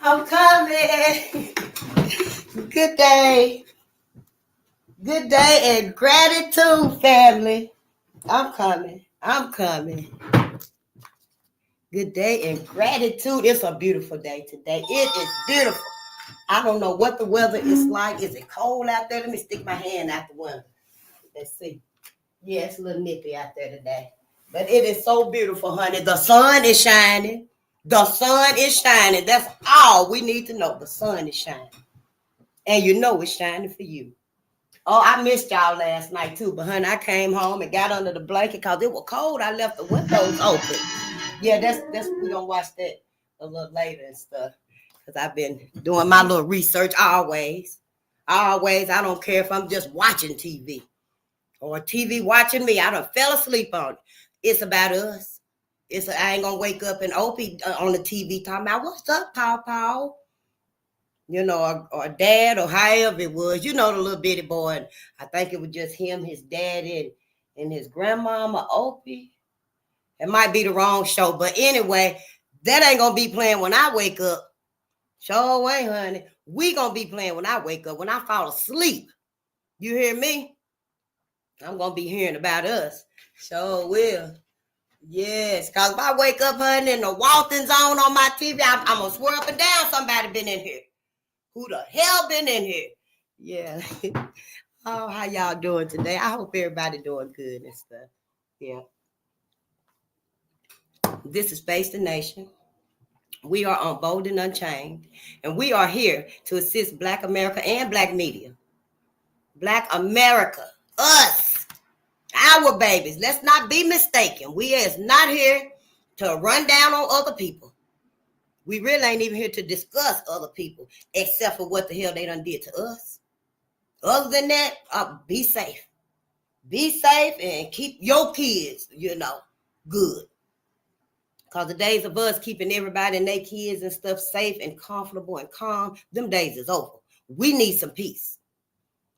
I'm coming. Good day. Good day and gratitude, family. I'm coming. I'm coming. Good day and gratitude. It's a beautiful day today. It is beautiful. I don't know what the weather is like. Is it cold out there? Let me stick my hand out the window. Let's see. Yeah, it's a little nippy out there today. But it is so beautiful, honey. The sun is shining. The sun is shining. That's all we need to know. The sun is shining. And you know it's shining for you. Oh, I missed y'all last night too. But honey, I came home and got under the blanket because it was cold. I left the windows open. Yeah, that's we're gonna watch that a little later and stuff. Because I've been doing my little research always. Always. I don't care if I'm just watching TV or TV watching me. I done fell asleep on it. It's about us. I ain't gonna wake up and Opie on the TV talking about what's up, Paw. You know, or dad, or however it was. You know, the little bitty boy. And I think it was just him, his daddy, and his grandmama, Opie. It might be the wrong show, but anyway, that ain't gonna be playing when I wake up. Sure way, honey. We gonna be playing when I wake up, when I fall asleep. You hear me? I'm gonna be hearing about us. Sure will. Yes, because if I wake up, honey, and the Walton's on my TV, I'm gonna swear up and down somebody been in here. Who the hell been in here? Yeah. Oh, how y'all doing today? I hope everybody doing good and stuff. Yeah. This is Face the Nation. We are on Bolden Unchained, and we are here to assist Black America and Black media. Black America, us, our babies. Let's not be mistaken. We is not here to run down on other people. We really ain't even here to discuss other people, except for what the hell they done did to us. Other than that, be safe. Be safe and keep your kids, good. Because the days of us keeping everybody and their kids and stuff safe and comfortable and calm, them days is over. We need some peace.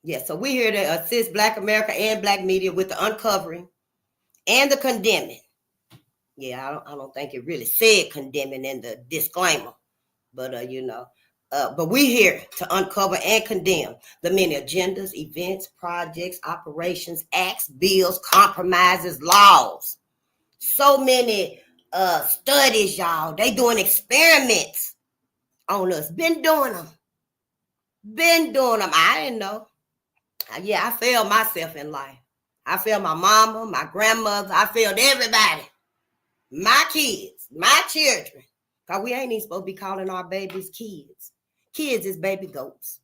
Yeah, so we're here to assist Black America and Black media with the uncovering and the condemning. Yeah, I don't think it really said condemning in the disclaimer, but but we're here to uncover and condemn the many agendas, events, projects, operations, acts, bills, compromises, laws. So many studies, y'all. They doing experiments on us. Been doing them. I didn't know. Yeah, I failed myself in life. I failed my mama, my grandmother. I failed everybody. My kids, my children. Because we ain't even supposed to be calling our babies kids. Kids is baby goats.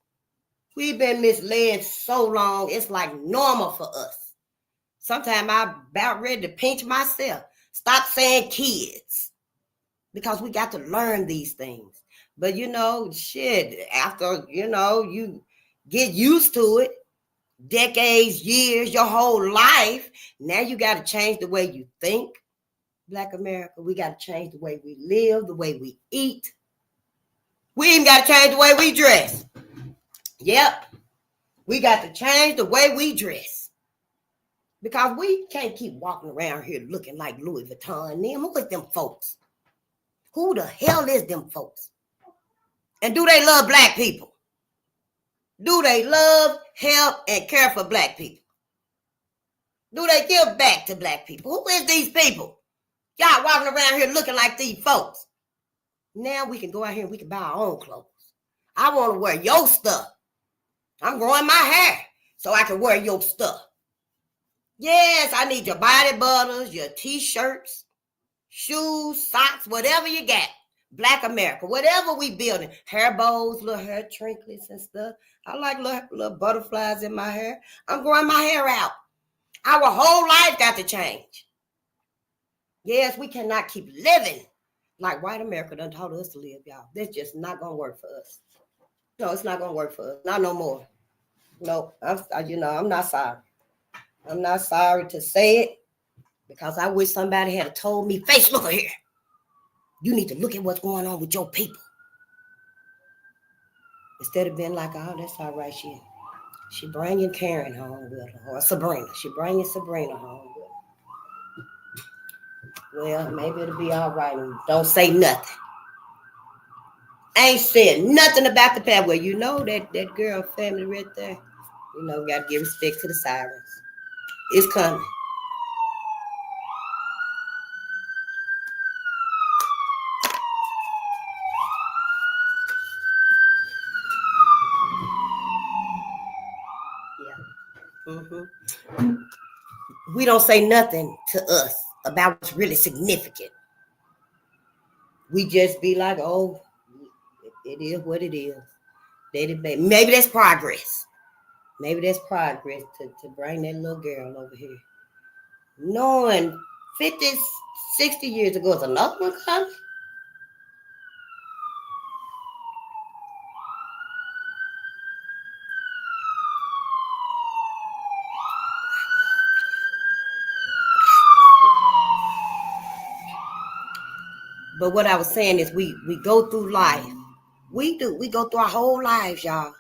We've been misled so long, it's like normal for us. Sometimes I'm about ready to pinch myself. Stop saying kids. Because we got to learn these things. But after, you get used to it, decades, years, your whole life, now you got to change the way you think. Black America, we got to change the way we live, the way we eat. We even got to change the way we dress. Yep. We got to change the way we dress. Because we can't keep walking around here looking like Louis Vuitton. Who is them folks? Who the hell is them folks? And do they love Black people? Do they love, help, and care for Black people? Do they give back to Black people? Who is these people? Y'all walking around here looking like these folks. Now we can go out here and we can buy our own clothes. I want to wear your stuff. I'm growing my hair so I can wear your stuff. Yes, I need your body butters, your t-shirts, shoes, socks, whatever you got. Black America, whatever we building. Hair bows, little hair trinkets and stuff. I like little butterflies in my hair. I'm growing my hair out. Our whole life got to change. Yes, we cannot keep living like white America done taught us to live, y'all. That's just not going to work for us. No, it's not going to work for us. Not no more. No, I'm not sorry. I'm not sorry to say it because I wish somebody had told me, Face, look here. You need to look at what's going on with your people. Instead of being like, oh, that's all right. She bringing Karen home with her, or Sabrina. She bringing Sabrina home with her. Well, maybe it'll be all right and don't say nothing. Ain't said nothing about the past. Well, you know that girl family right there. You know, we got to give respect to the sirens. It's coming. Yeah. Mm-hmm. We don't say nothing to us about what's really significant. We just be like, oh, it is what it is. Maybe that's progress. Maybe that's progress to bring that little girl over here. Knowing 50, 60 years ago is another one coming. But what I was saying is we go through life. We do. We go through our whole lives, y'all.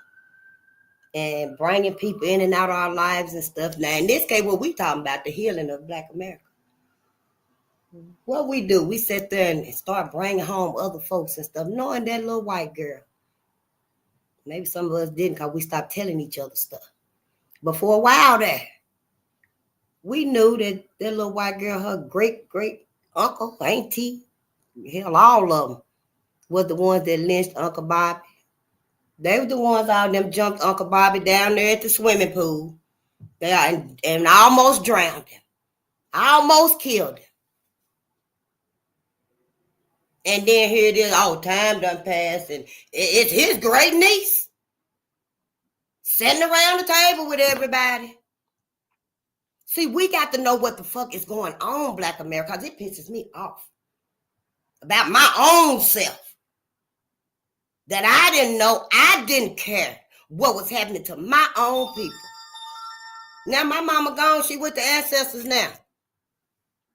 And bringing people in and out of our lives and stuff. Now, in this case, what we talking about, the healing of Black America. What we do, we sit there and start bringing home other folks and stuff, knowing that little white girl. Maybe some of us didn't because we stopped telling each other stuff. But for a while there, we knew that little white girl, her great uncle, auntie, hell, all of them was the ones that lynched Uncle Bobby. They were the ones out of them jumped Uncle Bobby down there at the swimming pool. And almost drowned him. Almost killed him. And then here it is, time done passed, and it's his great niece sitting around the table with everybody. See, we got to know what the fuck is going on, Black America, because it pisses me off about my own self. That I didn't know, I didn't care what was happening to my own people. Now my mama gone, she with the ancestors now.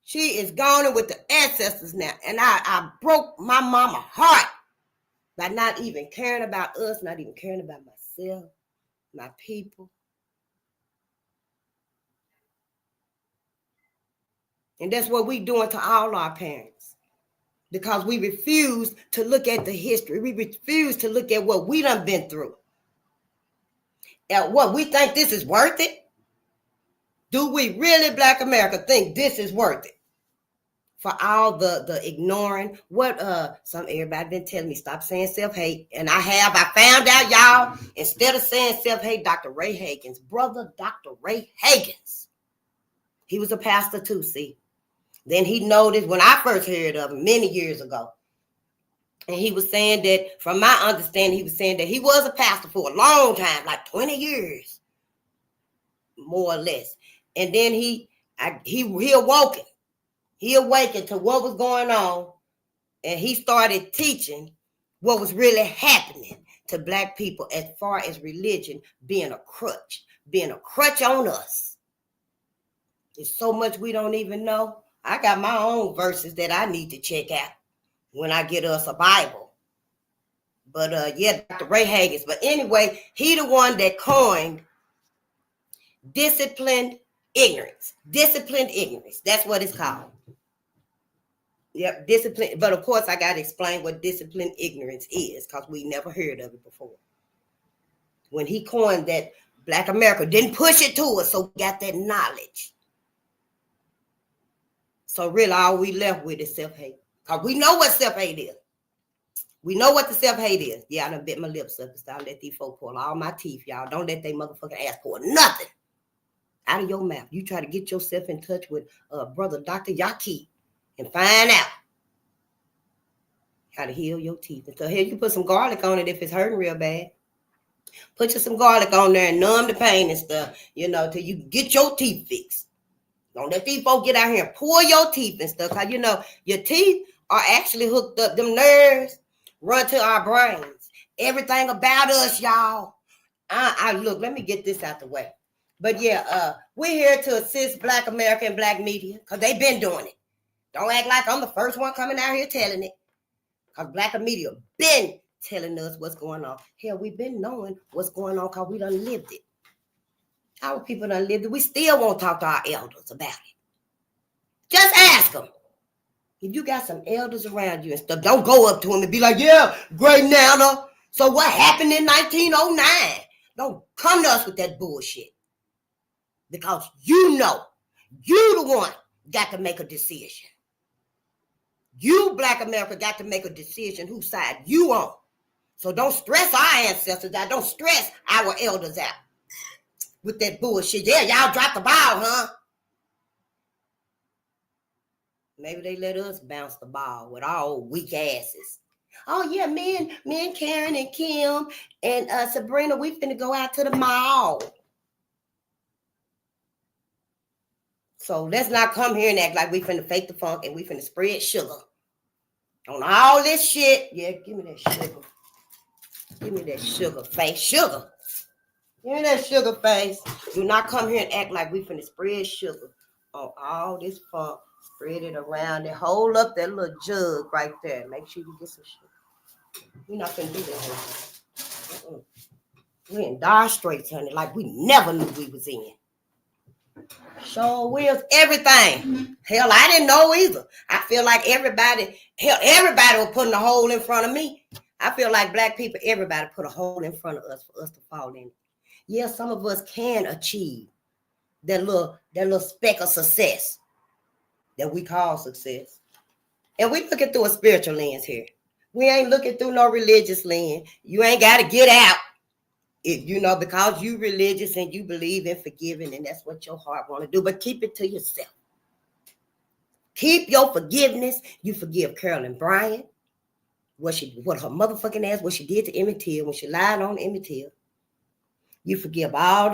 She is gone with the ancestors now. And I broke my mama's heart by not even caring about us, not even caring about myself, my people. And that's what we doing to all our parents. Because we refuse to look at the history. We refuse to look at what we done been through. And what we think this is worth it? Do we really, Black America, think this is worth it? For all the ignoring, what everybody been telling me, stop saying self-hate. And I found out, y'all, instead of saying self-hate, Dr. Ray Hagins, brother Dr. Ray Hagins, he was a pastor too, see. Then he noticed when I first heard of him many years ago. And he was saying that, from my understanding, he was saying that he was a pastor for a long time, like 20 years, more or less. And then he awoken. He awakened to what was going on, and he started teaching what was really happening to Black people as far as religion being a crutch on us. There's so much we don't even know. I got my own verses that I need to check out when I get us a Bible. But yeah, Dr. Ray Hagins. But anyway, he the one that coined disciplined ignorance. Disciplined ignorance. That's what it's called. Yep, discipline. But of course, I got to explain what disciplined ignorance is because we never heard of it before. When he coined that, Black America didn't push it to us, so we got that knowledge. So really, all we left with is self-hate. Because we know what self-hate is. We know what the self-hate is. Yeah, I done bit my lips up and started let these folks pull all my teeth, y'all. Don't let they motherfucking ass pull nothing out of your mouth. You try to get yourself in touch with brother Dr. Yaki and find out how to heal your teeth. And so here you put some garlic on it if it's hurting real bad. Put you some garlic on there and numb the pain and stuff, till you get your teeth fixed. Don't let these folks get out here and pull your teeth and stuff. Because, your teeth are actually hooked up. Them nerves run to our brains. Everything about us, y'all. Look, let me get this out the way. But yeah, we're here to assist Black America and Black media because they've been doing it. Don't act like I'm the first one coming out here telling it. Because Black media been telling us what's going on. Hell, we've been knowing what's going on because we done lived it. Our people done lived it. We still won't talk to our elders about it. Just ask them. If you got some elders around you and stuff, don't go up to them and be like, yeah, great Nana. So what happened in 1909? Don't come to us with that bullshit. Because you know, you the one got to make a decision. You, Black America, got to make a decision whose side you on. So don't stress our ancestors out. Don't stress our elders out with that bullshit. Yeah, y'all dropped the ball, huh? Maybe they let us bounce the ball with our old weak asses. Oh yeah, me and Karen and Kim and Sabrina, we finna go out to the mall. So let's not come here and act like we finna fake the funk and we finna spread sugar on all this shit. Yeah, give me that sugar. Give me that sugar face. Sugar. Give me that sugar face. Do not come here and act like we finna spread sugar on all this funk. Spread it around and hold up that little jug right there. Make sure you get some sugar. We're not gonna do that. We're in dire straits, honey, like we never knew we was in. Sure wills everything. Hell, I didn't know either. I feel like everybody was putting a hole in front of me. I feel like Black people, everybody put a hole in front of us for us to fall in. Yeah, some of us can achieve that little speck of success that we call success. And we looking through a spiritual lens here. We ain't looking through no religious lens. You ain't got to get out. If you know, because you religious and you believe in forgiving, and that's what your heart want to do, but keep it to yourself. Keep your forgiveness. You forgive Carolyn Bryant, what her motherfucking ass, what she did to Emmett Till when she lied on Emmett Till. You forgive all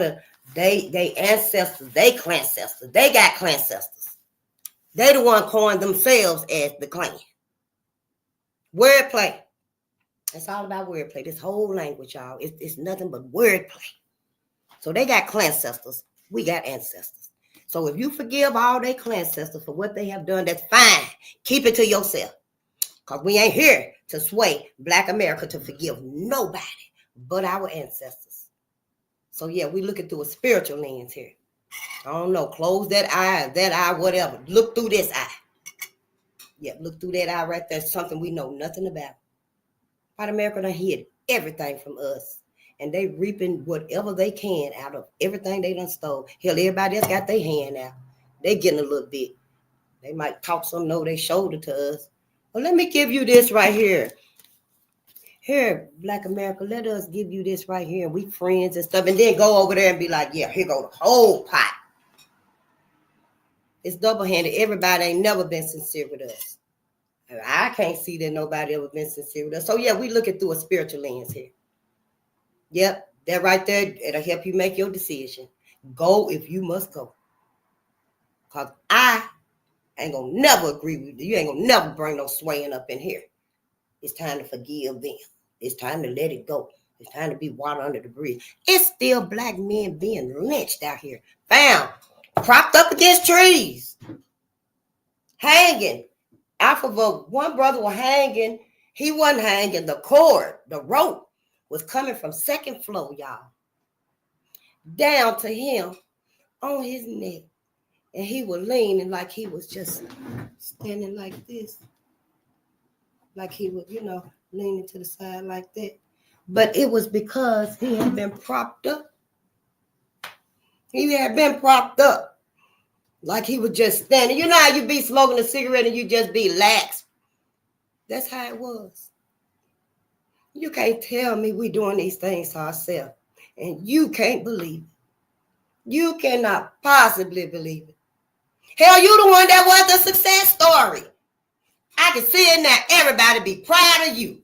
they ancestors, they clancestors. They got clancestors. They the one coined themselves as the clan. Wordplay. It's all about wordplay. This whole language, y'all, it's nothing but wordplay. So they got clancestors. We got ancestors. So if you forgive all their clancestors for what they have done, that's fine. Keep it to yourself. Because we ain't here to sway Black America to forgive nobody but our ancestors. So yeah, we looking through a spiritual lens here. I don't know. Close that eye, whatever. Look through this eye. Yeah, look through that eye right there. Something we know nothing about. White America done hid everything from us. And they reaping whatever they can out of everything they done stole. Hell, everybody else got their hand out. They getting a little bit. They might talk something over their shoulder to us. Well, let me give you this right here. Here, Black America, let us give you this right here. And we friends and stuff. And then go over there and be like, yeah, here go the whole pot. It's double-handed. Everybody ain't never been sincere with us. I can't see that nobody ever been sincere with us. So yeah, we looking through a spiritual lens here. Yep, that right there, it'll help you make your decision. Go if you must go. Because I ain't gonna never agree with you. You ain't gonna never bring no swaying up in here. It's time to forgive them. It's time to let it go. It's time to be water under the bridge. It's still Black men being lynched out here. Found, propped up against trees. Hanging. Alpha, one brother was hanging. He wasn't hanging. The cord, the rope was coming from second floor, y'all. Down to him on his neck. And he was leaning like he was just standing like this. Like he was, leaning to the side like that. But it was because he had been propped up. He had been propped up. Like he was just standing. You know how you be smoking a cigarette and you just be lax? That's how it was. You can't tell me we doing these things to ourselves. And you can't believe it. You cannot possibly believe it. Hell, you the one that was the success story. I can see it now. Everybody be proud of you.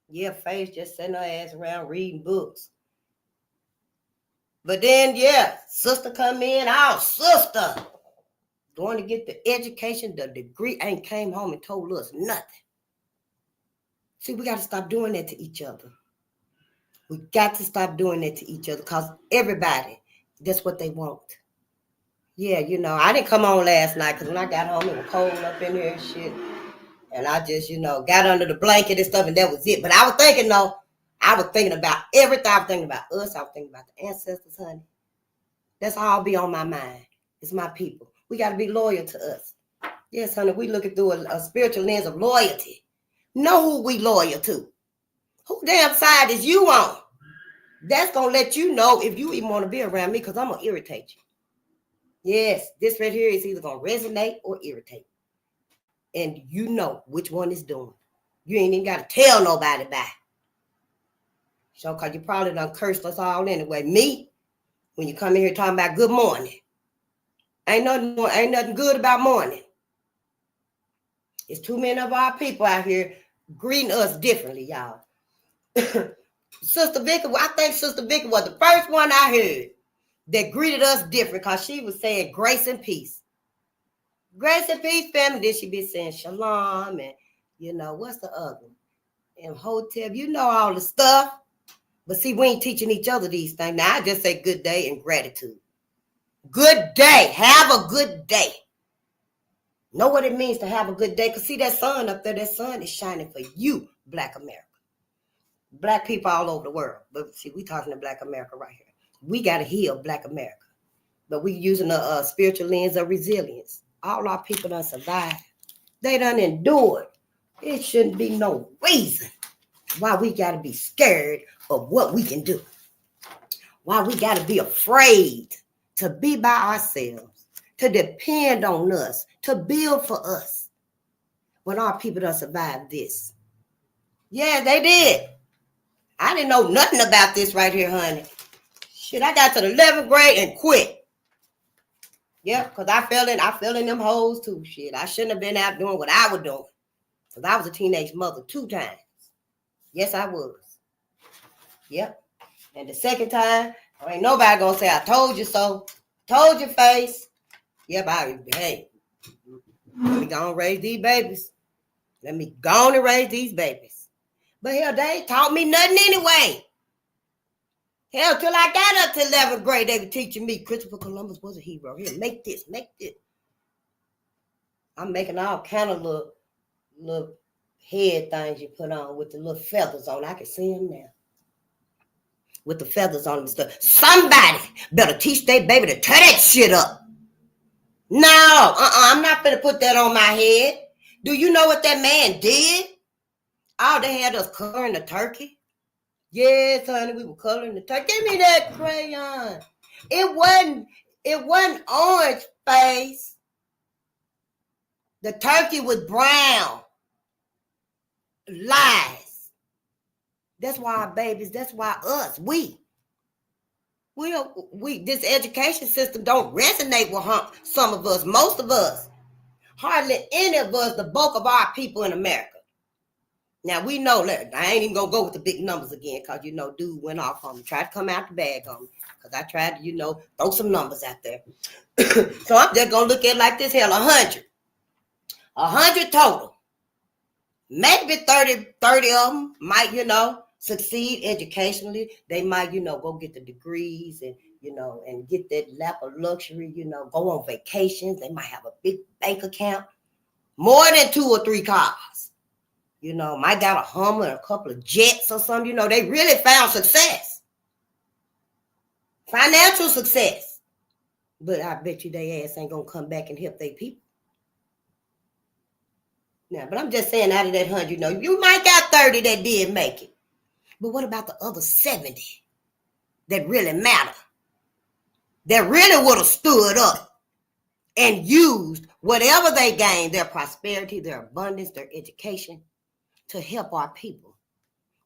Yeah, Faith just sitting her ass around reading books. But then, yeah, sister come in. Our sister going to get the education, the degree, ain't came home and told us nothing. See, we got to stop doing that to each other. We got to stop doing that to each other because everybody, that's what they want. Yeah, I didn't come on last night because when I got home, it was cold up in here and shit. And I just, got under the blanket and stuff, and that was it. But I was thinking, though, I was thinking about everything. I was thinking about us. I was thinking about the ancestors, honey. That's all be on my mind. It's my people. We got to be loyal to us. Yes, honey, we looking through a spiritual lens of loyalty. Know who we loyal to. Who damn side is you on? That's going to let you know if you even want to be around me, because I'm going to irritate you. Yes, this right here is either going to resonate or irritate. And you know which one is doing. You ain't even got to tell nobody about it. So, because you probably done cursed us all anyway. Me, when you come in here talking about good morning. Ain't nothing good about morning. It's too many of our people out here greeting us differently, y'all. Sister Vicky, I think Sister Vicky was the first one I heard that greeted us different, because she was saying grace and peace. Grace and peace, family. Then she be saying shalom and, what's the other one? And hotel, all the stuff. But see, we ain't teaching each other these things. Now, I just say good day and gratitude. Good day. Have a good day. Know what it means to have a good day. Because see that sun up there, that sun is shining for you, Black America. Black people all over the world. But see, we talking to Black America right here. We got to heal Black America. But we using a spiritual lens of resilience. All our people done survived. They done endured. It shouldn't be no reason why we got to be scared of what we can do. Why we got to be afraid to be by ourselves, to depend on us, to build for us. When our people done survived this. Yeah, they did. I didn't know nothing about this right here, honey. Shit, I got to the 11th grade and quit. Yeah, because I fell in them holes too. Shit, I shouldn't have been out doing what I was doing. Because I was a teenage mother 2 times. Yes, I was. Yep. And the second time, ain't nobody gonna say, I told you so. Told your face. Yep, hey, let me go and raise these babies. Let me go and raise these babies. But hell, they ain't taught me nothing anyway. Hell, till I got up to 11th grade, they were teaching me Christopher Columbus was a hero. Here, make this. I'm making all kind of little head things you put on with the little feathers on. I can see them now. With the feathers on and stuff. Somebody better teach their baby to tear that shit up. No, I'm not gonna put that on my head. Do you know what that man did? Oh, they had us coloring the turkey. Yes, honey, we were coloring the turkey. Give me that crayon. It wasn't orange face. The turkey was brown. Lies. That's why our babies, that's why us, we this education system don't resonate with some of us, most of us. Hardly any of us, the bulk of our people in America. Now, we know that I ain't even going to go with the big numbers again because, dude went off on me. Tried to come out the bag on me because I tried to, throw some numbers out there. So I'm just going to look at it like this. Hell, 100. 100 total. Maybe 30 of them might, succeed educationally. They might, go get the degrees and, and get that lap of luxury, go on vacations. They might have a big bank account. More than 2 or 3 cars. Might got a Hummer and a couple of jets or something. They really found success. Financial success. But I bet you they ass ain't going to come back and help their people. Now, but I'm just saying out of that 100, you might got 30 that did make it. But what about the other 70 that really matter? That really would have stood up and used whatever they gained, their prosperity, their abundance, their education, to help our people.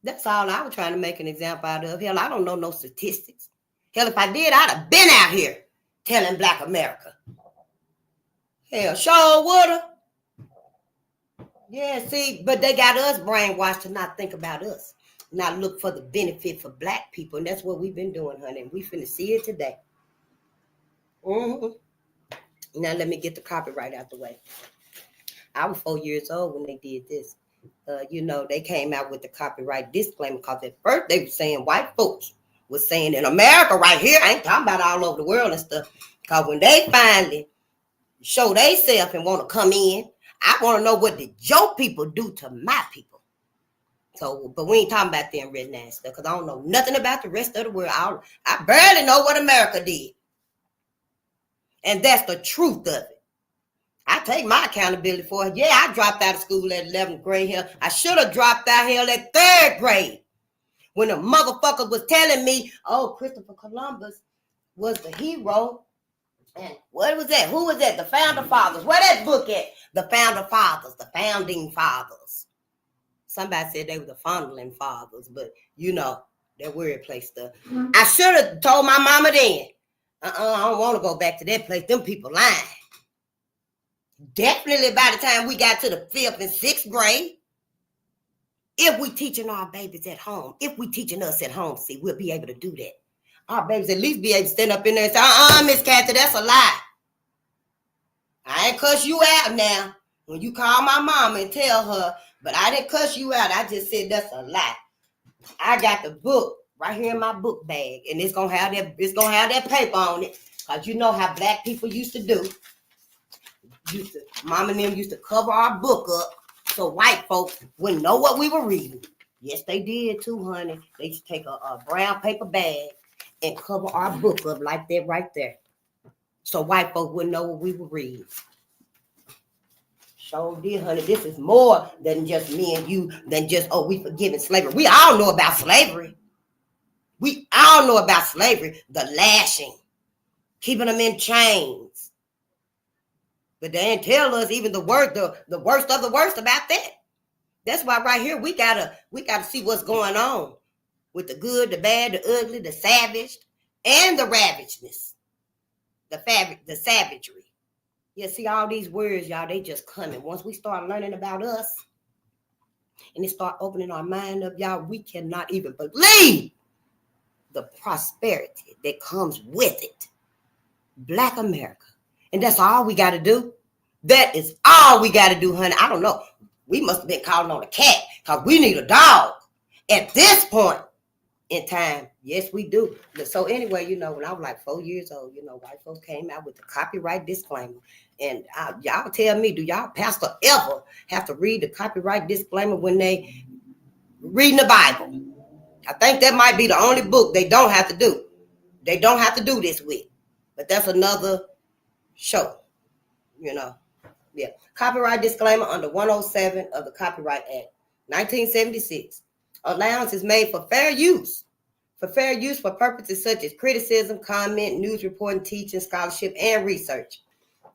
That's all I was trying to make an example out of. Hell, I don't know no statistics. Hell, if I did, I'd have been out here telling Black America. Hell, sure would have. Yeah, see, but they got us brainwashed to not think about us, not look for the benefit for Black people. And that's what we've been doing, honey. And we finna see it today. Mm-hmm. Now, let me get the copyright out the way. I was 4 years old when they did this. They came out with the copyright disclaimer because at first they were saying white folks was saying in America right here, I ain't talking about all over the world and stuff, because when they finally show themselves and want to come in, I want to know what did your people do to my people. So, but we ain't talking about them red and stuff because I don't know nothing about the rest of the world. I barely know what America did. And that's the truth of it. I take my accountability for it. Yeah, I dropped out of school at 11th grade here. I should have dropped out here at 3rd grade. When the motherfucker was telling me, oh, Christopher Columbus was the hero. And what was that? Who was that? The Founder Fathers. Where that book at? The Founder Fathers, the Founding Fathers. Somebody said they were the Fondling Fathers, but you know, that weird place stuff. I should have told my mama then. I don't want to go back to that place. Them people lying. Definitely by the time we got to the 5th and 6th grade, if we teaching our babies at home, if we teaching us at home, see, we'll be able to do that. Our babies at least be able to stand up in there and say, Miss Kathy, that's a lie. I ain't cuss you out now. When you call my mama and tell her, but I didn't cuss you out. I just said that's a lie. I got the book right here in my book bag, and it's gonna have that paper on it. Cause you know how black people used to do. Mom and them used to cover our book up so white folks wouldn't know what we were reading. Yes, they did too, honey. They used to take a brown paper bag and cover our book up like that right there. So white folks wouldn't know what we were reading. Sure did, honey. This is more than just me and you, than just, we forgiving slavery. We all know about slavery. We all know about slavery. The lashing, keeping them in chains. But they didn't tell us even the worst of the worst about that. That's why right here we gotta see what's going on with the good, the bad, the ugly, the savage, and the ravageness, the savagery. Yeah, see all these words, y'all, they just coming. Once we start learning about us and they start opening our mind up, y'all, we cannot even believe the prosperity that comes with it. Black America. And that's all we got to do. That is all we got to do, honey. I don't know. We must have been calling on a cat because we need a dog at this point in time. Yes, we do. So anyway, when I was like 4 years old, white folks came out with the copyright disclaimer. And y'all tell me, do y'all pastor ever have to read the copyright disclaimer when they reading the Bible? I think that might be the only book they don't have to do. They don't have to do this with. But that's another show, Yeah. Copyright disclaimer under 107 of the Copyright Act, 1976. Allowance is made for fair use. For fair use for purposes such as criticism, comment, news reporting, teaching, scholarship, and research.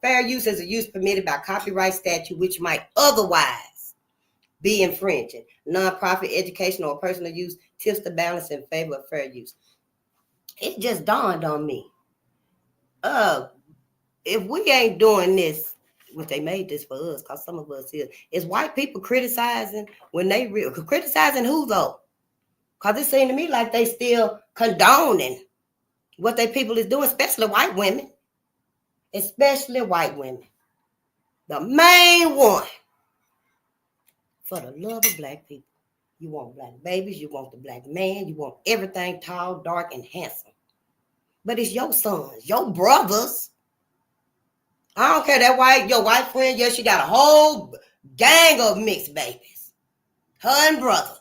Fair use is a use permitted by copyright statute which might otherwise be infringing. Nonprofit, educational, or personal use tips the balance in favor of fair use. It just dawned on me. If we ain't doing this, which they made this for us, because some of us here, is white people criticizing when they criticizing who though? Because it seemed to me like they still condoning what they people is doing, especially white women. Especially white women. The main one. For the love of black people. You want black babies, you want the black man, you want everything tall, dark, and handsome. But it's your sons, your brothers. I don't care your white friend, yes, she got a whole gang of mixed babies. Her and brother.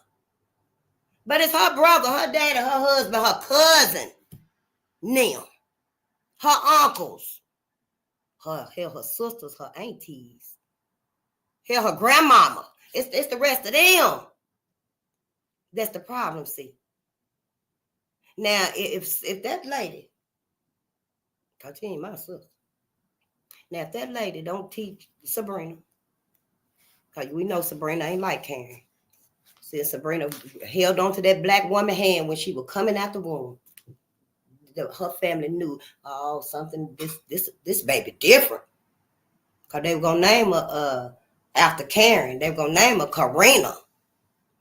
But it's her brother, her daddy, her husband, her cousin, them, her uncles, her sisters, her aunties, her grandmama. It's the rest of them. That's the problem, see. Now, if that lady, because she ain't my sister. Now, if that lady don't teach Sabrina, because we know Sabrina ain't like Karen. See, Sabrina held on to that black woman hand when she was coming out the womb. Her family knew, something, this baby different. Because they were going to name her after Karen. They were going to name her Karina.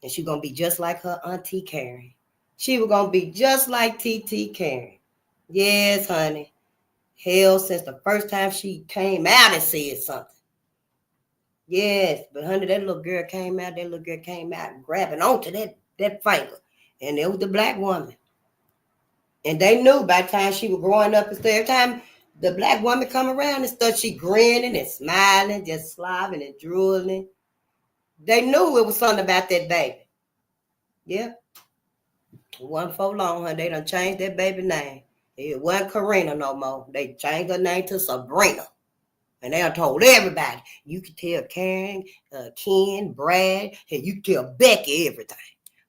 And she going to be just like her auntie Karen. She was going to be just like TT Karen. Yes, honey. Hell, since the first time she came out and said something. Yes, but honey, that little girl came out and grabbing onto that finger. And it was the black woman. And they knew by the time she was growing up and stuff, every time the black woman come around and stuff, she grinning and smiling, just slobbing and drooling. They knew it was something about that baby. Yeah. It wasn't for long, honey. They done changed that baby name. It wasn't Karina no more. They changed her name to Sabrina. And they told everybody. You can tell Karen, Ken, Brad, and you can tell Becky everything.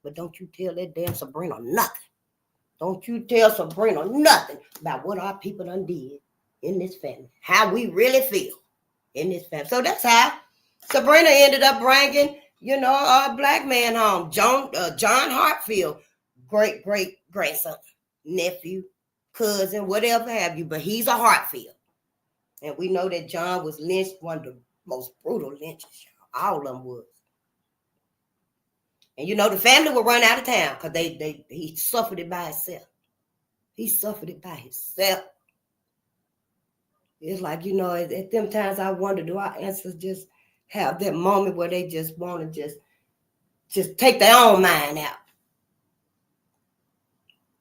But don't you tell that damn Sabrina nothing. Don't you tell Sabrina nothing about what our people done did in this family. How we really feel in this family. So that's how Sabrina ended up bringing, a black man home. John Hartfield, great-great-grandson, nephew, cousin, whatever have you. But he's a Hartfield. And we know that John was lynched, one of the most brutal lynches, y'all. All of them was. And the family would run out of town because he suffered it by himself. He suffered it by himself. It's like, at them times I wonder, do our ancestors just have that moment where they just want to just take their own mind out?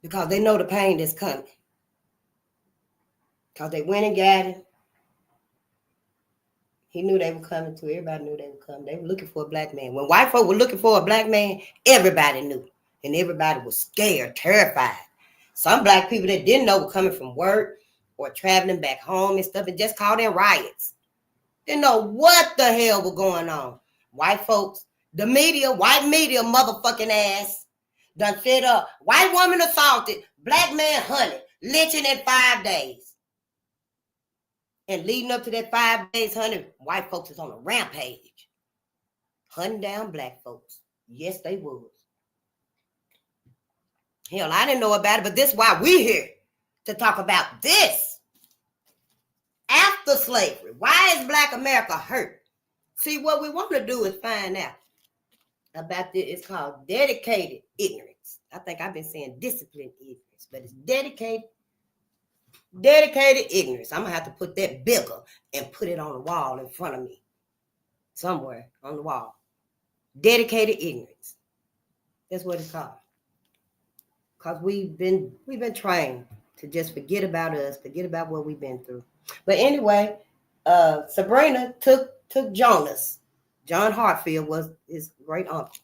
Because they know the pain that's coming. Because they went and got him. He knew they were coming too. Everybody knew they were coming. They were looking for a black man. When white folk were looking for a black man, everybody knew. And everybody was scared, terrified. Some black people that didn't know were coming from work or traveling back home and stuff and just called in riots. Didn't know what the hell was going on. White folks, the media, white media motherfucking ass done said up. White woman assaulted, black man hunted, lynching in 5 days. And leading up to that 5 days hunting, white folks is on a rampage. Hunting down black folks. Yes, they was. Hell, I didn't know about it, but this is why we here to talk about this. After slavery, why is Black America hurt? See, what we want to do is find out about this. It's called dedicated ignorance. I think I've been saying disciplined ignorance, but it's dedicated ignorance. I'm going to have to put that bigger and put it on the wall in front of me. Somewhere on the wall. Dedicated ignorance. That's what it's called. Because we've been trained to just forget about us, forget about what we've been through. But anyway, Sabrina took Jonas. John Hartfield was his great uncle,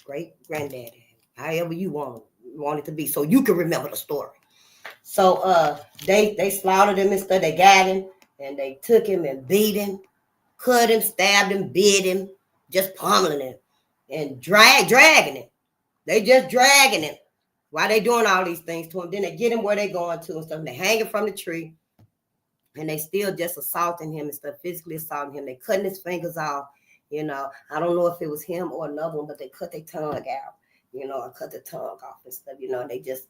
great granddaddy, however you want it to be, so you can remember the story. So they slaughtered him and stuff. They got him and they took him and beat him, cut him, stabbed him, bit him, just pummeling him and dragging him. They just dragging him. Why they doing all these things to him? Then they get him where they going to and stuff. And they hang him from the tree. And they still just assaulting him and stuff, physically assaulting him. They cutting his fingers off. I don't know if it was him or another one, but they cut their tongue out. And cut the tongue off and stuff. They just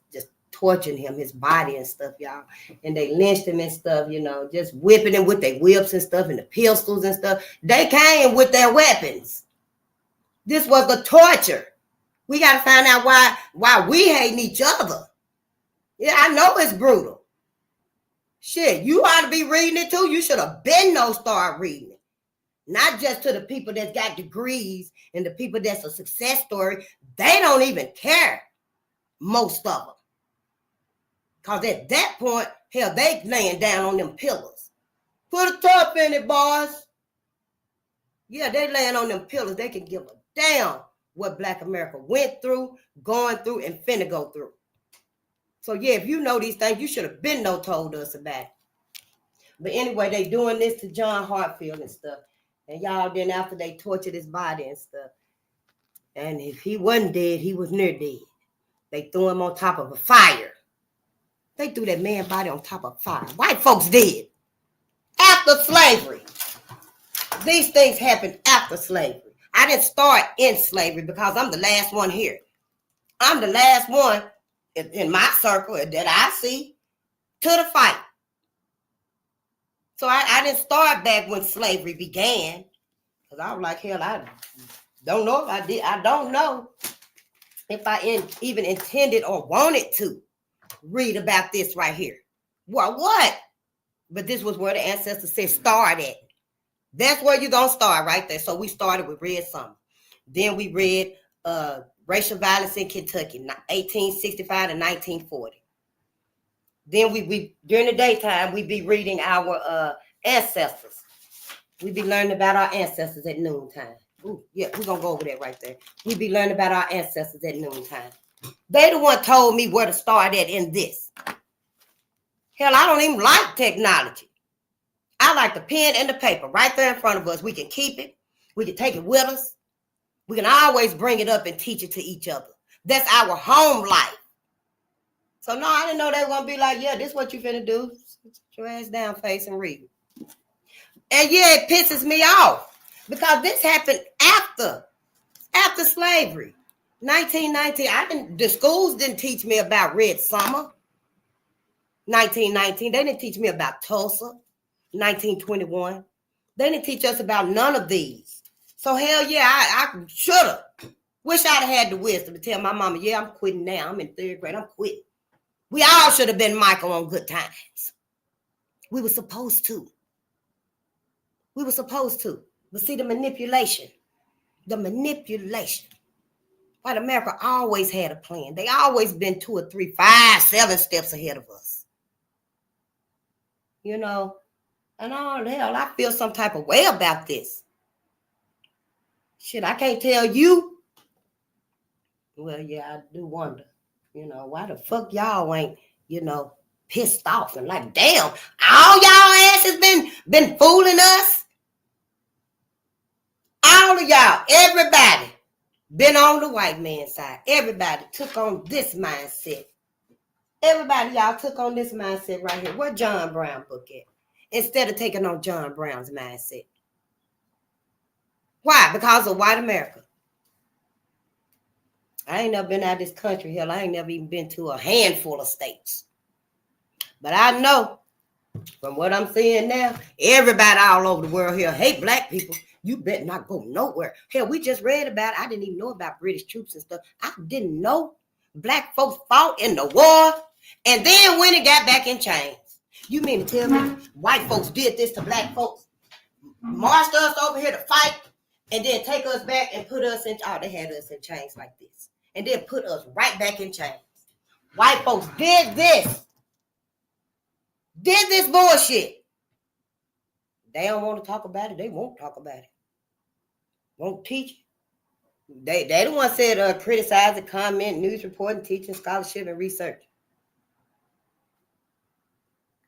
torturing him, his body and stuff, y'all. And they lynched him and stuff, just whipping him with their whips and stuff and the pistols and stuff. They came with their weapons. This was the torture. We got to find out why we hating each other. Yeah, I know it's brutal. Shit, you ought to be reading it too. You should have been start reading it. Not just to the people that's got degrees and the people that's a success story. They don't even care, most of them. Because at that point, hell, they laying down on them pillars. Put a top in it, boys. Yeah, they laying on them pillars. They can give a damn what Black America went through, going through, and finna go through. So yeah, if you know these things, you should have been told us about it. But anyway, they doing this to John Hartfield and stuff. And y'all, then after they tortured his body and stuff. And if he wasn't dead, he was near dead. They threw him on top of a fire. They threw that man's body on top of fire. White folks did. After slavery. These things happened after slavery. I didn't start in slavery because I'm the last one here. I'm the last one in my circle that I see to the fight. So I didn't start back when slavery began. Because I was like, hell, I don't know if I did. I don't know if I even intended or wanted to read about this right here. Well, what? But this was where the ancestors said start at. That's where you're going to start right there. So we started with read something. Then we read racial violence in Kentucky, 1865 to 1940. Then we during the daytime, we be reading our ancestors. We be learning about our ancestors at noontime. Ooh, yeah, we're going to go over that right there. We be learning about our ancestors at noontime. They the one told me where to start at in this. Hell, I don't even like technology. I I like the pen and the paper right there in front of us. We can keep it. We can take it with us. We can always bring it up and teach it to each other. That's our home life. So no, I didn't know they were going to be like, yeah, this is what you finna do. Sit your ass down, face, and read. And yeah, it pisses me off because this happened after slavery. 1919, the schools didn't teach me about Red Summer. 1919, they didn't teach me about Tulsa. 1921, they didn't teach us about none of these. So hell yeah, I should have. Wish I'd have had the wisdom to tell my mama, yeah, I'm quitting now. I'm in 3rd grade. I'm quitting. We all should have been Michael on Good Times. We were supposed to. But see, the manipulation. White America always had a plan. They always been 2 or 3, 5, 7 steps ahead of us. You know, and all hell, I feel some type of way about this. Shit, I can't tell you. Well, yeah, I do wonder, why the fuck y'all ain't, pissed off and like, damn, all y'all asses been fooling us. All of y'all, everybody been on the white man's side. Everybody took on this mindset. Everybody, y'all took on this mindset right here. Where John Brown book at? Instead of taking on John Brown's mindset. Why? Because of white America. I ain't never been out of this country. Hell, I ain't never even been to a handful of states. But I know from what I'm seeing now, everybody all over the world here hate black people. You better not go nowhere. Hell, we just read about it. I didn't even know about British troops and stuff. I didn't know black folks fought in the war and then when it got back in chains. You mean to tell me white folks did this to black folks? Marched us over here to fight and then take us back and put us in, they had us in chains like this. And then put us right back in chains. White folks did this bullshit. They don't want to talk about it. They won't talk about it. Won't teach it. They the one said criticize it, comment, news reporting, teaching, scholarship, and research.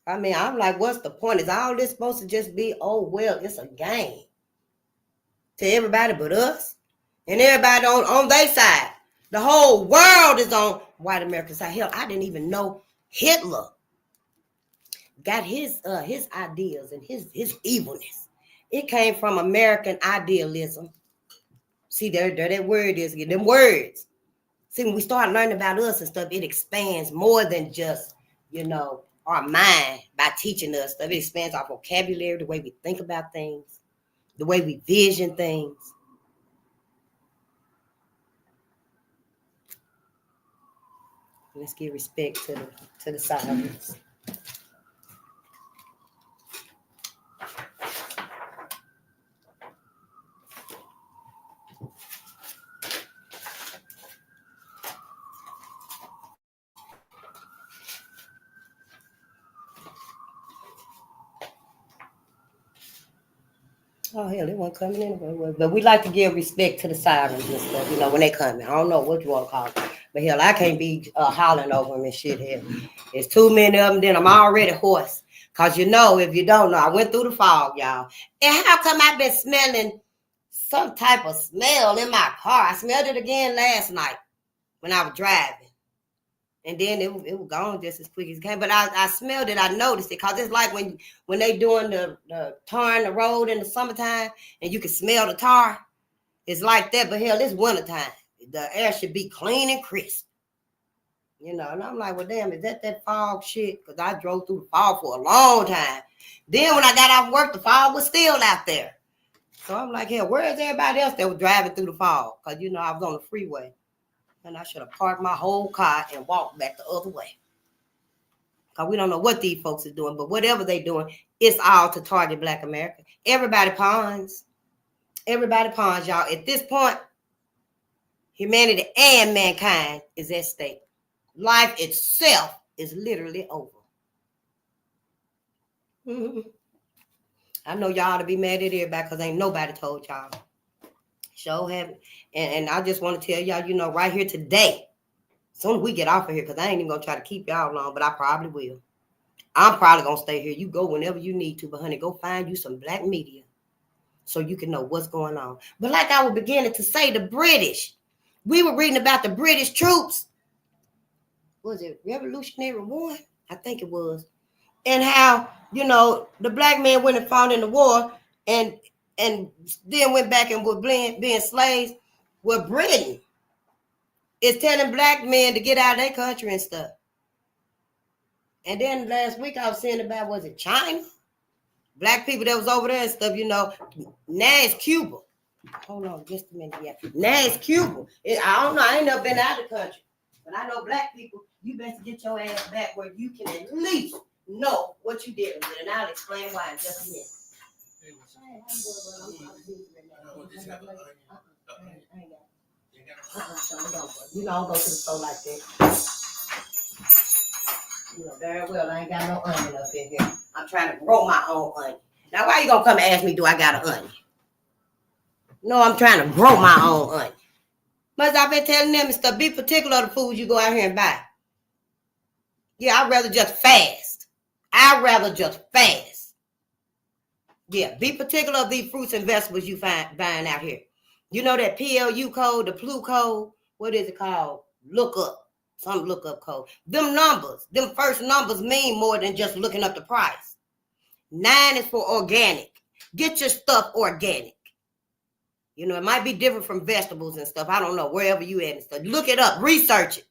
I mean, I'm like, what's the point? Is all this supposed to just be, oh, well, it's a game to everybody but us? And everybody on their side. The whole world is on white America's side. Hell, I didn't even know Hitler got his ideas and his evilness. It came from American idealism. See, there that word is, them words. See, when we start learning about us and stuff, it expands more than just, our mind by teaching us stuff. It expands our vocabulary, the way we think about things, the way we vision things. Let's give respect to the silence. Oh, hell, they weren't coming in. But we like to give respect to the sirens and stuff, when they come in. I don't know what you want to call it. But hell, I can't be hollering over them and shit here. There's too many of them, then I'm already hoarse. Because if you don't know, I went through the fog, y'all. And how come I've been smelling some type of smell in my car? I smelled it again last night when I was driving. And then it was gone just as quick as it came. But I smelled it. I noticed it. Because it's like when they doing the tarring the road in the summertime and you can smell the tar. It's like that. But hell, it's wintertime. The air should be clean and crisp. And I'm like, well, damn, is that fog shit? Because I drove through the fog for a long time. Then when I got off work, the fog was still out there. So I'm like, hell, where is everybody else that was driving through the fog? Because, I was on the freeway. And I should have parked my whole car and walked back the other way. Because we don't know what these folks are doing. But whatever they're doing, it's all to target Black America. Everybody pawns. Everybody pawns, y'all. At this point, humanity and mankind is at stake. Life itself is literally over. Mm-hmm. I know y'all ought to be mad at everybody because ain't nobody told y'all. Sure haven't. And I just want to tell y'all, right here today, as soon as we get off of here, because I ain't even going to try to keep y'all long, but I probably will. I'm probably going to stay here. You go whenever you need to, but honey, go find you some black media so you can know what's going on. But like I was beginning to say, the British, we were reading about the British troops. Was it Revolutionary War? I think it was. And how, the black men went and fought in the war and then went back and were being slaves. Well, Britain is telling black men to get out of their country and stuff. And then last week I was saying about, was it China? Black people that was over there and stuff, now it's Cuba. Hold on just a minute. Yeah. Now it's Cuba. I don't know. I ain't never been out of the country. But I know black people, you best get your ass back where you can at least know what you did with it. And I'll explain why in just a minute. I'll go to the store like that. Very well, I ain't got no onion up in here. I'm trying to grow my own onion. Now, why you gonna come and ask me, do I got an onion? No, I'm trying to grow my own onion. But I've been telling them and stuff, be particular of the foods you go out here and buy. Yeah, I'd rather just fast. Yeah, be particular of these fruits and vegetables you find buying out here. You know that PLU code, the PLU code, what is it called? Some lookup code. Them first numbers mean more than just looking up the price. 9 is for organic. Get your stuff organic. It might be different from vegetables and stuff. I don't know, wherever you at and stuff. Look it up, research it.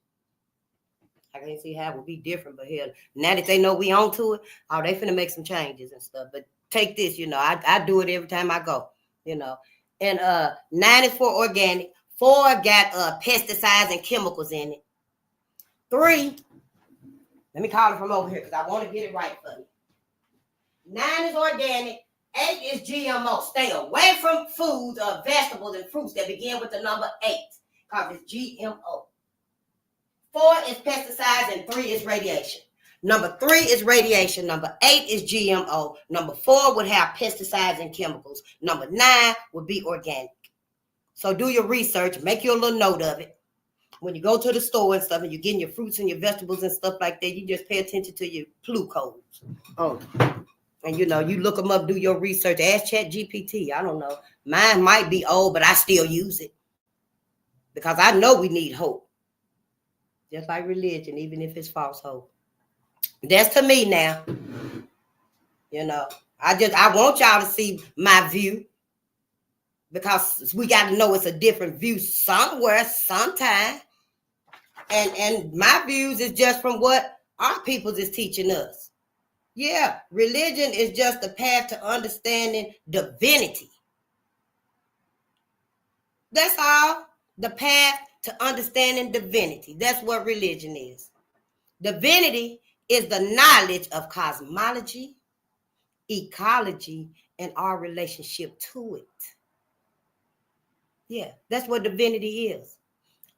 I can't see how it would be different, but hell, now that they know we on to it, they finna make some changes and stuff. But take this, I do it every time I go, And 9 is for organic. 4 got pesticides and chemicals in it. 3, let me call it from over here because I want to get it right for you. 9 is organic. 8 is GMO. Stay away from foods or vegetables and fruits that begin with the number 8 because it's GMO. 4 is pesticides and 3 is radiation. Number 3 is radiation. Number 8 is GMO. Number 4 would have pesticides and chemicals. Number 9 would be organic. So do your research. Make your little note of it. When you go to the store and stuff and you're getting your fruits and your vegetables and stuff like that, you just pay attention to your PLU codes. And you look them up, do your research, ask ChatGPT. I don't know. Mine might be old, but I still use it. Because I know we need hope. Just like religion, even if it's false hope. That's to me now. I want y'all to see my view. Because we got to know it's a different view somewhere, sometime. And my views is just from what our peoples is teaching us. Yeah, religion is just the path to understanding divinity. That's all. The path to understanding divinity. That's what religion is. Divinity is the knowledge of cosmology, ecology, and our relationship to it. Yeah, that's what divinity is.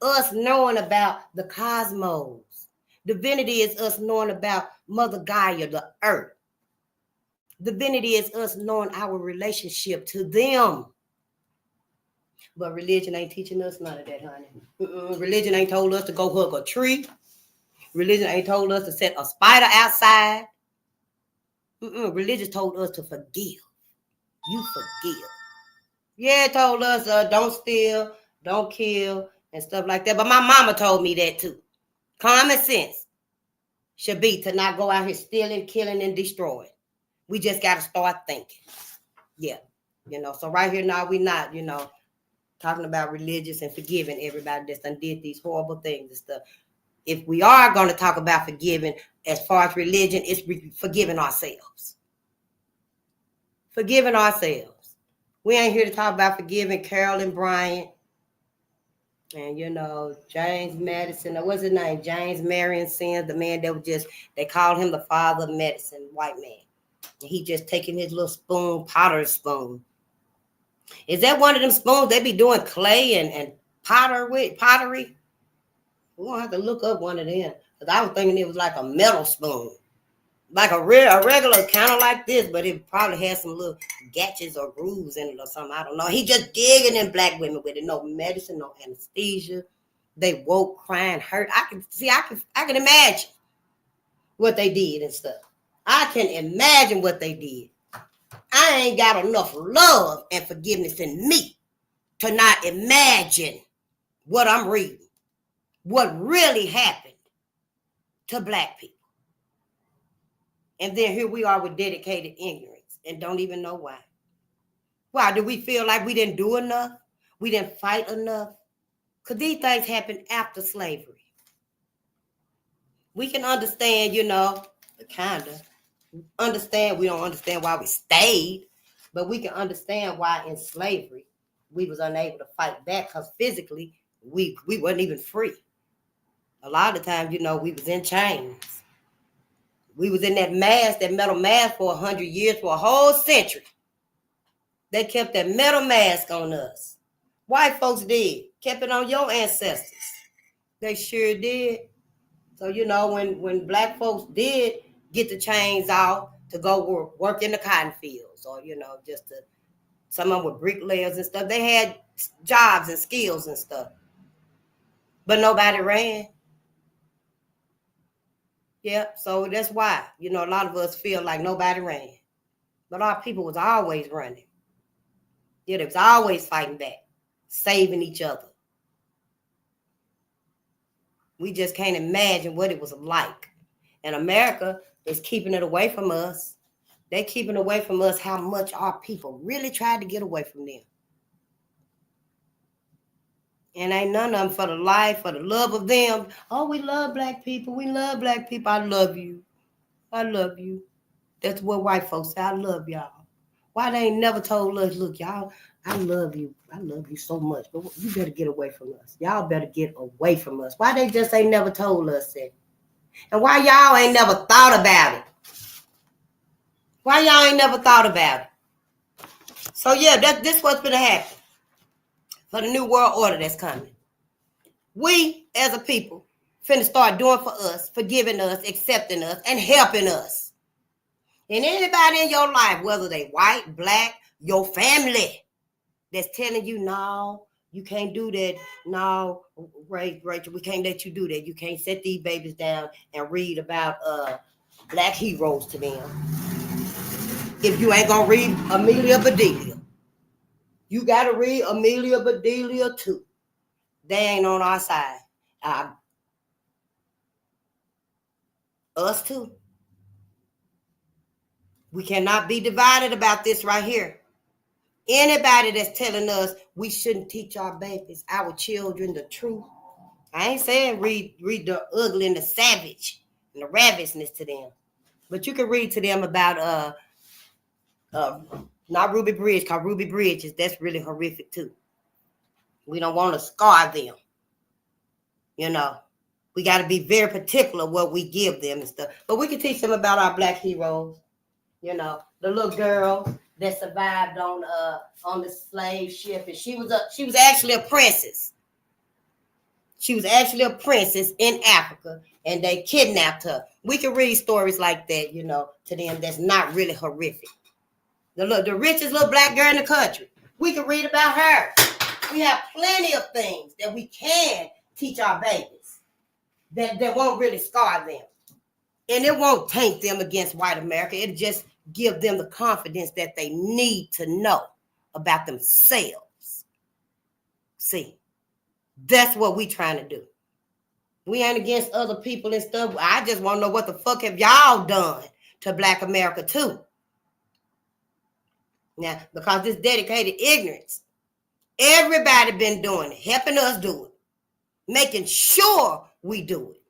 Us knowing about the cosmos. Divinity is us knowing about Mother Gaia, the earth. Divinity is us knowing our relationship to them. But religion ain't teaching us none of that, honey. Religion ain't told us to go hug a tree. Religion ain't told us to set a spider outside. Religion told us to forgive. You forgive. Yeah, it told us don't steal, don't kill, and stuff like that. But my mama told me that too. Common sense should be to not go out here stealing, killing, and destroying. We just got to start thinking. Yeah. So right here now we not, talking about religious and forgiving everybody that's done did these horrible things and stuff. If we are going to talk about forgiving, as far as religion, it's forgiving ourselves. Forgiving ourselves. We ain't here to talk about forgiving Carolyn Bryant and, James Madison. What's his name? James Marion Sims, the man that they called him the father of medicine, white man. And he just taking his little spoon, potter's spoon. Is that one of them spoons they be doing clay and pottery? We're going to have to look up one of them. Because I was thinking it was like a metal spoon. Like a regular, kind of like this, but it probably has some little gatches or grooves in it or something. I don't know. He just digging in black women with it. No medicine, no anesthesia. They woke, crying, hurt. I can imagine what they did and stuff. I can imagine what they did. I ain't got enough love and forgiveness in me to not imagine what I'm reading, what really happened to black people. And then here we are with dedicated ignorance and don't even know why. Why? Do we feel like we didn't do enough? We didn't fight enough? Because these things happened after slavery. We can understand, kind of. We don't understand why we stayed, but we can understand why in slavery we was unable to fight back because physically we wasn't even free. A lot of times, we was in chains. We was in that metal mask for 100 years, for a whole century. They kept that metal mask on us. White folks did. Kept it on your ancestors. They sure did. So, when black folks did get the chains off to go work in the cotton fields or, some of them were bricklayers and stuff. They had jobs and skills and stuff. But nobody ran. Yeah, so that's why, a lot of us feel like nobody ran. But our people was always running. Yeah, they was always fighting back, saving each other. We just can't imagine what it was like. And America is keeping it away from us. They keeping away from us how much our people really tried to get away from them. And ain't none of them for the life, for the love of them. Oh, we love black people. We love black people. I love you. I love you. That's what white folks say. I love y'all. Why they ain't never told us, look, y'all, I love you. I love you so much. But you better get away from us. Y'all better get away from us. Why they just ain't never told us that? And why y'all ain't never thought about it? Why y'all ain't never thought about it? So yeah, this what's gonna happen for the new world order that's coming. We as a people finna start doing for us, forgiving us, accepting us, and helping us. And anybody in your life, whether they white, black, your family, that's telling you, no, you can't do that. No, Rachel, we can't let you do that. You can't set these babies down and read about black heroes to them. If you ain't gonna read Amelia Bedelia, you gotta read Amelia Bedelia too. They ain't on our side. Us too. We cannot be divided about this right here. Anybody that's telling us we shouldn't teach our babies, our children, the truth. I ain't saying read the ugly and the savage and the ravishedness to them. But you can read to them about not Ruby Bridge, because Ruby Bridge that's really horrific too. We don't want to scar them. We got to be very particular what we give them and stuff. But we can teach them about our black heroes. The little girl that survived on the slave ship, and she was actually a princess. She was actually a princess in Africa, and they kidnapped her. We can read stories like that, to them that's not really horrific. The richest little black girl in the country. We can read about her. We have plenty of things that we can teach our babies that won't really scar them. And it won't taint them against white America. It'll just give them the confidence that they need to know about themselves. See, that's what we trying to do. We ain't against other people and stuff. I just want to know what the fuck have y'all done to black America too. Now, because this dedicated ignorance, everybody been doing it, helping us do it, making sure we do it.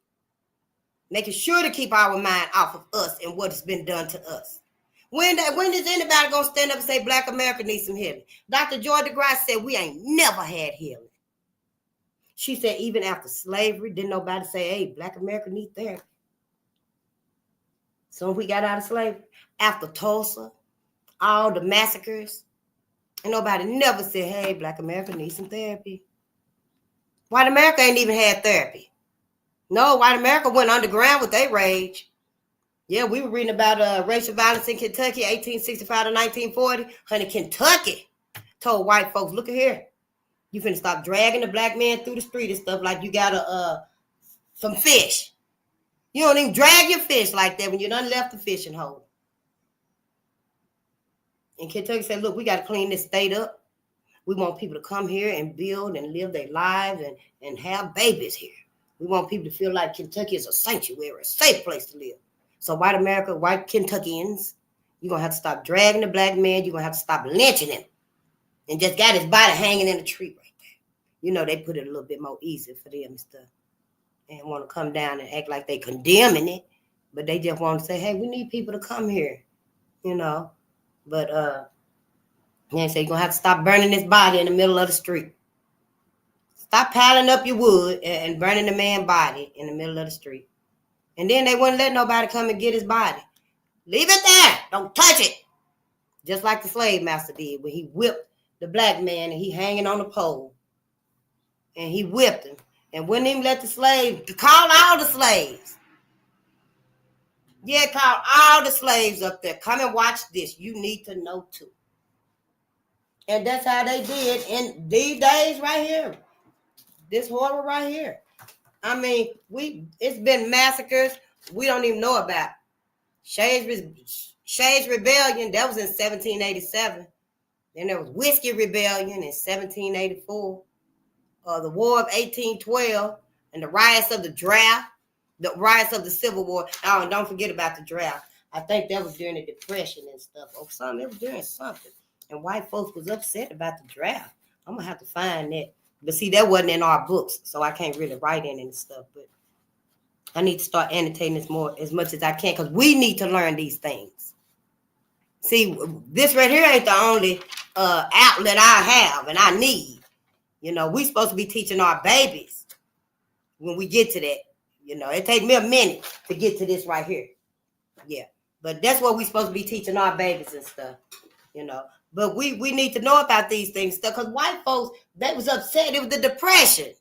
Making sure to keep our mind off of us and what has been done to us. When is anybody going to stand up and say black America needs some healing? Dr. Joy DeGrasse said we ain't never had healing. She said even after slavery, didn't nobody say, hey, black America needs therapy. So we got out of slavery. After Tulsa, all the massacres, and nobody never said, hey, black America needs some therapy. White America ain't even had therapy. No, white America went underground with their rage. Yeah, we were reading about racial violence in Kentucky, 1865 to 1940. Honey, Kentucky told white folks, look at here. You finna stop dragging the black man through the street and stuff like you got some fish. You don't even drag your fish like that when you done left the fishing hole. And Kentucky said, look, we got to clean this state up. We want people to come here and build and live their lives and have babies here. We want people to feel like Kentucky is a sanctuary, a safe place to live. So white America, white Kentuckians, you're going to have to stop dragging the black man. You're going to have to stop lynching him. And just got his body hanging in a tree right there. You know, they put it a little bit more easy for them and stuff. And want to come down and act like they condemning it. But they just want to say, hey, we need people to come here. You know. But they say you're going to have to stop burning this body in the middle of the street. Stop piling up your wood and burning the man's body in the middle of the street. And then they wouldn't let nobody come and get his body. Leave it there. Don't touch it. Just like the slave master did when he whipped the black man and he hanging on the pole. And he whipped him. And wouldn't even let the slaves, call all the slaves. Yeah, call all the slaves up there. Come and watch this. You need to know too. And that's how they did in these days right here. This horror right here. I mean, it's been massacres we don't even know about. Shays Rebellion, that was in 1787. Then there was Whiskey Rebellion in 1784. The War of 1812 and the riots of the draft, the riots of the Civil War. Oh, and don't forget about the draft. I think that was during the Depression and stuff. Or something. It was during something. And white folks was upset about the draft. I'm going to have to find that. But see, that wasn't in our books, so I can't really write in and stuff. But I need to start annotating this more as much as I can because we need to learn these things. See, this right here ain't the only outlet I have and I need. You know, we supposed to be teaching our babies when we get to that. You know, it takes me a minute to get to this right here. Yeah, but that's what we supposed to be teaching our babies and stuff. You know, but we need to know about these things stuff because white folks, they was upset. It was the Depression.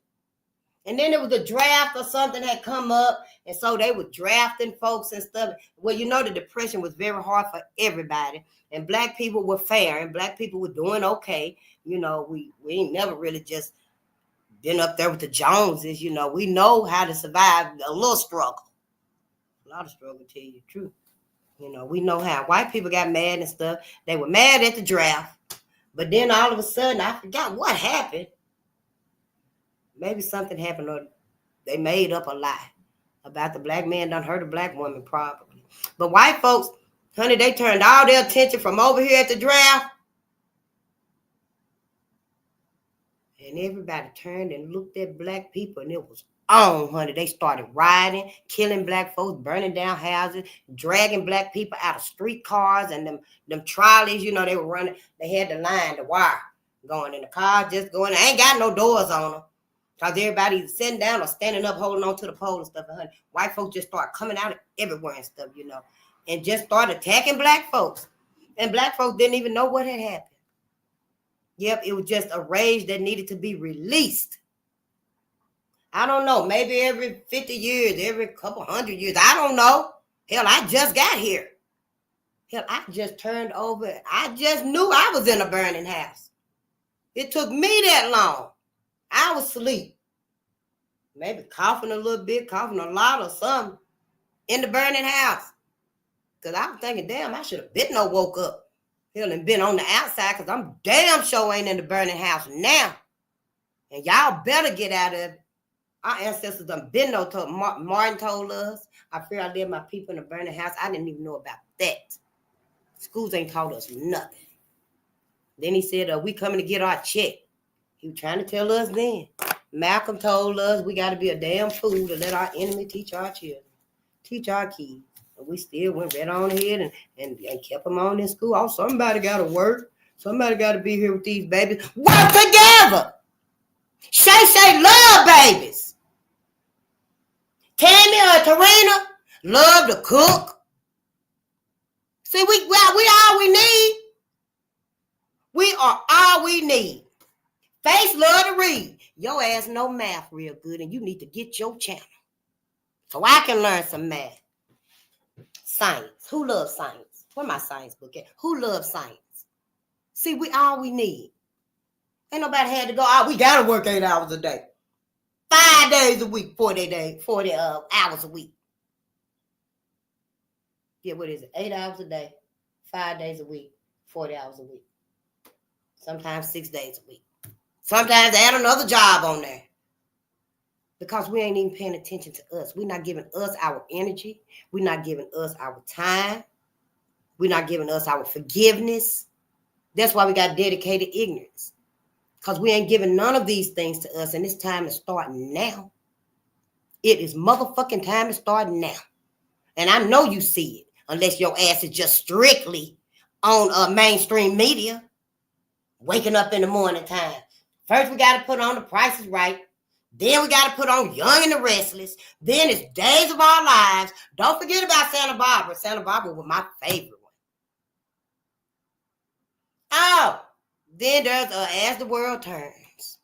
And then there was a draft or something had come up. And so they were drafting folks and stuff. Well, you know, the Depression was very hard for everybody. And black people were fair and black people were doing okay. You know, we ain't never really just been up there with the Joneses. You know, we know how to survive a little struggle. A lot of struggle, to tell you the truth. You know, we know how. White people got mad and stuff. They were mad at the draft. But then all of a sudden, I forgot what happened. Maybe something happened or they made up a lie about the black man done hurt a black woman probably. But white folks, honey, they turned all their attention from over here at the draft. And everybody turned and looked at black people and it was on, honey. They started rioting, killing black folks, burning down houses, dragging black people out of streetcars and them trolleys, you know, they were running. They had the line, the wire going in the car, just going. They ain't got no doors on them. Because everybody sitting down or standing up, holding on to the pole and stuff. And honey, white folks just start coming out everywhere and stuff, you know, and just started attacking black folks. And black folks didn't even know what had happened. Yep, it was just a rage that needed to be released. I don't know, maybe every 50 years, every couple hundred years. I don't know. Hell, I just got here. Hell, I just turned over. I just knew I was in a burning house. It took me that long. I was asleep. Maybe coughing a little bit, coughing a lot or something in the burning house. Because I was thinking, damn, I should have been woke up. Hell, and been on the outside because I'm damn sure ain't in the burning house now. And y'all better get out of it. Our ancestors done been told. Martin told us, I fear I live my people in a burning house. I didn't even know about that. Schools ain't taught us nothing. Then he said, we coming to get our check. He was trying to tell us then. Malcolm told us we got to be a damn fool to let our enemy teach our children, teach our kids. And we still went right on ahead and kept them on in school. Oh, somebody got to work. Somebody got to be here with these babies. Work together. Shay love babies. Tammy or Tarina love to cook. See, we all we need. We are all we need. Face love to read. Your ass know math real good, and you need to get your channel so I can learn some math. Science. Who loves science? Where my science book at? Who loves science? See, we all we need. Ain't nobody had to go, we got to work 8 hours a day. 5 days a week, 40 hours a week. Yeah, what is it? 8 hours a day, 5 days a week, 40 hours a week. Sometimes 6 days a week. Sometimes add another job on there. Because we ain't even paying attention to us. We're not giving us our energy. We're not giving us our time. We're not giving us our forgiveness. That's why we got dedicated ignorance. Because we ain't giving none of these things to us. And it's time to start now. It is motherfucking time to start now. And I know you see it. Unless your ass is just strictly on mainstream media. Waking up in the morning time. First, we got to put on The Price is Right. Then we got to put on Young and the Restless. Then it's Days of Our Lives. Don't forget about Santa Barbara. Santa Barbara was my favorite one. Oh, then there's As the World Turns.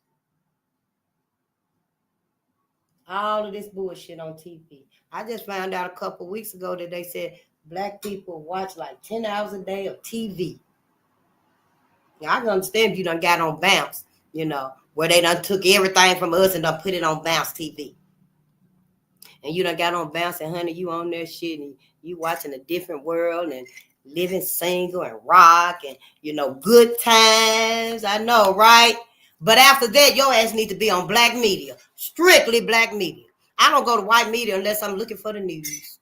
All of this bullshit on TV. I just found out a couple weeks ago that they said black people watch like 10 hours a day of TV. Now, I can understand if you done got on Bounce, where they done took everything from us and done put it on Bounce TV. And you done got on Bounce and honey, you on that shit and you watching a different world and Living Single and rock and, good times. I know, right? But after that, your ass need to be on black media, strictly black media. I don't go to white media unless I'm looking for the news.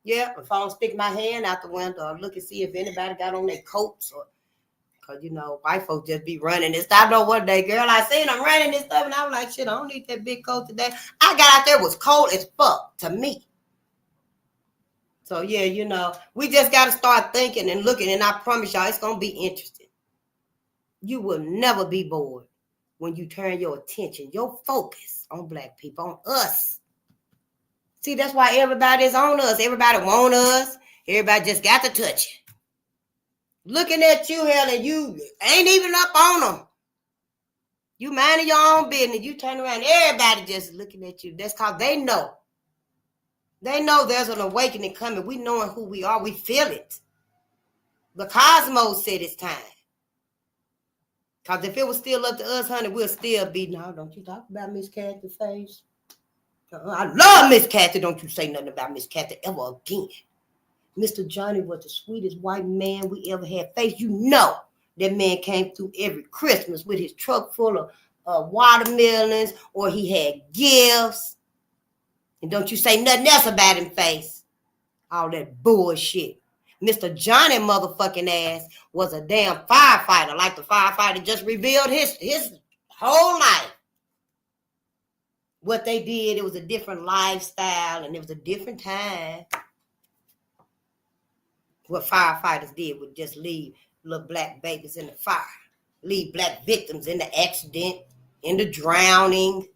Yeah, if I don't stick my hand out the window or look and see if anybody got on their coats or, because, white folks just be running this. I know one day, girl, I seen them running this stuff and I was like, shit, I don't need that big coat today. I got out there, it was cold as fuck to me. So, yeah, we just got to start thinking and looking, and I promise y'all, it's going to be interesting. You will never be bored when you turn your attention, your focus on black people, on us. See, that's why everybody's on us. Everybody want us. Everybody just got to touch it. Looking at you, hell, and you ain't even up on them. You minding your own business. You turn around, everybody just looking at you. That's because they know. They know there's an awakening coming. We knowing who we are. We feel it. The cosmos said it's time. Because if it was still up to us, honey, we'll still be, no, don't you talk about Miss Kathy's face. I love Miss Kathy. Don't you say nothing about Miss Kathy ever again. Mr. Johnny was the sweetest white man we ever had faced. You know that man came through every Christmas with his truck full of watermelons, or he had gifts. And don't you say nothing else about him face. All that bullshit. Mr. Johnny motherfucking ass was a damn firefighter, like the firefighter just revealed his whole life. What they did, it was a different lifestyle, and it was a different time. What firefighters did was just leave little black babies in the fire, leave black victims in the accident, in the drowning.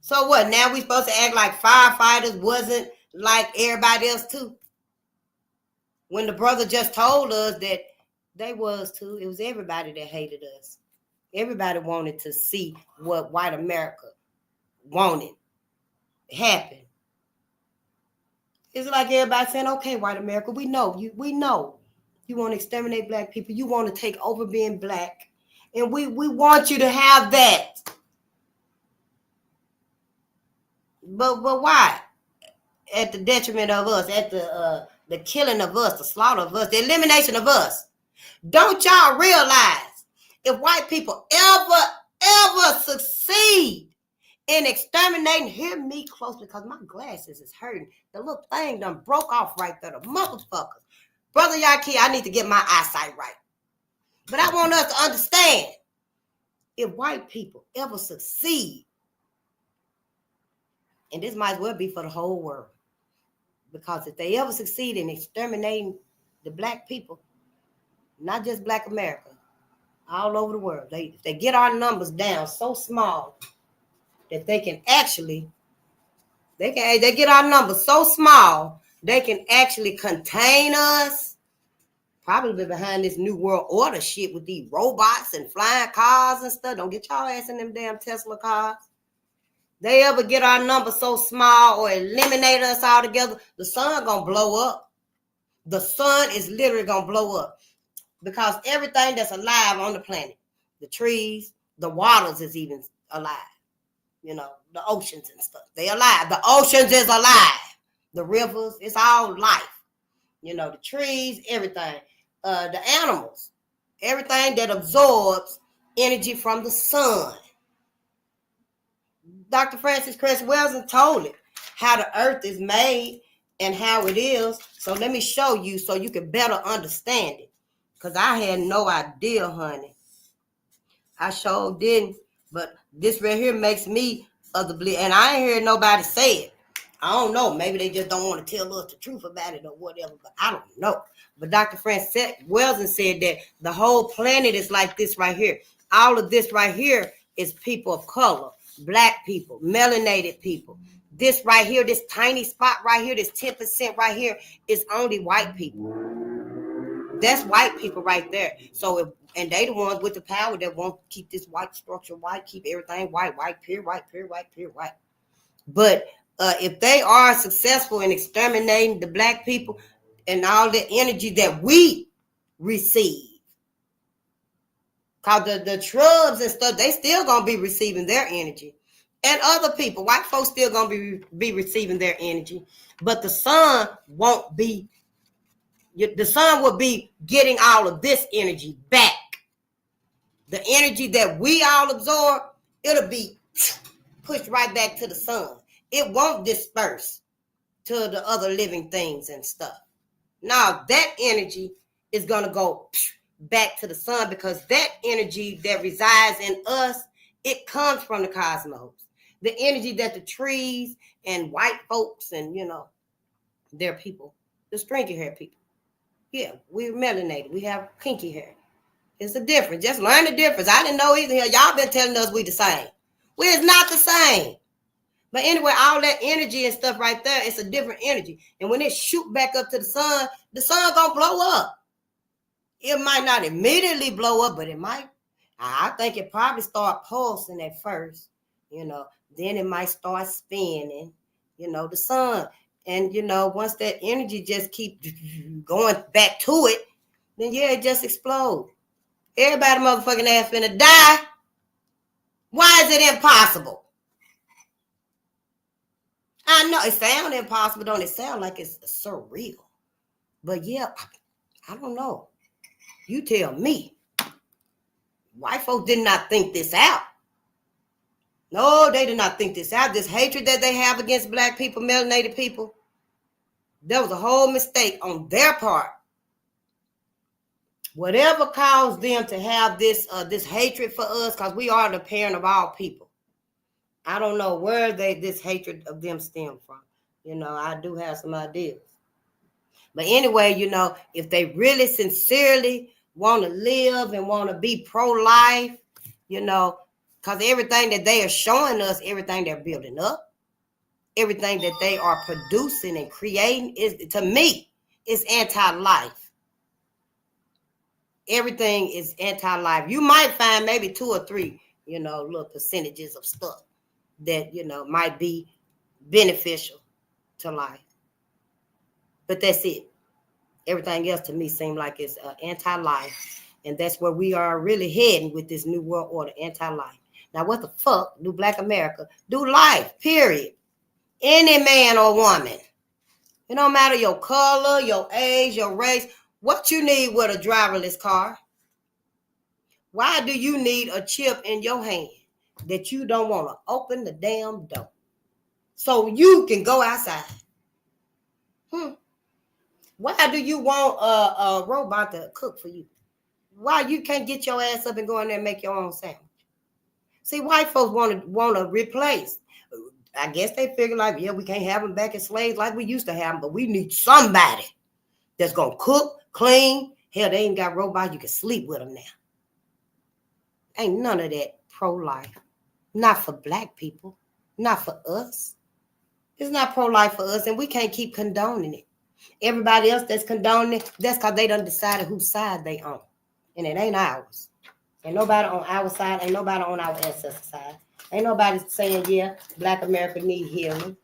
So what, now we supposed to act like firefighters wasn't like everybody else too? When the brother just told us that they was too. It was everybody that hated us. Everybody wanted to see what white America wanted happen. It's like everybody saying, okay, white America, we know you want to exterminate black people. You want to take over being black. And we want you to have that. But why? At the detriment of us, at the killing of us, the slaughter of us, the elimination of us. Don't y'all realize if white people ever succeed in exterminating, hear me closely because my glasses is hurting. The little thing done broke off right there, the motherfuckers. Brother Yaki, I need to get my eyesight right. But I want us to understand, if white people ever succeed, and this might as well be for the whole world, because if they ever succeed in exterminating the black people, not just black America, all over the world, they get our numbers down so small that they get our numbers so small they can actually contain us. Probably behind this new world order shit with these robots and flying cars and stuff. Don't get y'all ass in them damn Tesla cars. They ever get our numbers so small or eliminate us altogether, the sun gonna blow up. The sun is literally gonna blow up. Because everything that's alive on the planet, the trees, the waters is even alive. The oceans and stuff. They alive. The oceans is alive. the rivers, it's all life. You know, the trees, everything. The animals, everything that absorbs energy from the sun. Dr. Francis Cress Welsing told it, how the earth is made and how it is. So let me show you so you can better understand it. Because I had no idea, honey. I sure didn't. But this right here makes me of the belief. And I ain't heard nobody say it. I don't know. Maybe they just don't want to tell us the truth about it or whatever. But I don't know. But Dr. Francis Welsing said that the whole planet is like this right here. All of this right here is people of color, black people, melanated people. This right here, this tiny spot right here, this 10% right here is only white people. That's white people right there. So, and they the ones with the power that want to keep this white structure white, keep everything white, pure, white, pure, white, pure, white. But if they are successful in exterminating the black people and all the energy that we receive, because the shrubs and stuff, they still going to be receiving their energy. And other people, white folks still going to be receiving their energy. But the sun won't be, the sun will be getting all of this energy back. The energy that we all absorb, it'll be pushed right back to the sun. It won't disperse to the other living things and stuff. Now, that energy is going to go back to the sun because that energy that resides in us, it comes from the cosmos. The energy that the trees and white folks and, you know, their people, the stringy hair people. Yeah, we're melanated. We have kinky hair. It's a difference. Just learn the difference. I didn't know either. Y'all been telling us we the same. We're not the same. But anyway, all that energy and stuff right there, it's a different energy. And when it shoot back up to the sun gonna blow up. It might not immediately blow up, but it might. I think it probably start pulsing at first, you know. Then it might start spinning, you know, the sun. And, you know, once that energy just keep going back to it, then, yeah, it just explodes. Everybody motherfucking ass finna die. Why is it impossible? I know it sounds impossible, don't it? Sound like it's surreal. But, yeah, I don't know. You tell me. White folks did not think this out. No, they did not think this out. This hatred that they have against black people, melanated people, that was a whole mistake on their part. Whatever caused them to have this hatred for us, because we are the parent of all people. I don't know where this hatred of them stem from. You know, I do have some ideas. But anyway, you know, if they really sincerely want to live and want to be pro-life, you know, because everything that they are showing us, everything they're building up, everything that they are producing and creating is, to me, is anti-life. Everything is anti-life. You might find maybe 2 or 3, you know, little percentages of stuff that, you know, might be beneficial to life. But that's it. Everything else to me seems like it's anti-life. And that's where we are really heading with this new world order, anti-life. Now, what the fuck do Black America do? Life, period. Any man or woman. It don't matter your color, your age, your race. What you need with a driverless car? Why do you need a chip in your hand that you don't want to open the damn door so you can go outside? Why do you want a robot to cook for you? Why you can't get your ass up and go in there and make your own sandwich? See, white folks want to replace. I guess they figure like, yeah, we can't have them back as slaves like we used to have them, but we need somebody that's going to cook, clean. Hell, they ain't got robots. You can sleep with them now. Ain't none of that pro-life. Not for black people. Not for us. It's not pro-life for us, and we can't keep condoning it. Everybody else that's condoning it, that's because they done decided whose side they on. And it ain't ours. Ain't nobody on our side. Ain't nobody on our ancestor side. Ain't nobody saying, yeah, Black America need healing.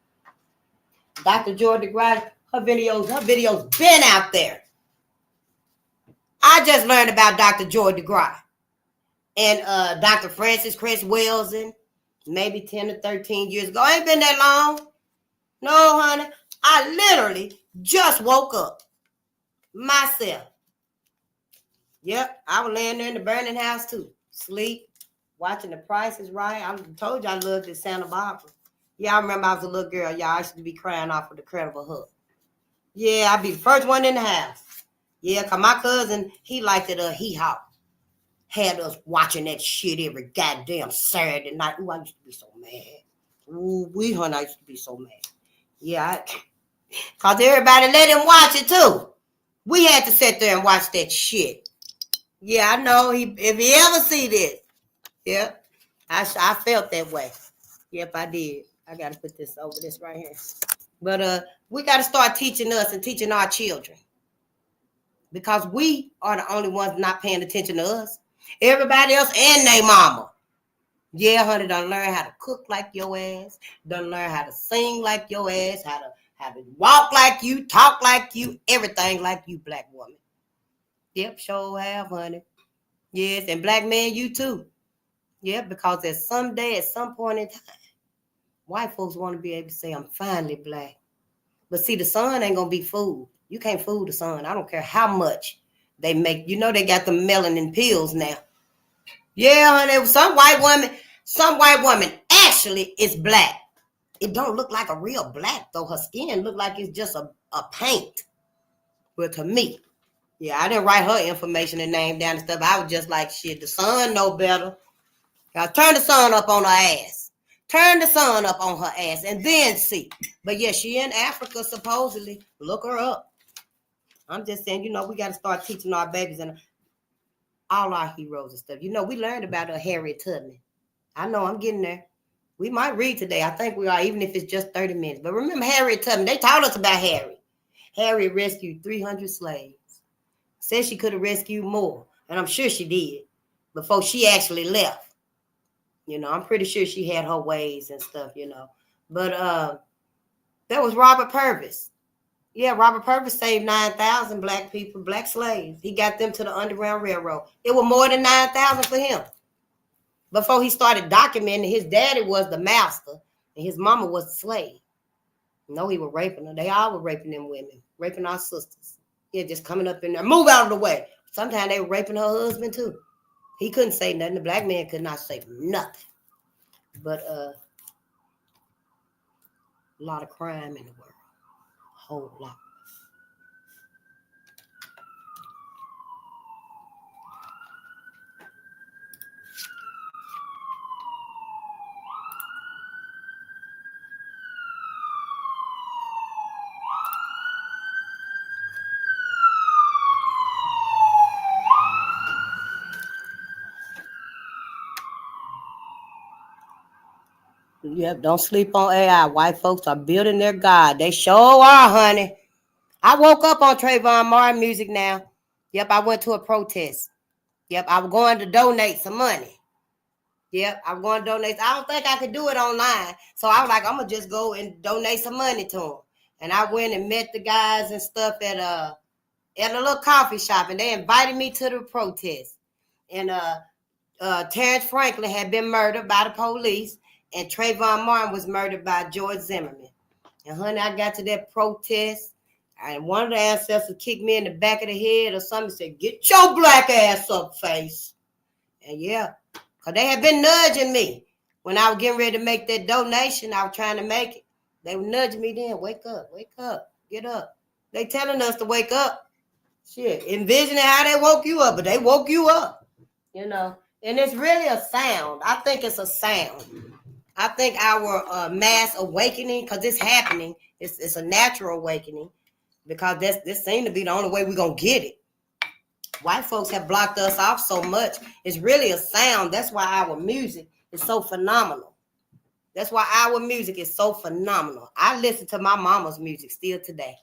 Dr. Joy DeGrasse, her videos been out there. I just learned about Dr. Joy DeGrasse and Dr. Francis Cress Welsing maybe 10 to 13 years ago. Ain't been that long. No, honey. I literally just woke up myself. Yep, I was laying there in the burning house too. Sleep, watching The Price is Right. I told you I loved this Santa Barbara. Yeah, I remember I was a little girl. Y'all, I used to be crying off with the Incredible Hulk. Yeah, I'd be the first one in the house. Yeah, because my cousin, he liked it, hee-haw. Had us watching that shit every goddamn Saturday night. Ooh, I used to be so mad. Ooh, honey, I used to be so mad. Yeah, because everybody let him watch it too. We had to sit there and watch that shit. Yeah, I know. If he ever see this, yep, I felt that way. Yep, I did. I got to put this over this right here. But we got to start teaching us and teaching our children, because we are the only ones not paying attention to us. Everybody else and their mama. Yeah, honey, done learn how to cook like your ass. Done learn how to sing like your ass. How to walk like you, talk like you, everything like you, black woman. Yep, sure have, honey. Yes, and black man, you too. Yep, because at some point in time, white folks want to be able to say, I'm finally black. But see, the sun ain't going to be fooled. You can't fool the sun. I don't care how much they make. You know they got the melanin pills now. Yeah, honey, some white woman actually is black. It don't look like a real black, though. Her skin look like it's just a paint. But to me, yeah, I didn't write her information and name down and stuff. I was just like, shit, the sun know better. Y'all turn the sun up on her ass. Turn the sun up on her ass and then see. But yeah, she in Africa, supposedly. Look her up. I'm just saying, we got to start teaching our babies and all our heroes and stuff. We learned about Harriet Tubman. I know I'm getting there. We might read today. I think we are, even if it's just 30 minutes. But remember Harriet Tubman. They taught us about Harriet. Harriet rescued 300 slaves. Said she could have rescued more. And I'm sure she did before she actually left. I'm pretty sure she had her ways and stuff, But that was Robert Purvis. Yeah, Robert Purvis saved 9,000 black people, black slaves. He got them to the Underground Railroad. It was more than 9,000 for him. Before he started documenting, his daddy was the master and his mama was the slave. No, he was raping her. They all were raping them women, raping our sisters. Yeah, just coming up in there. Move out of the way. Sometimes they were raping her husband too. He couldn't say nothing. The black man could not say nothing. But a lot of crime in the world. A whole lot. Yep, don't sleep on AI. White folks are building their God. They sure are, honey. I woke up on Trayvon Martin music now. Yep, I went to a protest. Yep, I was going to donate some money. Yep, I'm going to donate. I don't think I could do it online. So I was like, I'm going to just go and donate some money to them. And I went and met the guys and stuff at a little coffee shop. And they invited me to the protest. And Terrence Franklin had been murdered by the police. And Trayvon Martin was murdered by George Zimmerman. And honey, I got to that protest. And one of the ancestors kicked me in the back of the head or something and said, get your black ass up, face. And yeah. Because they had been nudging me. When I was getting ready to make that donation, I was trying to make it. They were nudging me then. Wake up, get up. They telling us to wake up. Shit, envisioning how they woke you up, but they woke you up. And it's really a sound. I think it's a sound. I think our mass awakening, because it's happening, it's a natural awakening, because this seems to be the only way we're going to get it. White folks have blocked us off so much. It's really a sound. That's why our music is so phenomenal. That's why our music is so phenomenal. I listen to my mama's music still today.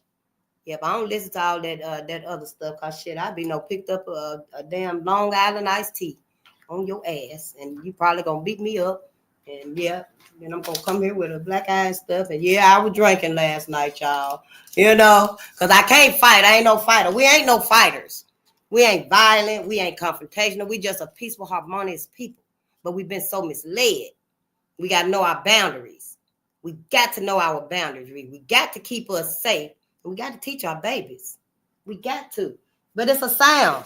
Yep, I don't listen to all that other stuff, because shit, I be picked up a damn Long Island iced tea on your ass, and you probably gonna beat me up. And yeah, then I'm gonna come here with a black eye and stuff. And yeah, I was drinking last night, y'all. Because I can't fight. I ain't no fighter. We ain't no fighters. We ain't violent. We ain't confrontational. We just a peaceful, harmonious people. But we've been so misled. We got to know our boundaries. We got to know our boundaries. We got to keep us safe. And we got to teach our babies. We got to. But it's a sound.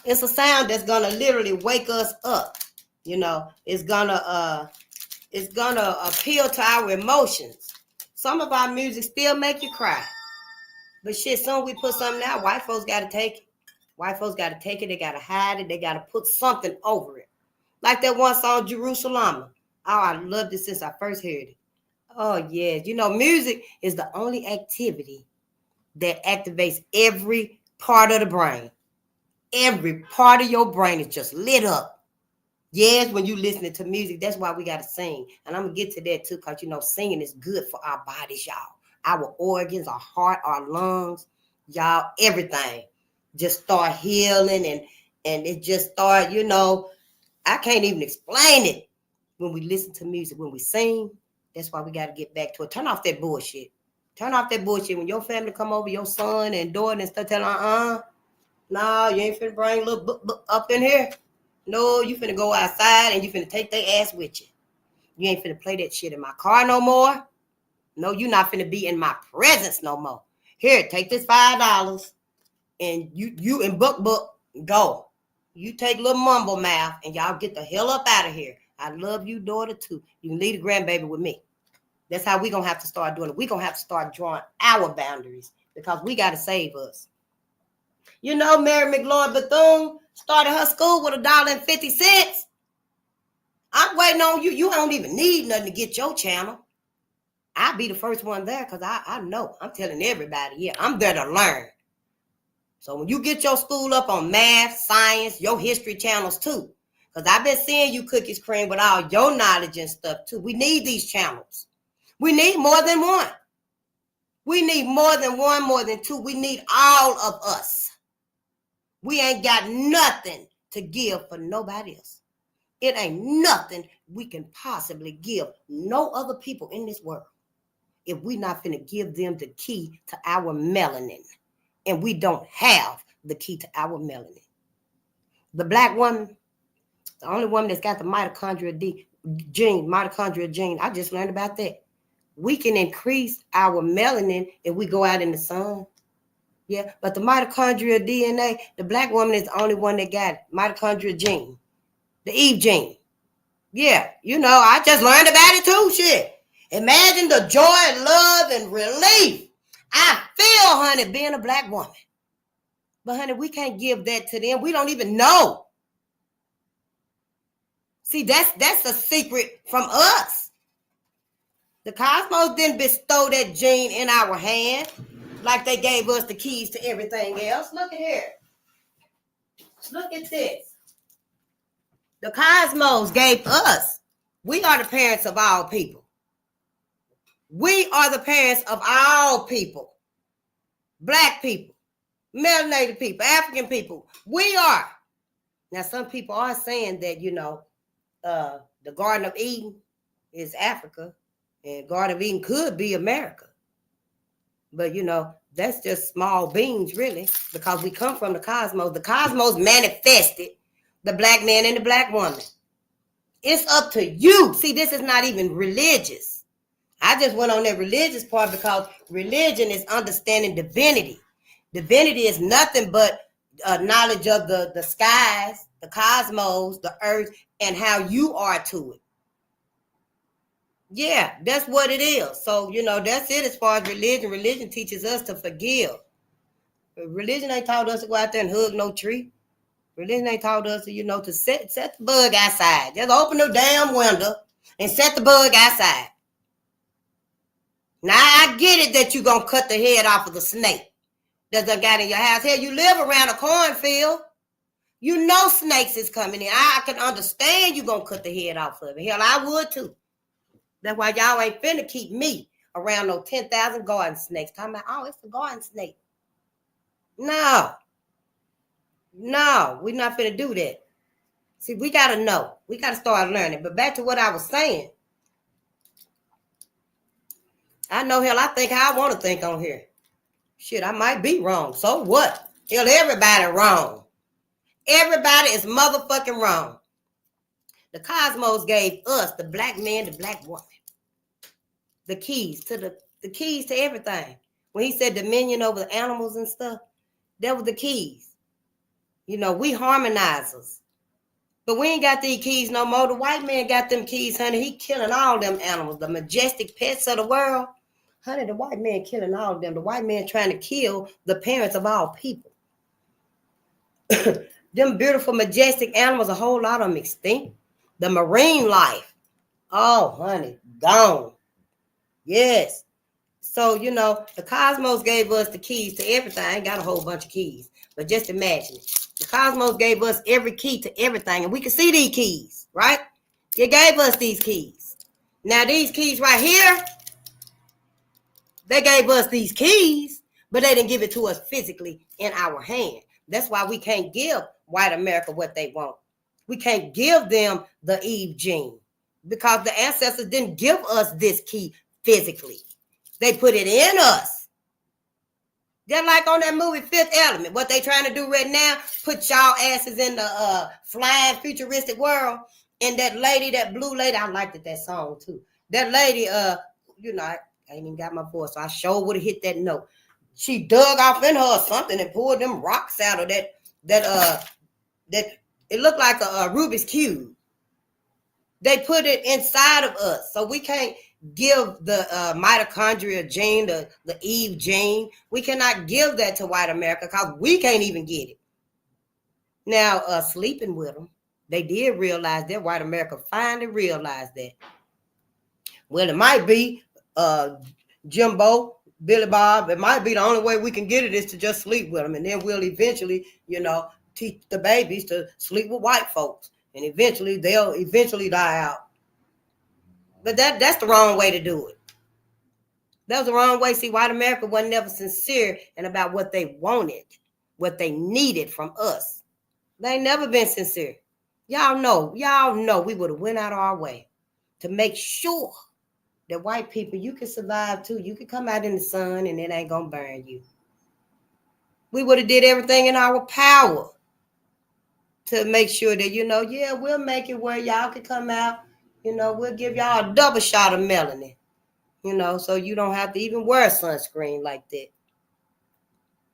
It's a sound that's gonna literally wake us up. You know, it's gonna appeal to our emotions. Some of our music still make you cry. But shit, soon we put something out, white folks gotta take it. White folks gotta take it, they gotta hide it, they gotta put something over it. Like that one song, Jerusalem. Oh, I loved it since I first heard it. Oh, yeah. You know, music is the only activity that activates every part of the brain. Every part of your brain is just lit up. Yes, when you listening to music, that's why we got to sing. And I'm going to get to that too, because, you know, singing is good for our bodies, y'all. Our organs, our heart, our lungs, y'all, everything just start healing and it just start, you know, I can't even explain it. When we listen to music, when we sing, that's why we got to get back to it. Turn off that bullshit. Turn off that bullshit. When your family come over, your son and daughter and stuff, tell them, no, you ain't finna bring little book up in here. No, you finna go outside and you finna take their ass with you. You ain't finna play that shit in my car no more. No, you not finna be in my presence no more. Here, take this $5 and you and book, go. You take little mumble mouth and y'all get the hell up out of here. I love you, daughter, too. You can leave the grandbaby with me. That's how we going to have to start doing it. We're going to have to start drawing our boundaries because we got to save us. You know, Mary McLaurin Bethune started her school with $1.50. I'm waiting on you. You don't even need nothing to get your channel. I'll be the first one there because I know. I'm telling everybody, yeah, I'm there to learn. So when you get your school up on math, science, your history channels too, because I've been seeing you cookies cream with all your knowledge and stuff too. We need these channels. We need more than one. We need more than one, more than two. We need all of us. We ain't got nothing to give for nobody else. It ain't nothing we can possibly give no other people in this world if we not finna give them the key to our melanin. And we don't have the key to our melanin. The black woman, the only woman that's got the mitochondrial gene, I just learned about that. We can increase our melanin if we go out in the sun. Yeah, but the mitochondrial DNA, the black woman is the only one that got it. Mitochondrial gene, the Eve gene. Yeah, you know, I just learned about it too, shit. Imagine the joy, love, and relief I feel, honey, being a black woman. But, honey, we can't give that to them. We don't even know. See, that's a secret from us. The cosmos didn't bestow that gene in our hand like they gave us the keys to everything else. Look at here. Look at this. The cosmos gave us. We are the parents of all people. We are the parents of all people. Black people, melanated people, African people. We are. Now, some people are saying that, you know, the Garden of Eden is Africa and Garden of Eden could be America. But, you know, that's just small beans, really, because we come from the cosmos. The cosmos manifested the black man and the black woman. It's up to you. See, this is not even religious. I just went on that religious part because religion is understanding divinity. Divinity is nothing but knowledge of the skies, the cosmos, the earth, and how you are to it. Yeah, that's what it is. So, you know, that's it as far as religion. Religion teaches us to forgive. Religion ain't taught us to go out there and hug no tree. Religion ain't taught us, you know, to set the bug outside. Just open the damn window and set the bug outside. Now, I get it that you're going to cut the head off of the snake that done got in your house. Hell, you live around a cornfield. You know snakes is coming in. I can understand you going to cut the head off of it. Hell, I would too. That's why y'all ain't finna keep me around no 10,000 garden snakes. Talking about, oh, it's a garden snake. No, we're not finna do that. See, we got to know. We got to start learning. But back to what I was saying. I know, hell, I think how I want to think on here. Shit, I might be wrong. So what? Hell, everybody wrong. Everybody is motherfucking wrong. The cosmos gave us, the black man, the black woman. the keys to the keys to everything. When he said dominion over the animals and stuff, that was the keys. You know, we harmonizers. But we ain't got these keys no more. The white man got them keys, honey. He killing all them animals, the majestic pets of the world. Honey, the white man killing all of them. The white man trying to kill the parents of all people. Them beautiful, majestic animals, a whole lot of them extinct. The marine life. Oh, honey, gone. Yes. So, you know, the cosmos gave us the keys to everything. I ain't got a whole bunch of keys, but just imagine it. The cosmos gave us every key to everything, and we can see these keys, right? It gave us these keys. Now, these keys right here, they gave us these keys, but they didn't give it to us physically in our hand. That's why we can't give white America what they want. We can't give them the Eve gene because the ancestors didn't give us this key physically. They put it in us. Just like on that movie Fifth Element, what they trying to do right now, put y'all asses in the flying futuristic world. And that lady, that blue lady, I liked that song too. That lady, you know, I ain't even got my voice, so I sure would have hit that note. She dug off in her or something and pulled them rocks out of that it looked like a Rubik's Cube. They put it inside of us, so we can't give the mitochondria gene, the Eve gene. We cannot give that to white America because we can't even get it. Now, sleeping with them, they did realize that. White America finally realized that. Well, it might be Jimbo, Billy Bob. It might be the only way we can get it is to just sleep with them, and then we'll eventually, you know, teach the babies to sleep with white folks, and eventually they'll die out. But that's the wrong way to do it. That was the wrong way. See, white America wasn't never sincere and about what they wanted, what they needed from us. They ain't never been sincere. Y'all know we would have went out of our way to make sure that white people, you can survive too. You can come out in the sun and it ain't gonna burn you. We would have did everything in our power to make sure that, you know, yeah, we'll make it where y'all can come out. You know, we'll give y'all a double shot of melanin, you know, so you don't have to even wear sunscreen like that.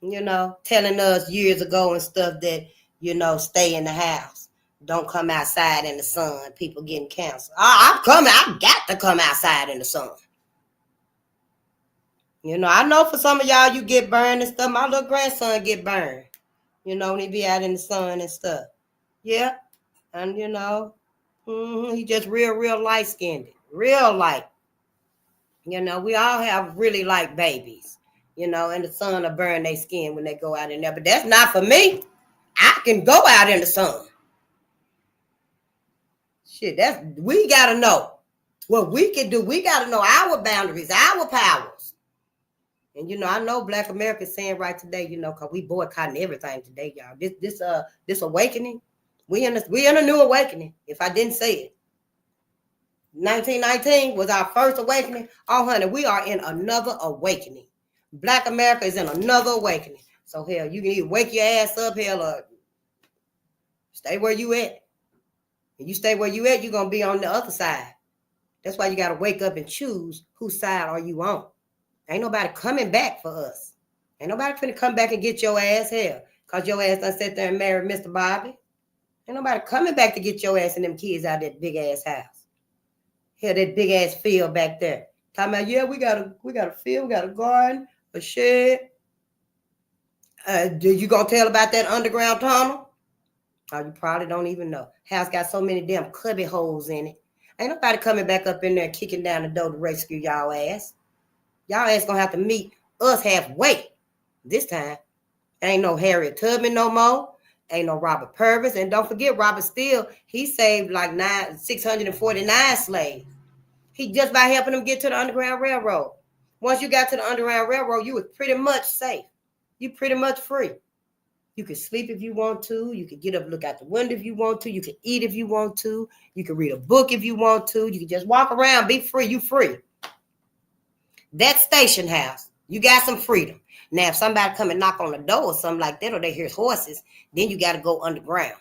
You know, telling us years ago and stuff that, you know, stay in the house. Don't come outside in the sun. People getting cancer. I've got to come outside in the sun. You know, I know for some of y'all, you get burned and stuff. My little grandson get burned, you know, when he be out in the sun and stuff. Yeah. And, you know, he just real light-skinned. Real light. You know, we all have really light babies, you know, and the sun will burn their skin when they go out in there. But that's not for me. I can go out in the sun. Shit, we got to know what we can do. We got to know our boundaries, our powers. And, you know, I know Black America is saying right today, you know, because we boycotting everything today, y'all. This awakening, we in a new awakening, if I didn't say it. 1919 was our first awakening. Oh, honey, we are in another awakening. Black America is in another awakening. So, hell, you can either wake your ass up, hell, or stay where you at. If you stay where you at, you're going to be on the other side. That's why you got to wake up and choose whose side are you on. Ain't nobody coming back for us. Ain't nobody finna come back and get your ass, hell, because your ass done sit there and married Mr. Bobby. Ain't nobody coming back to get your ass and them kids out of that big-ass house. Hell, that big-ass field back there. Talking about, yeah, we got a field, we got a garden, a shed. You gonna tell about that underground tunnel? Oh, you probably don't even know. House got so many damn cubby holes in it. Ain't nobody coming back up in there kicking down the door to rescue y'all ass. Y'all ass gonna have to meet us halfway this time. Ain't no Harriet Tubman no more. Ain't no Robert Purvis. And don't forget, Robert Steele, he saved like 649 slaves. He just by helping them get to the Underground Railroad. Once you got to the Underground Railroad, you was pretty much safe. You pretty much free. You can sleep if you want to. You can get up, look out the window if you want to. You can eat if you want to. You can read a book if you want to. You can just walk around, be free. You free. That station house, you got some freedom. Now, if somebody come and knock on the door or something like that, or they hear horses, then you got to go underground.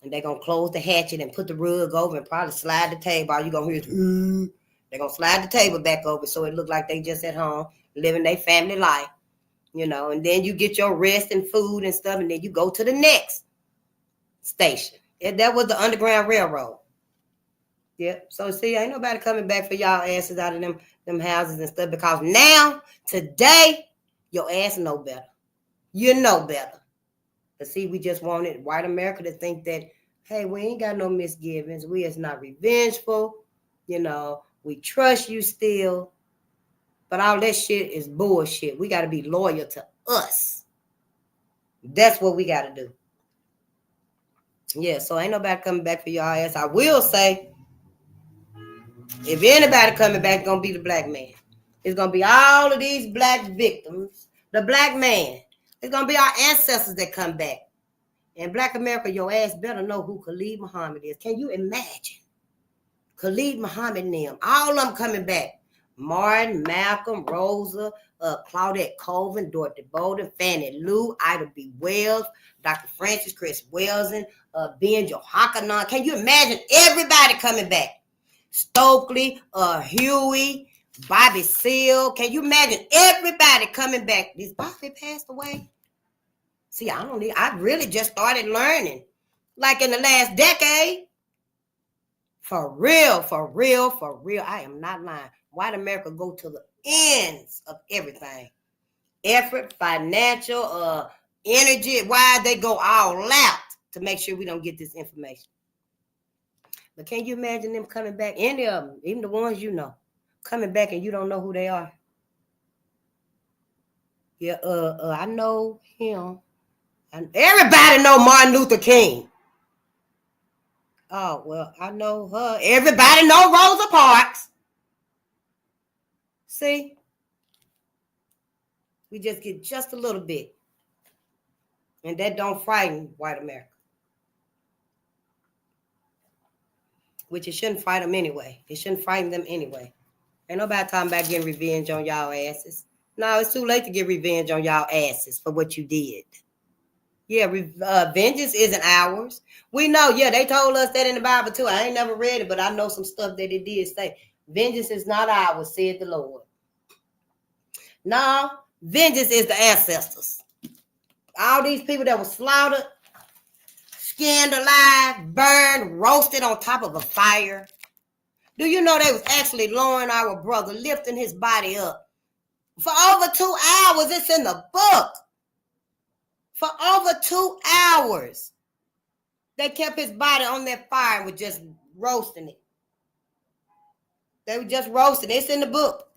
And they're going to close the hatchet and put the rug over and probably slide the table. All you're going to hear is, They're going to slide the table back over so it look like they just at home living their family life, you know, and then you get your rest and food and stuff, and then you go to the next station. And that was the Underground Railroad. Yep. So see, ain't nobody coming back for y'all asses out of them houses and stuff, because now, today, your ass know better. You know better. But see, we just wanted white America to think that, hey, we ain't got no misgivings. We is not revengeful. You know, we trust you still. But all that shit is bullshit. We got to be loyal to us. That's what we got to do. Yeah, so ain't nobody coming back for y'all ass. I will say, if anybody coming back, it's going to be the black man. It's going to be all of these black victims. The black man. It's going to be our ancestors that come back. And Black America, your ass better know who Khalid Muhammad is. Can you imagine? Khalid Muhammad and them. All of them coming back. Martin, Malcolm, Rosa, Claudette Colvin, Dorothy Bolden, Fannie Lou, Ida B. Wells, Dr. Francis Chris Welleson, Ben Johankanon. Can you imagine everybody coming back? Stokely, Huey, Bobby Seale. Can you imagine everybody coming back? This Bobby passed away. See, I really just started learning. Like in the last decade. For real. I am not lying. White America go to the ends of everything. Effort, financial, energy. Why they go all out to make sure we don't get this information. But can you imagine them coming back? Any of them, even the ones you know, coming back and you don't know who they are. Yeah, I know him. And everybody know Martin Luther King. Oh, well, I know her. Everybody know Rosa Parks. See? We just get just a little bit. And that don't frighten white America. Which it shouldn't frighten them anyway. It shouldn't frighten them anyway. Ain't nobody talking about getting revenge on y'all asses. No, it's too late to get revenge on y'all asses for what you did. Yeah, vengeance isn't ours. We know, yeah, they told us that in the Bible too. I ain't never read it, but I know some stuff that it did say. Vengeance is not ours, said the Lord. No, vengeance is the ancestors. All these people that were slaughtered, skinned alive, burned, roasted on top of a fire. Do you know they was actually lowering our brother, lifting his body up? For over 2 hours, it's in the book. For over 2 hours, they kept his body on that fire and were just roasting it. They were just roasting it. It's in the book.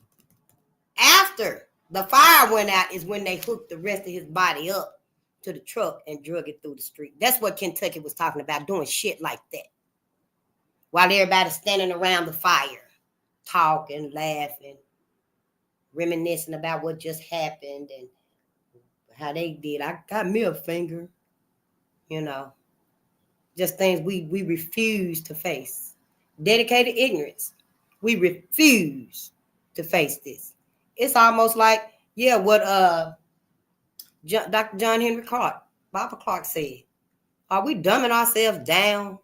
After the fire went out is when they hooked the rest of his body up to the truck and drug it through the street. That's what Kentucky was talking about, doing shit like that. While everybody's standing around the fire, talking, laughing, reminiscing about what just happened and how they did. I got me a finger, you know. Just things we refuse to face. Dedicated ignorance. We refuse to face this. It's almost like, yeah, what Dr. John Henry Clark, Barbara Clark said. Are we dumbing ourselves down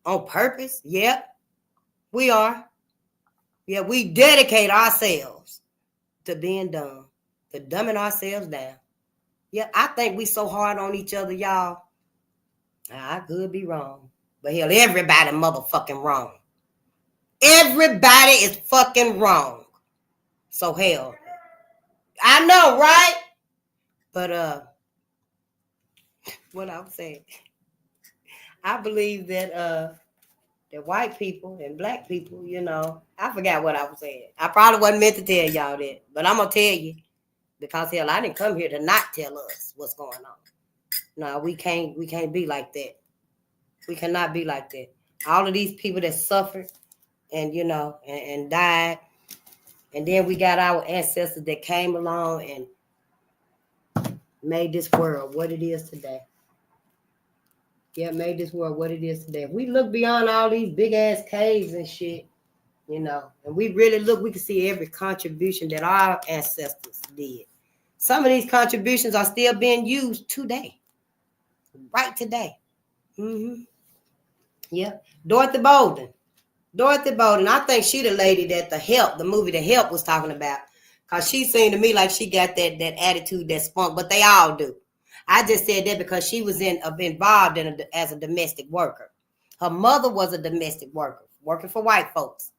on purpose? Yep, we are. Yeah, we dedicate ourselves to being dumb, to dumbing ourselves down. Yeah, I think we so hard on each other, y'all. I could be wrong. But hell, everybody motherfucking wrong. Everybody is fucking wrong. So hell, I know, right? But what I'm saying, I believe that that white people and black people, you know, I forgot what I was saying. I probably wasn't meant to tell y'all that, but I'm gonna tell you because hell, I didn't come here to not tell us what's going on. No, we can't be like that. We cannot be like that. All of these people that suffered and you know and died, and then we got our ancestors that came along and made this world what it is today. Yeah, made this world what it is today. If we look beyond all these big ass caves and shit, you know, and we really look, we can see every contribution that our ancestors did. Some of these contributions are still being used today, right today. Mm-hmm. Yeah, Dorothy Bolden. Dorothy Bolden, I think she the lady that the movie The Help was talking about. Cause she seemed to me like she got that attitude, that spunk, but they all do. I just said that because she was involved as a domestic worker. Her mother was a domestic worker, working for white folks.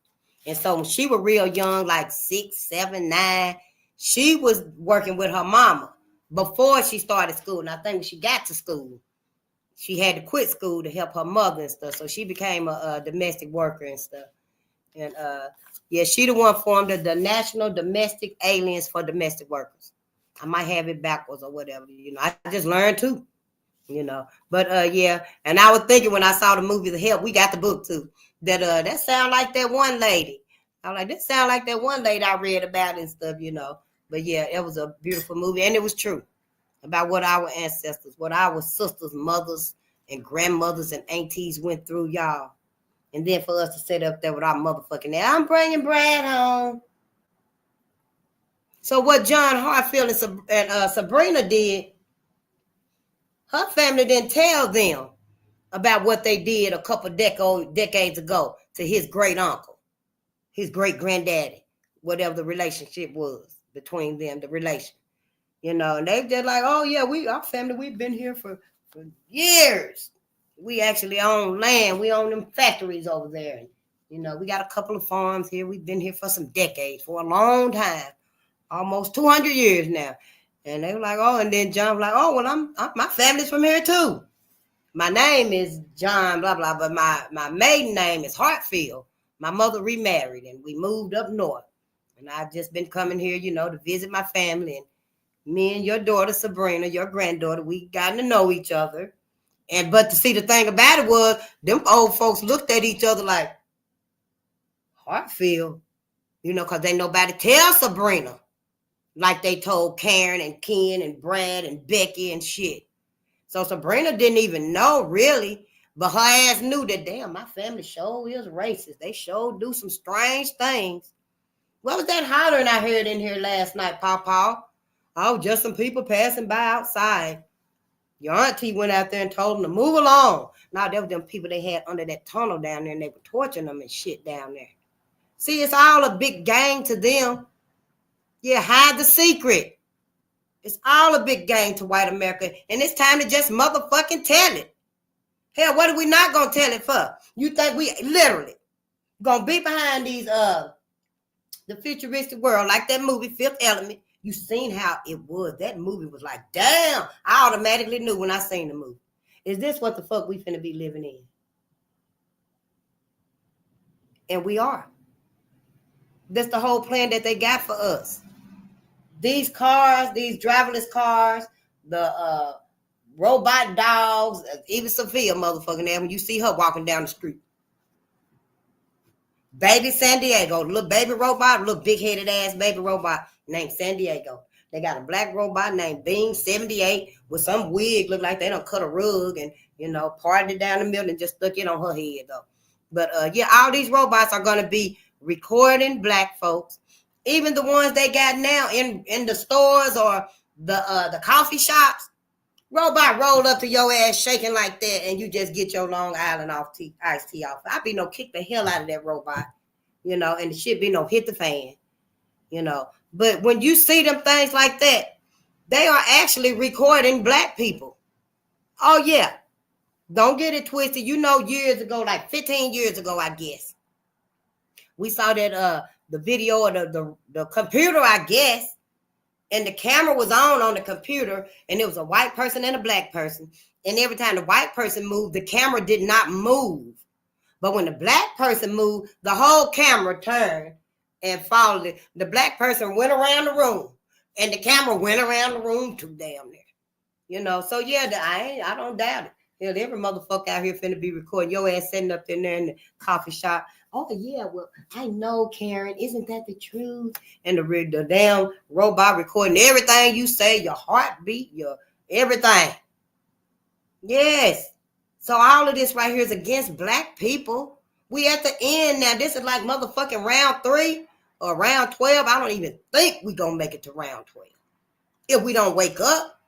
And so when she was real young, like 6, 7, 9, she was working with her mama before she started school. And I think when she got to school, she had to quit school to help her mother and stuff. So she became a domestic worker and stuff. And yeah, she the one formed the National Domestic Aliens for Domestic Workers. I might have it backwards or whatever. I just learned too. But yeah, and I was thinking when I saw the movie The Help, we got the book too, that sound like that one lady. I was like, this sound like that one lady I read about and stuff. But yeah, it was a beautiful movie, and it was true about what our ancestors, what our sisters, mothers, and grandmothers and aunties went through, y'all. And then for us to sit up there with our motherfucking ass, I'm bringing Brad home. So what John Hartfield and Sabrina did, her family didn't tell them about what they did a couple decades ago to his great uncle, his great granddaddy, whatever the relationship was between them, the relation. And they just like, oh yeah, our family, we've been here for years. We actually own land. We own them factories over there. And, we got a couple of farms here. We've been here for some decades, for a long time, almost 200 years now. And they were like, oh, and then John was like, oh, well, my family's from here too. My name is John, blah, blah, but my maiden name is Hartfield. My mother remarried, and we moved up north. And I've just been coming here, to visit my family. And me and your daughter, Sabrina, your granddaughter, we gotten to know each other. But to see, the thing about it was, them old folks looked at each other like, Hartfield, because they nobody tell Sabrina like they told Karen and Ken and Brad and Becky and shit. So Sabrina didn't even know, really, but her ass knew that, damn, my family sure is racist. They sure do some strange things. What was that hollering I heard in here last night, Pawpaw? Oh, just some people passing by outside. Your auntie went out there and told them to move along. Now, there were them people they had under that tunnel down there, and they were torturing them and shit down there. See, it's all a big gang to them. Yeah, hide the secret. It's all a big gang to white America, and it's time to just motherfucking tell it. Hell, what are we not going to tell it for? You think we literally going to be behind these, the futuristic world, like that movie, Fifth Element? You seen how it was. That movie was like, damn, I automatically knew when I seen the movie. Is this what the fuck we finna be living in? And we are. That's the whole plan that they got for us. These cars, these driverless cars, the robot dogs, even Sophia motherfucking there, when you see her walking down the street. Baby San Diego, little baby robot, little big-headed ass baby robot named San Diego. They got a black robot named Bean 78 with some wig, look like they done cut a rug and, parted it down the middle and just stuck it on her head, though. But, yeah, all these robots are going to be recording black folks. Even the ones they got now in the stores or the coffee shops. Robot roll up to your ass shaking like that, and you just get your Long Island iced tea off. I be kick the hell out of that robot, and the shit be hit the fan, But when you see them things like that, they are actually recording black people. Oh yeah, don't get it twisted. Years ago, like 15 years ago, I guess, we saw that the video of the computer, I guess. And the camera was on the computer, and it was a white person and a black person. And every time the white person moved, the camera did not move. But when the black person moved, the whole camera turned and followed it. The black person went around the room, and the camera went around the room too damn near. So yeah, I don't doubt it. Hell, every motherfucker out here finna be recording your ass sitting up in there in the coffee shop. Oh yeah, well, I know, Karen. Isn't that the truth? And the damn robot recording everything you say, your heartbeat, your everything. Yes. So all of this right here is against black people. We at the end now. This is like motherfucking round 3 or round 12. I don't even think we gonna make it to round 12 if we don't wake up.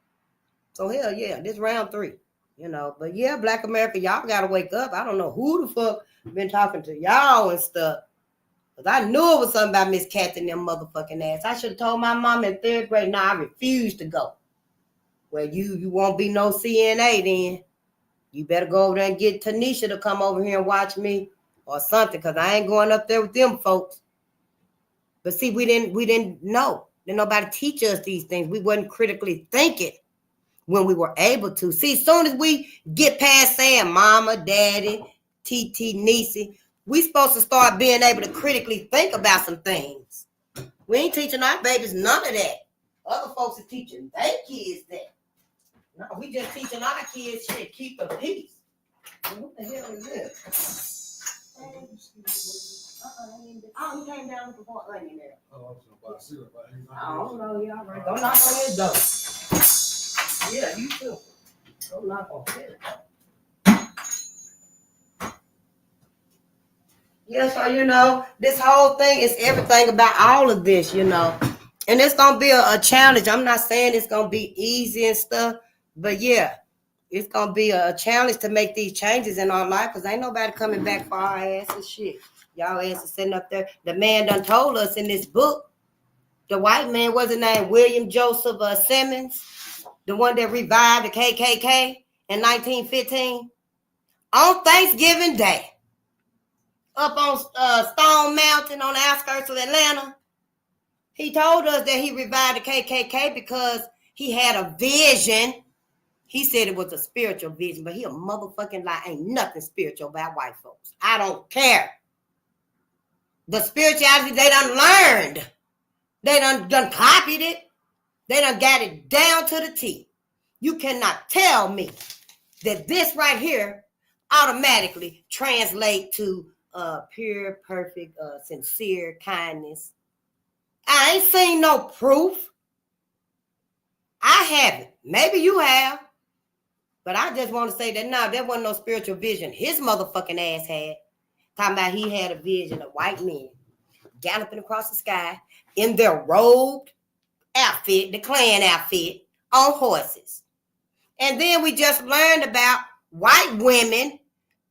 So hell yeah, this round 3. You know, but yeah, Black America, y'all gotta wake up. I don't know who the fuck been talking to y'all and stuff. Cause I knew it was something about Miss Kathy and them motherfucking ass. I should have told my mom in 3rd grade, nah, I refuse to go. Well, you won't be no CNA then. You better go over there and get Tanisha to come over here and watch me or something, because I ain't going up there with them folks. But see, we didn't know. Didn't nobody teach us these things. We wasn't critically thinking when we were able to. See, as soon as we get past saying mama, daddy, TT, niecey, we supposed to start being able to critically think about some things. We ain't teaching our babies none of that. Other folks are teaching their kids that. No, we just teaching our kids shit, keep the peace. What the hell is this? Oh, he came down with the onion there. Oh, I was going to buy syrup. I don't know, y'all right. Don't knock on his door. Yeah, you too. Don't knock on his door. Yeah, so, you know, this whole thing is everything about all of this, you know. And it's going to be a challenge. I'm not saying it's going to be easy and stuff, but yeah, it's going to be a challenge to make these changes in our life, because ain't nobody coming back for our ass and shit. Y'all asses sitting up there. The man done told us in this book, the white man, was his name William Joseph Simmons, the one that revived the KKK in 1915, on Thanksgiving Day, up on Stone Mountain on the outskirts of Atlanta. He told us that he revived the KKK because he had a vision. He said it was a spiritual vision, but he a motherfucking lie. Ain't nothing spiritual about white folks. I don't care. The spirituality they done learned. They done copied it. They done got it down to the T. You cannot tell me that this right here automatically translate to pure, perfect, sincere kindness. I ain't seen no proof. I haven't. Maybe you have. But I just want to say that no, there wasn't no spiritual vision his motherfucking ass had. Talking about he had a vision of white men galloping across the sky in their robed outfit, the Klan outfit, on horses. And then we just learned about white women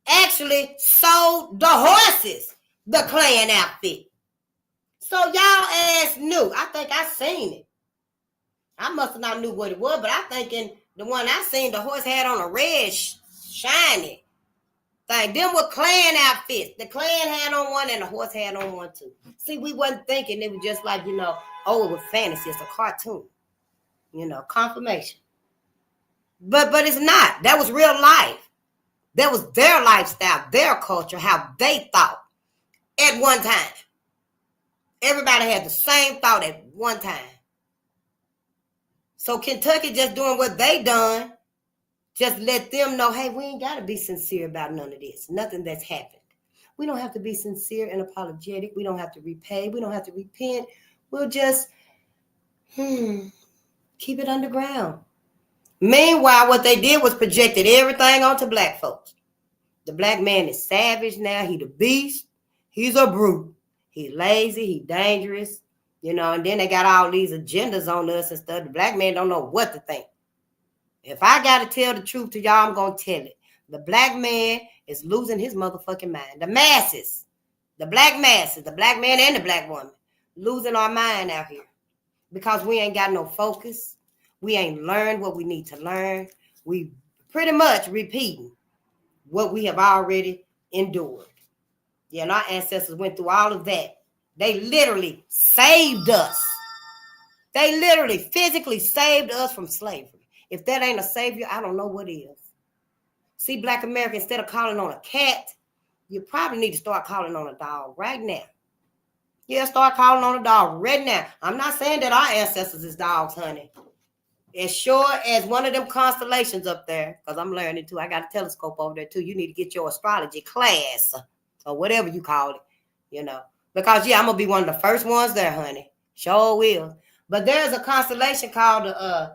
actually sold the horses the Klan outfit. So y'all ass knew. I think I seen it. I must have not knew what it was, but I thinking the one I seen, the horse had on a red shiny thing. Them were Klan outfits. The Klan had on one and the horse had on one too. See, we wasn't thinking. It was just like, you know, oh, it was fantasy. It's a cartoon. You know, confirmation. But it's not. That was real life. That was their lifestyle, their culture, how they thought at one time. Everybody had the same thought at one time. So Kentucky just doing what they done, just let them know, hey, we ain't got to be sincere about none of this. Nothing that's happened. We don't have to be sincere and apologetic. We don't have to repay. We don't have to repent. We'll just keep it underground. Meanwhile, what they did was projected everything onto black folks. The black man is savage now. He the beast. He's a brute. He lazy. He dangerous. You know, and then they got all these agendas on us and stuff. The black man don't know what to think. If I got to tell the truth to y'all, I'm going to tell it. The black man is losing his motherfucking mind. The masses, the black masses, the black man and the black woman, losing our mind out here because we ain't got no focus. We ain't learned what we need to learn. We pretty much repeating what we have already endured. Yeah, and our ancestors went through all of that. They literally saved us. They literally physically saved us from slavery. If that ain't a savior, I don't know what is. See, Black America, instead of calling on a cat, you probably need to start calling on a dog right now. Yeah, start calling on a dog right now. I'm not saying that our ancestors is dogs, honey. As sure as one of them constellations up there, because I'm learning too. I got a telescope over there too. You need to get your astrology class or whatever you call it, you know. Because, yeah, I'm going to be one of the first ones there, honey. Sure will. But there's a constellation called darn,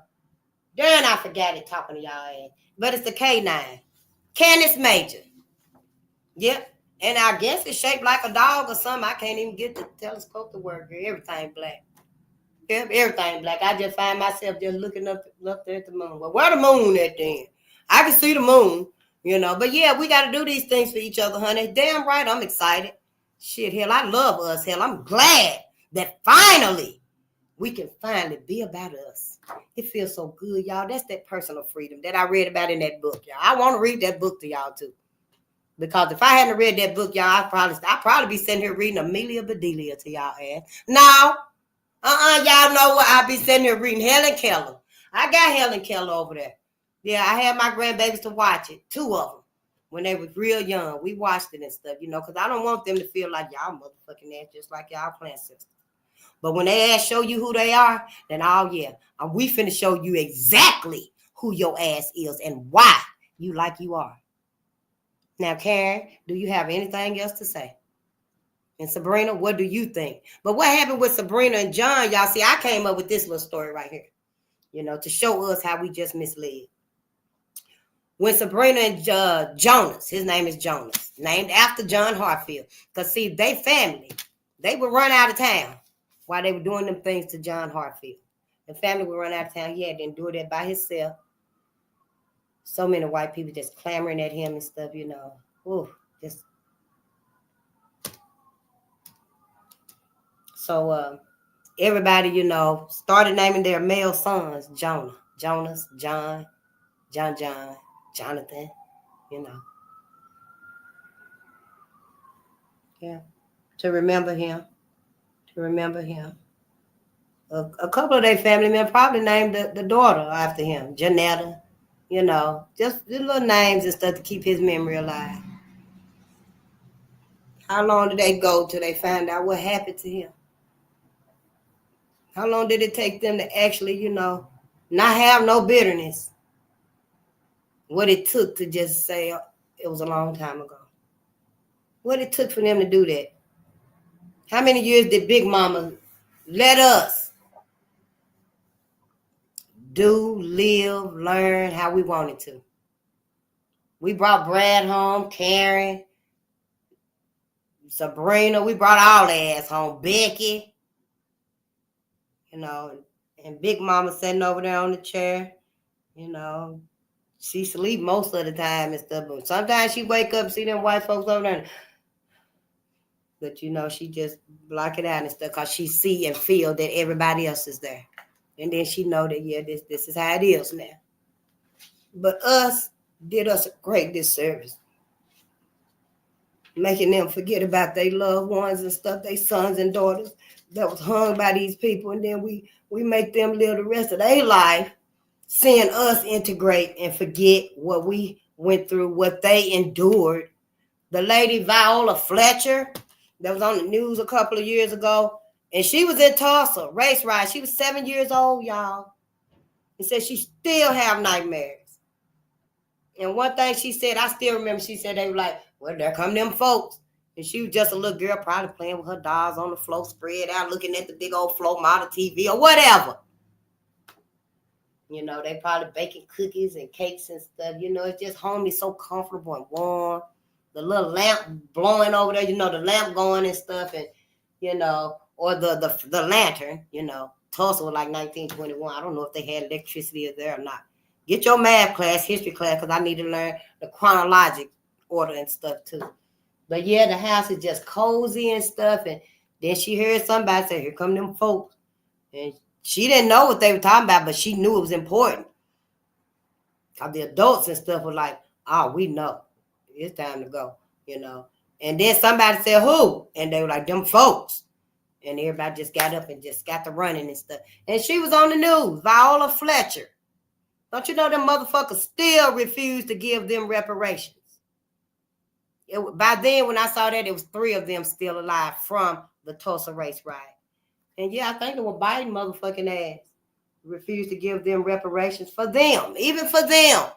I forgot it talking to y'all. But it's the K9. Canis Major. Yep. And I guess it's shaped like a dog or something. I can't even get the telescope to work. Everything black. Yep, everything black. I just find myself just looking up there at the moon. Well, where the moon at then? I can see the moon, but yeah, we got to do these things for each other, honey. Damn right, I'm excited. Shit, hell, I love us. Hell, I'm glad that finally we can finally be about us. It feels so good, y'all. That's that personal freedom that I read about in that book, y'all. I want to read that book to y'all, too. Because if I hadn't read that book, y'all, I'd probably be sitting here reading Amelia Bedelia to y'all ass. No. Y'all know what? I'd be sitting here reading Helen Keller. I got Helen Keller over there. Yeah, I had my grandbabies to watch it. 2 of them. When they was real young. We watched it and stuff, because I don't want them to feel like y'all motherfucking ass just like y'all plant sisters. But when they ass show you who they are, then we finna show you exactly who your ass is and why you like you are. Now, Karen, do you have anything else to say? And Sabrina, what do you think? But what happened with Sabrina and John, y'all? See, I came up with this little story right here, to show us how we just misled. When Sabrina and Jonas, his name is Jonas, named after John Hartfield. Because, see, they family, they would run out of town while they were doing them things to John Hartfield. The family would run out of town. He had to endure that by himself. So many white people just clamoring at him and stuff, Ooh, just. So everybody, started naming their male sons Jonah, Jonas, John, Jonathan, Yeah, to remember him. A couple of their family members probably named the daughter after him, Janetta, just the little names and stuff to keep his memory alive. How long did they go till they found out what happened to him? How long did it take them to actually, not have no bitterness? What it took to just say it was a long time ago. What it took for them to do that. How many years did Big Mama let us do, live, learn how we wanted to? We brought Brad home, Karen, Sabrina. We brought all their ass home. Becky, and Big Mama sitting over there on the chair, She sleep most of the time and stuff, but sometimes she wake up and see them white folks over there. But, she just block it out and stuff because she see and feel that everybody else is there. And then she know that, yeah, this is how it is now. But us did us a great disservice. Making them forget about their loved ones and stuff, their sons and daughters that was hung by these people. And then we make them live the rest of their life seeing us integrate and forget what we went through, what they endured. The lady Viola Fletcher that was on the news a couple of years ago, and she was in Tulsa, race ride. She was 7 years old, y'all. And said she still have nightmares. And one thing she said, I still remember, she said they were like, well, there come them folks. And she was just a little girl probably playing with her dolls on the floor, spread out, looking at the big old floor model TV or whatever. They probably baking cookies and cakes and stuff. It's just home is so comfortable and warm. The little lamp blowing over there, the lamp going and stuff, and, or the lantern, Tulsa was like 1921. I don't know if they had electricity there or not. Get your math class, history class, because I need to learn the chronologic order and stuff too. But yeah, the house is just cozy and stuff. And then she heard somebody say, here come them folks. And she didn't know what they were talking about, but she knew it was important. Because the adults and stuff were like, oh, we know. It's time to go, And then somebody said, who? And they were like, them folks. And everybody just got up and just got to running and stuff. And she was on the news, Viola Fletcher. Don't you know them motherfuckers still refuse to give them reparations? By then, when I saw that, it was 3 of them still alive from the Tulsa race riot. And yeah, I think it was Biden motherfucking ass refused to give them reparations for them, even for them.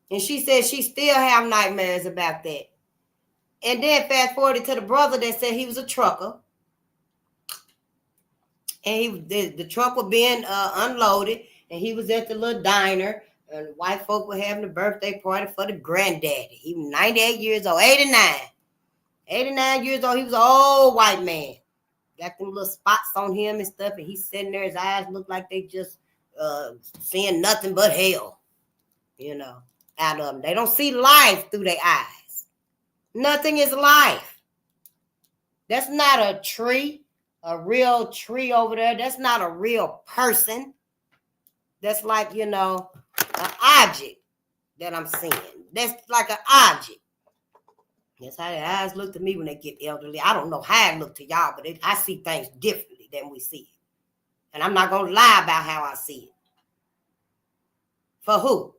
And she said she still have nightmares about that. And then fast forwarded to the brother that said he was a trucker. And the truck was being unloaded. And he was at the little diner. And the white folk were having a birthday party for the granddaddy. He was 98 years old, 89. 89 years old. He was an old white man. Got them little spots on him and stuff. And he's sitting there. His eyes look like they just seeing nothing but hell. out of them. They don't see life through their eyes. Nothing is life. That's not a tree, a real tree over there. That's not a real person. That's like, an object that I'm seeing. That's like an object. That's how their eyes look to me when they get elderly. I don't know how it look to y'all, but I see things differently than we see it. And I'm not going to lie about how I see it. For who?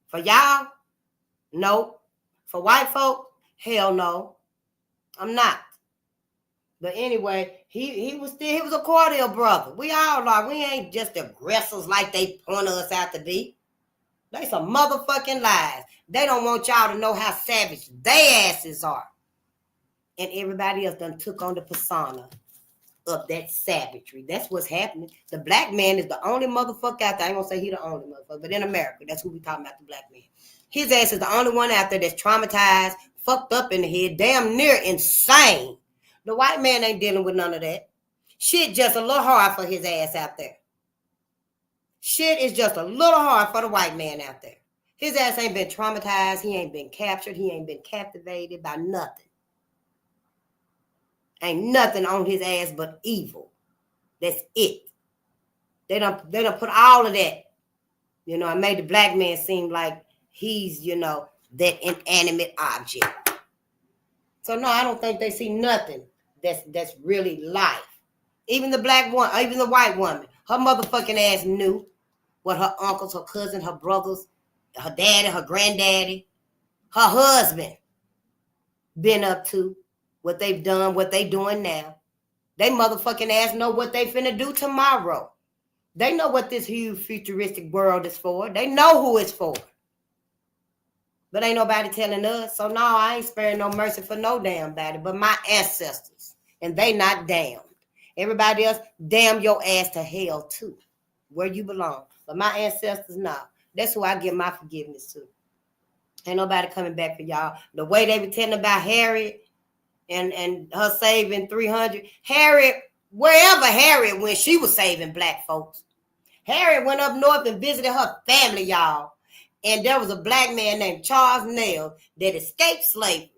For y'all? No. For white folk? Hell no. I'm not. But anyway, he was a cordial brother. We all are. We ain't just aggressors like they point us out to be. They some motherfucking lies. They don't want y'all to know how savage they asses are. And everybody else done took on the persona of that savagery. That's what's happening. The black man is the only motherfucker out there. I ain't gonna say he the only motherfucker, but in America, that's who we talking about, the black man. His ass is the only one out there that's traumatized, fucked up in the head, damn near insane. The white man ain't dealing with none of that. Shit just a little hard for his ass out there. Shit is just a little hard for the white man out there. His ass ain't been traumatized. He ain't been captured. He ain't been captivated by nothing. Ain't nothing on his ass but evil. That's it. They done put all of that, and made the black man seem like he's, that inanimate object. So no, I don't think they see nothing that's really life. Even the black one, even the white woman, her motherfucking ass knew what her uncles, her cousins, her brothers, her daddy, her granddaddy, her husband been up to, what they've done, what they doing now. They motherfucking ass know what they finna do tomorrow. They know what this huge futuristic world is for. They know who it's for. But ain't nobody telling us. So no, I ain't sparing no mercy for no damn body, but my ancestors. And they not damned. Everybody else, damn your ass to hell too, where you belong. But my ancestors, nah. That's who I give my forgiveness to. Ain't nobody coming back for y'all. The way they were telling about Harriet and her saving 300. Harriet, wherever Harriet went, she was saving black folks. Harriet went up north and visited her family, y'all. And there was a black man named Charles Nail that escaped slavery.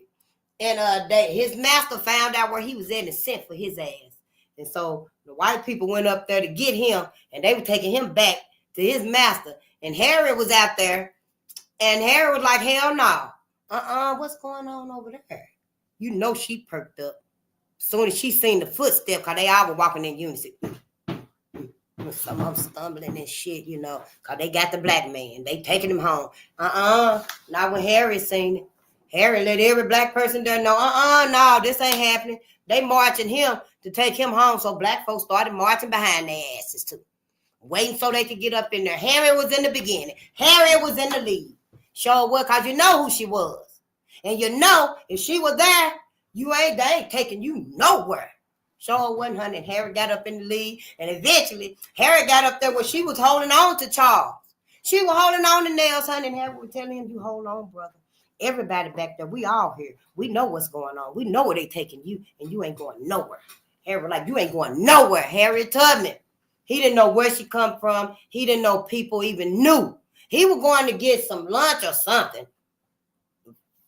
And his master found out where he was at and sent for his ass. And so the white people went up there to get him, and they were taking him back to his master. And Harriet was out there, and Harriet was like, hell no. What's going on over there? She perked up. As soon as she seen the footstep, because they all were walking in unison. Some of them stumbling and shit, because they got the black man. They taking him home. Not when Harry seen it. Harry let every black person there know, no, this ain't happening. They marching him to take him home. So black folks started marching behind their asses too. Waiting so they could get up in there. Harry was in the beginning. Harry was in the lead. Sure was, because you know who she was. And if she was there, they ain't taking you nowhere. Sure wasn't, honey. And Harry got up in the lead. And eventually, Harry got up there where she was holding on to Charles. She was holding on to Nails, honey. And Harry was telling him, you hold on, brother. Everybody back there, we all here. We know what's going on. We know where they taking you. And you ain't going nowhere. Harry was like, you ain't going nowhere, Harriet Tubman. He didn't know where she come from. He didn't know people even knew. He was going to get some lunch or something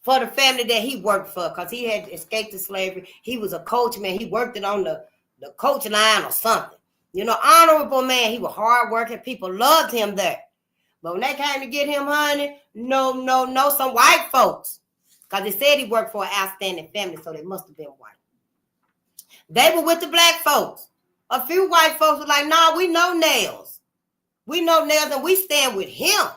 for the family that he worked for, because he had escaped to slavery. He was a coachman. He worked it on the coach line or something. Honorable man. He was hard working. People loved him there. But when they came to get him, honey, no, some white folks, because they said he worked for an outstanding family, so they must have been white. They were with the black folks. A few white folks were like, nah, we know Nails. We know Nails, and we stand with him.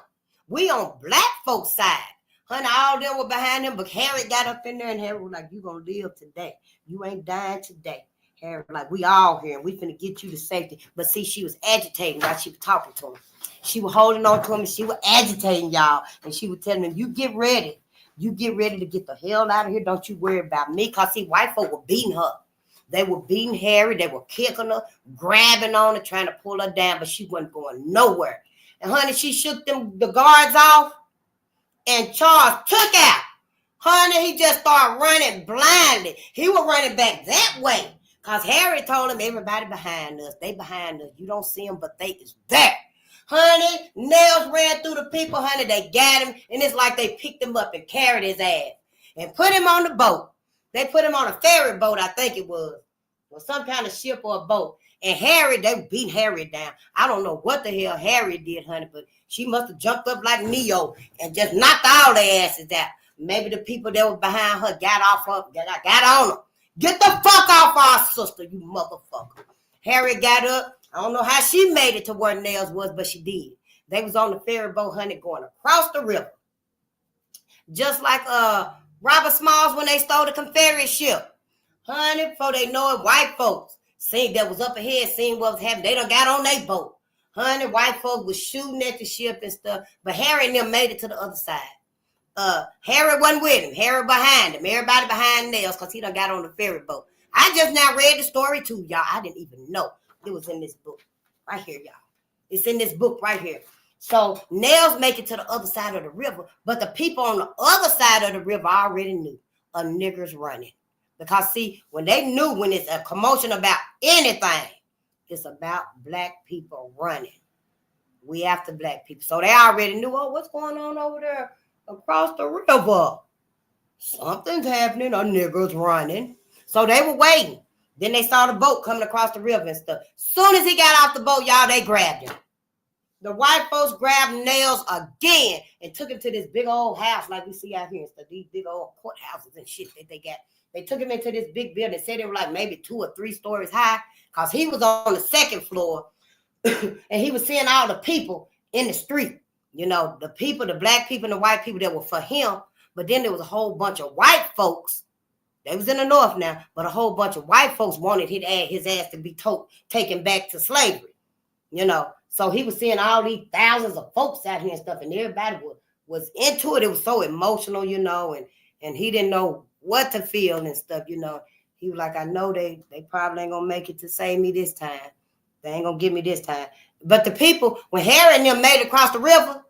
We on black folks' side. Honey, all them were behind him, but Harry got up in there, and Harry was like, you gonna live today. You ain't dying today. Harry was like, we all here, and we finna get you to safety. But see, she was agitating while she was talking to him. She was holding on to him, and she was agitating, y'all. And she was telling him, you get ready. You get ready to get the hell out of here. Don't you worry about me. Because, see, white folk were beating her. They were beating Harry. They were kicking her, grabbing on her, trying to pull her down, but she wasn't going nowhere. And, honey, she shook the guards off, and Charles took out. Honey, he just started running blindly. He was running back that way because Harry told him, everybody behind us. They behind us. You don't see them, but they is there. Honey, Nails ran through the people, honey. They got him, and it's like they picked him up and carried his ass and put him on the boat. They put him on a ferry boat, I think it was, or some kind of ship or a boat. And Harry, they beat Harry down. I don't know what the hell Harry did, honey, but she must have jumped up like Neo and just knocked all their asses out. Maybe the people that were behind her got off her, got on her. Get the fuck off our sister, you motherfucker. Harry got up. I don't know how she made it to where Nails was, but she did. They was on the ferry boat, honey, going across the river. Just like Robert Smalls when they stole the Confederate ship. Honey, before they know it, white folks seen that was up ahead, seen what was happening. They done got on their boat. Honey, white folks was shooting at the ship and stuff. But Harry and them made it to the other side. Harry wasn't with him. Harry behind him. Everybody behind Nails because he done got on the ferry boat. I just now read the story too, y'all. I didn't even know it was in this book. Right here, y'all. It's in this book right here. So Nails make it to the other side of the river, but the people on the other side of the river already knew a nigger's running. Because see, when they knew when it's a commotion about anything, it's about black people running. We after black people. So they already knew, oh, what's going on over there across the river? Something's happening, a nigger's running. So they were waiting. Then they saw the boat coming across the river and stuff. Soon as he got off the boat, y'all, they grabbed him. The white folks grabbed Nails again and took him to this big old house like we see out here and stuff. These big old courthouses and shit that they got. They took him into this big building. They said they were like maybe 2 or 3 stories high because he was on the 2nd floor and he was seeing all the people in the street. You know, the people, the black people and the white people that were for him. But then there was a whole bunch of white folks. They was in the north now, but a whole bunch of white folks wanted his ass to be taken back to slavery. You know, so he was seeing all these thousands of folks out here and stuff, and everybody was into it. It was so emotional, you know, and he didn't know what to feel and stuff, you know. He was like, I know they probably ain't gonna make it to save me this time. They ain't gonna get me this time. But the people, when Harry and them made it across the river,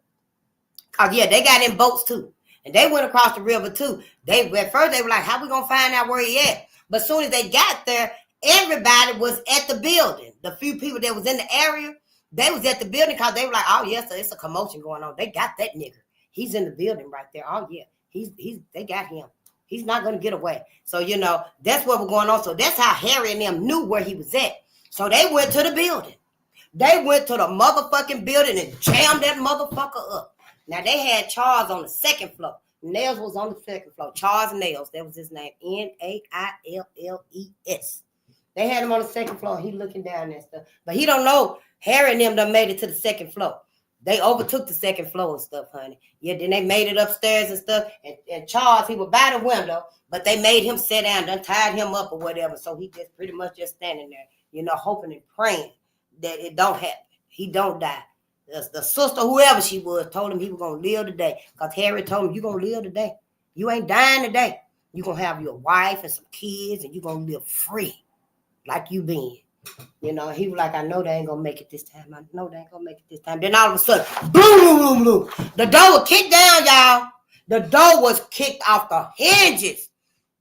cause yeah, they got in boats too. And they went across the river too. At first they were like, how we gonna find out where he at? But as soon as they got there, everybody was at the building. The few people that was in the area, they was at the building because they were like, oh yes, it's a commotion going on. They got that nigger. He's in the building right there. Oh yeah, they got him. He's not gonna get away. So you know, that's what was going on. So that's how Harry and them knew where he was at. So they went to the building. They went to the motherfucking building and jammed that motherfucker up. Now they had Charles on the 2nd floor. Nails was on the 2nd floor. Charles Nails, that was his name. Nailles. They had him on the 2nd floor. He looking down and stuff. But he don't know Harry and them done made it to the 2nd floor. They overtook the 2nd floor and stuff, honey. Yeah, then they made it upstairs and stuff. And Charles, he was by the window, but they made him sit down, done tied him up or whatever. So he just pretty much just standing there, you know, hoping and praying that it don't happen. He don't die. The sister, whoever she was, told him he was going to live today. Because Harry told him, you're going to live today. You ain't dying today. You're going to have your wife and some kids, and you're going to live free like you been. You know, he was like, I know they ain't going to make it this time. I know they ain't going to make it this time. Then all of a sudden, boom, boom, boom, boom. The door was kicked down, y'all. The door was kicked off the hinges.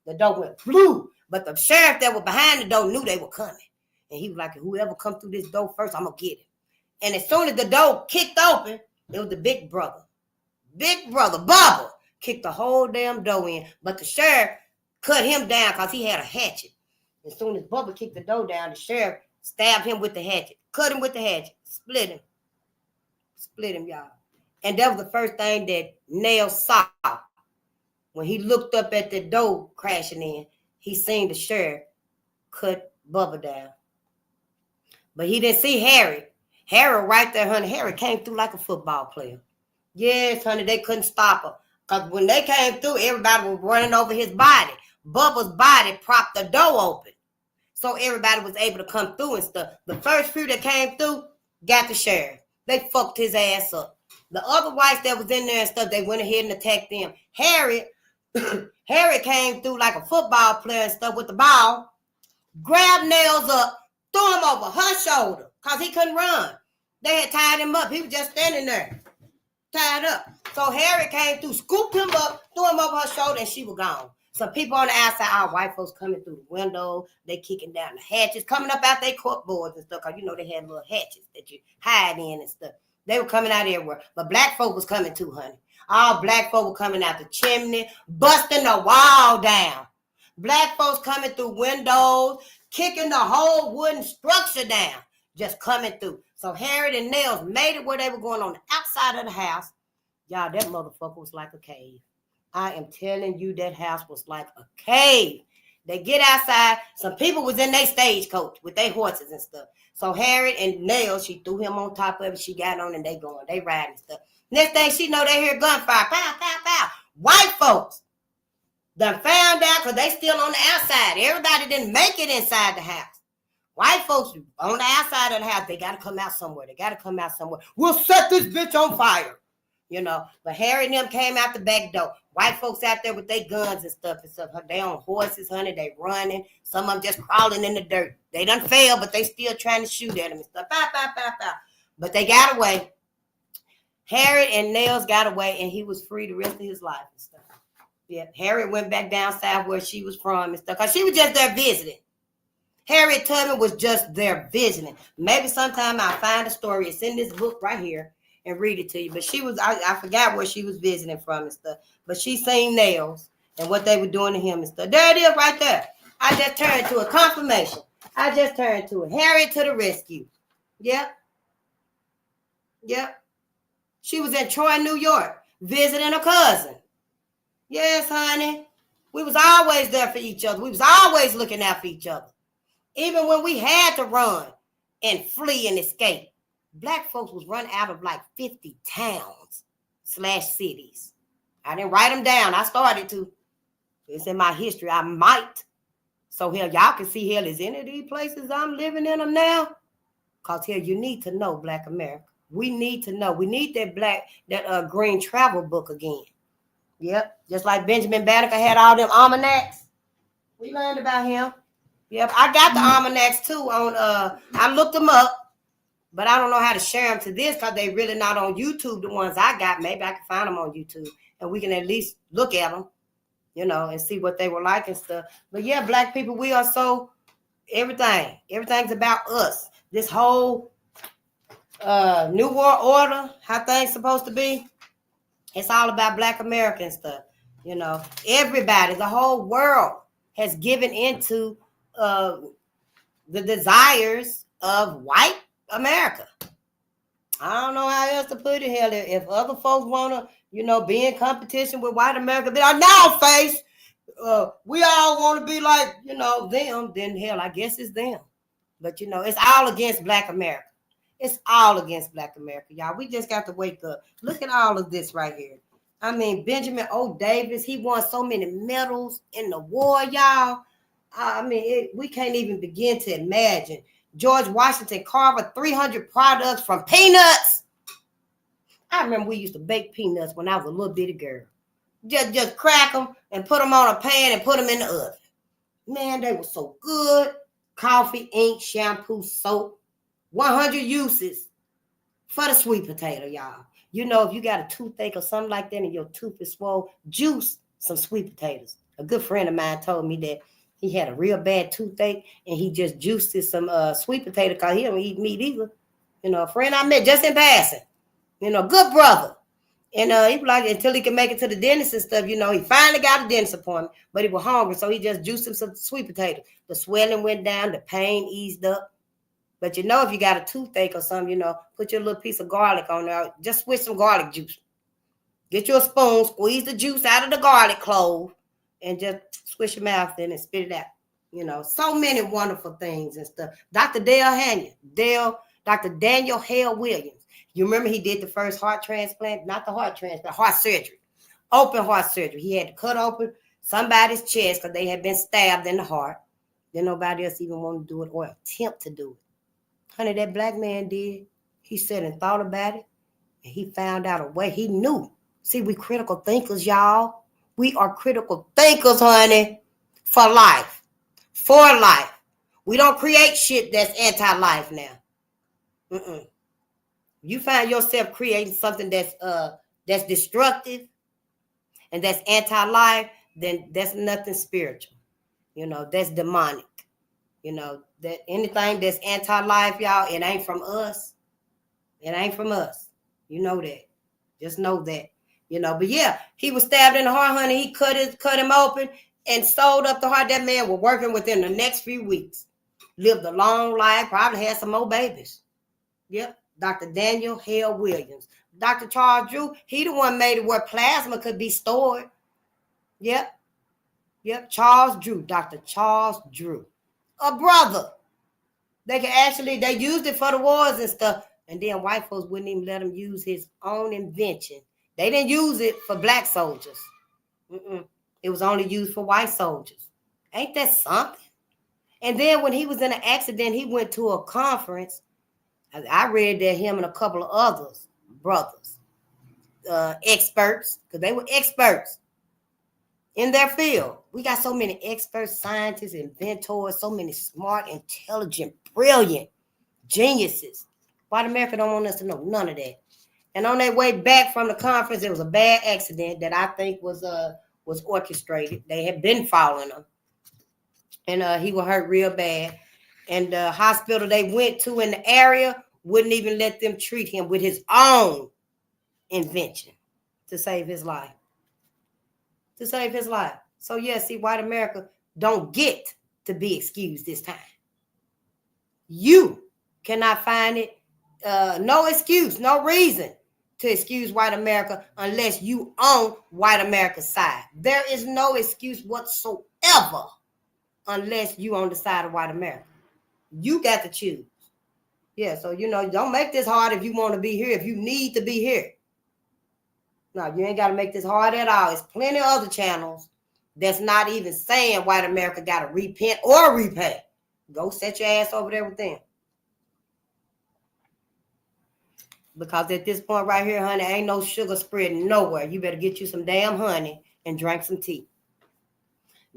The door went blue. But the sheriff that was behind the door knew they were coming. And he was like, whoever come through this door first, I'm going to get it. And as soon as the door kicked open, it was the big brother. Big brother, Bubba, kicked the whole damn door in. But the sheriff cut him down because he had a hatchet. As soon as Bubba kicked the door down, the sheriff stabbed him with the hatchet. Cut him with the hatchet. Split him. Split him, y'all. And that was the first thing that Nails saw. When he looked up at the door crashing in, he seen the sheriff cut Bubba down. But he didn't see Harry. Harry right there, honey. Harry came through like a football player. Yes, honey, they couldn't stop her. Because when they came through, everybody was running over his body. Bubba's body propped the door open. So everybody was able to come through and stuff. The first few that came through got the sheriff. They fucked his ass up. The other whites that was in there and stuff, they went ahead and attacked them. Harry came through like a football player and stuff with the ball, grabbed Nails up, threw him over her shoulder because he couldn't run. They had tied him up. He was just standing there, tied up. So Harry came through, scooped him up, threw him over her shoulder, and she was gone. Some people on the outside, our white folks coming through the window, they kicking down the hatches, coming up out their corkboards and stuff, because you know they had little hatches that you hide in and stuff. They were coming out everywhere. But black folk was coming too, honey. All black folk were coming out the chimney, busting the wall down. Black folks coming through windows, kicking the whole wooden structure down, just coming through. So Harriet and Nels made it where they were going on the outside of the house. Y'all, that motherfucker was like a cave. I am telling you, that house was like a cave. They get outside. Some people was in their stagecoach with their horses and stuff. So Harriet and Nels, she threw him on top of it. She got on and they going. They riding and stuff. Next thing she know, they hear gunfire. Pow, pow, pow. White folks done found out because they still on the outside. Everybody didn't make it inside the house. White folks on the outside of the house, they got to come out somewhere. They got to come out somewhere. We'll set this bitch on fire. You know, but Harry and them came out the back door. White folks out there with their guns and stuff. They on horses, honey. They running. Some of them just crawling in the dirt. They done failed, but they still trying to shoot at them and stuff. Pow, pow, pow, pow. But they got away. Harry and Nels got away, and he was free the rest of his life and stuff. Yeah, Harriet went back down south where she was from and stuff, because she was just there visiting. Harriet Tubman was just there visiting. Maybe sometime I'll find a story. It's in this book right here and read it to you. But she was, I forgot where she was visiting from and stuff. But she seen Nels and what they were doing to him and stuff. There it is right there. I just turned to a confirmation. I just turned to it. Harriet to the rescue. Yep. Yep. She was in Troy, New York, visiting a cousin. Yes, honey. We was always there for each other. We was always looking out for each other. Even when we had to run and flee and escape. Black folks was run out of like 50 towns/cities. I didn't write them down. I started to. It's in my history. I might. So hell, y'all can see hell, is any of these places I'm living in them now? Because hell, you need to know Black America. We need to know. We need that green travel book again. Yep. Just like Benjamin Banneker had all them almanacs. We learned about him. Yep. I got the almanacs too on I looked them up, but I don't know how to share them to this because they really not on YouTube, the ones I got. Maybe I can find them on YouTube and we can at least look at them, you know, and see what they were like and stuff. But yeah, Black people, we are so everything's about us. This whole New World Order, how things supposed to be, it's all about Black American stuff. You know, everybody, the whole world has given into the desires of white America. I don't know how else to put it here. If other folks want to, you know, be in competition with white America, be like, no, face, we all want to be like, you know, them, then hell, I guess it's them. But, you know, it's all against Black America. It's all against Black America, y'all. We just got to wake up. Look at all of this right here. I mean, Benjamin O. Davis, he won so many medals in the war, y'all. I mean, we can't even begin to imagine. George Washington carved 300 products from peanuts. I remember we used to bake peanuts when I was a little bitty girl. Just crack them and put them on a pan and put them in the oven. Man, they were so good. Coffee, ink, shampoo, soap. 100 uses for the sweet potato, y'all. You know, if you got a toothache or something like that and your tooth is swollen, juice some sweet potatoes. A good friend of mine told me that he had a real bad toothache and he just juiced some sweet potato because he don't eat meat either. You know, a friend I met just in passing. You know, good brother. And he was like, until he could make it to the dentist and stuff, you know, he finally got a dentist appointment, but he was hungry, so he just juiced him some sweet potato. The swelling went down, the pain eased up. But you know, if you got a toothache or something, you know, put your little piece of garlic on there. Just switch some garlic juice. Get you a spoon, squeeze the juice out of the garlic clove, and just squish your mouth in and spit it out. You know, so many wonderful things and stuff. Dr. Dr. Daniel Hale Williams. You remember he did the first heart transplant? Not the heart transplant, heart surgery. Open heart surgery. He had to cut open somebody's chest because they had been stabbed in the heart. Then nobody else even wanted to do it or attempt to do it. Honey, that Black man did. He sat and thought about it, and he found out a way. He knew. See, we critical thinkers, y'all. We are critical thinkers, honey, for life. For life. We don't create shit that's anti-life now. You find yourself creating something that's destructive and that's anti-life, then that's nothing spiritual. You know, that's demonic. You know, that anything that's anti-life, y'all, it ain't from us. It ain't from us. You know that. Just know that. But yeah, he was stabbed in the heart, honey. He cut him open and sewed up the heart. That man was working within the next few weeks. Lived a long life, probably had some more babies. Yep. Dr. Daniel Hale Williams. Dr. Charles Drew, he the one made it where plasma could be stored. Yep. Charles Drew. Dr. Charles Drew. A brother. They used it for the wars and stuff. And then white folks wouldn't even let him use his own invention. They didn't use it for black soldiers. It was only used for white soldiers. Ain't that something? And then when he was in an accident, he went to a conference. I read that him and a couple of others, brothers, experts, because they were experts in their field. We got so many experts, scientists, inventors, so many smart, intelligent, brilliant geniuses. White America don't want us to know none of that. And on their way back from the conference, it was a bad accident that I think was orchestrated. They had been following him. And he was hurt real bad. And the hospital they went to in the area wouldn't even let them treat him with his own invention to save his life. So, yeah, see, white America don't get to be excused this time. You cannot find it, no excuse, no reason to excuse white America unless you own white America's side. There is no excuse whatsoever unless you on the side of white America. You got to choose. Yeah, so, don't make this hard if you want to be here, if you need to be here. No, you ain't got to make this hard at all. There's plenty of other channels that's not even saying white America got to repent or repay. Go set your ass over there with them. Because at this point right here, honey, ain't no sugar spreading nowhere. You better get you some damn honey and drink some tea.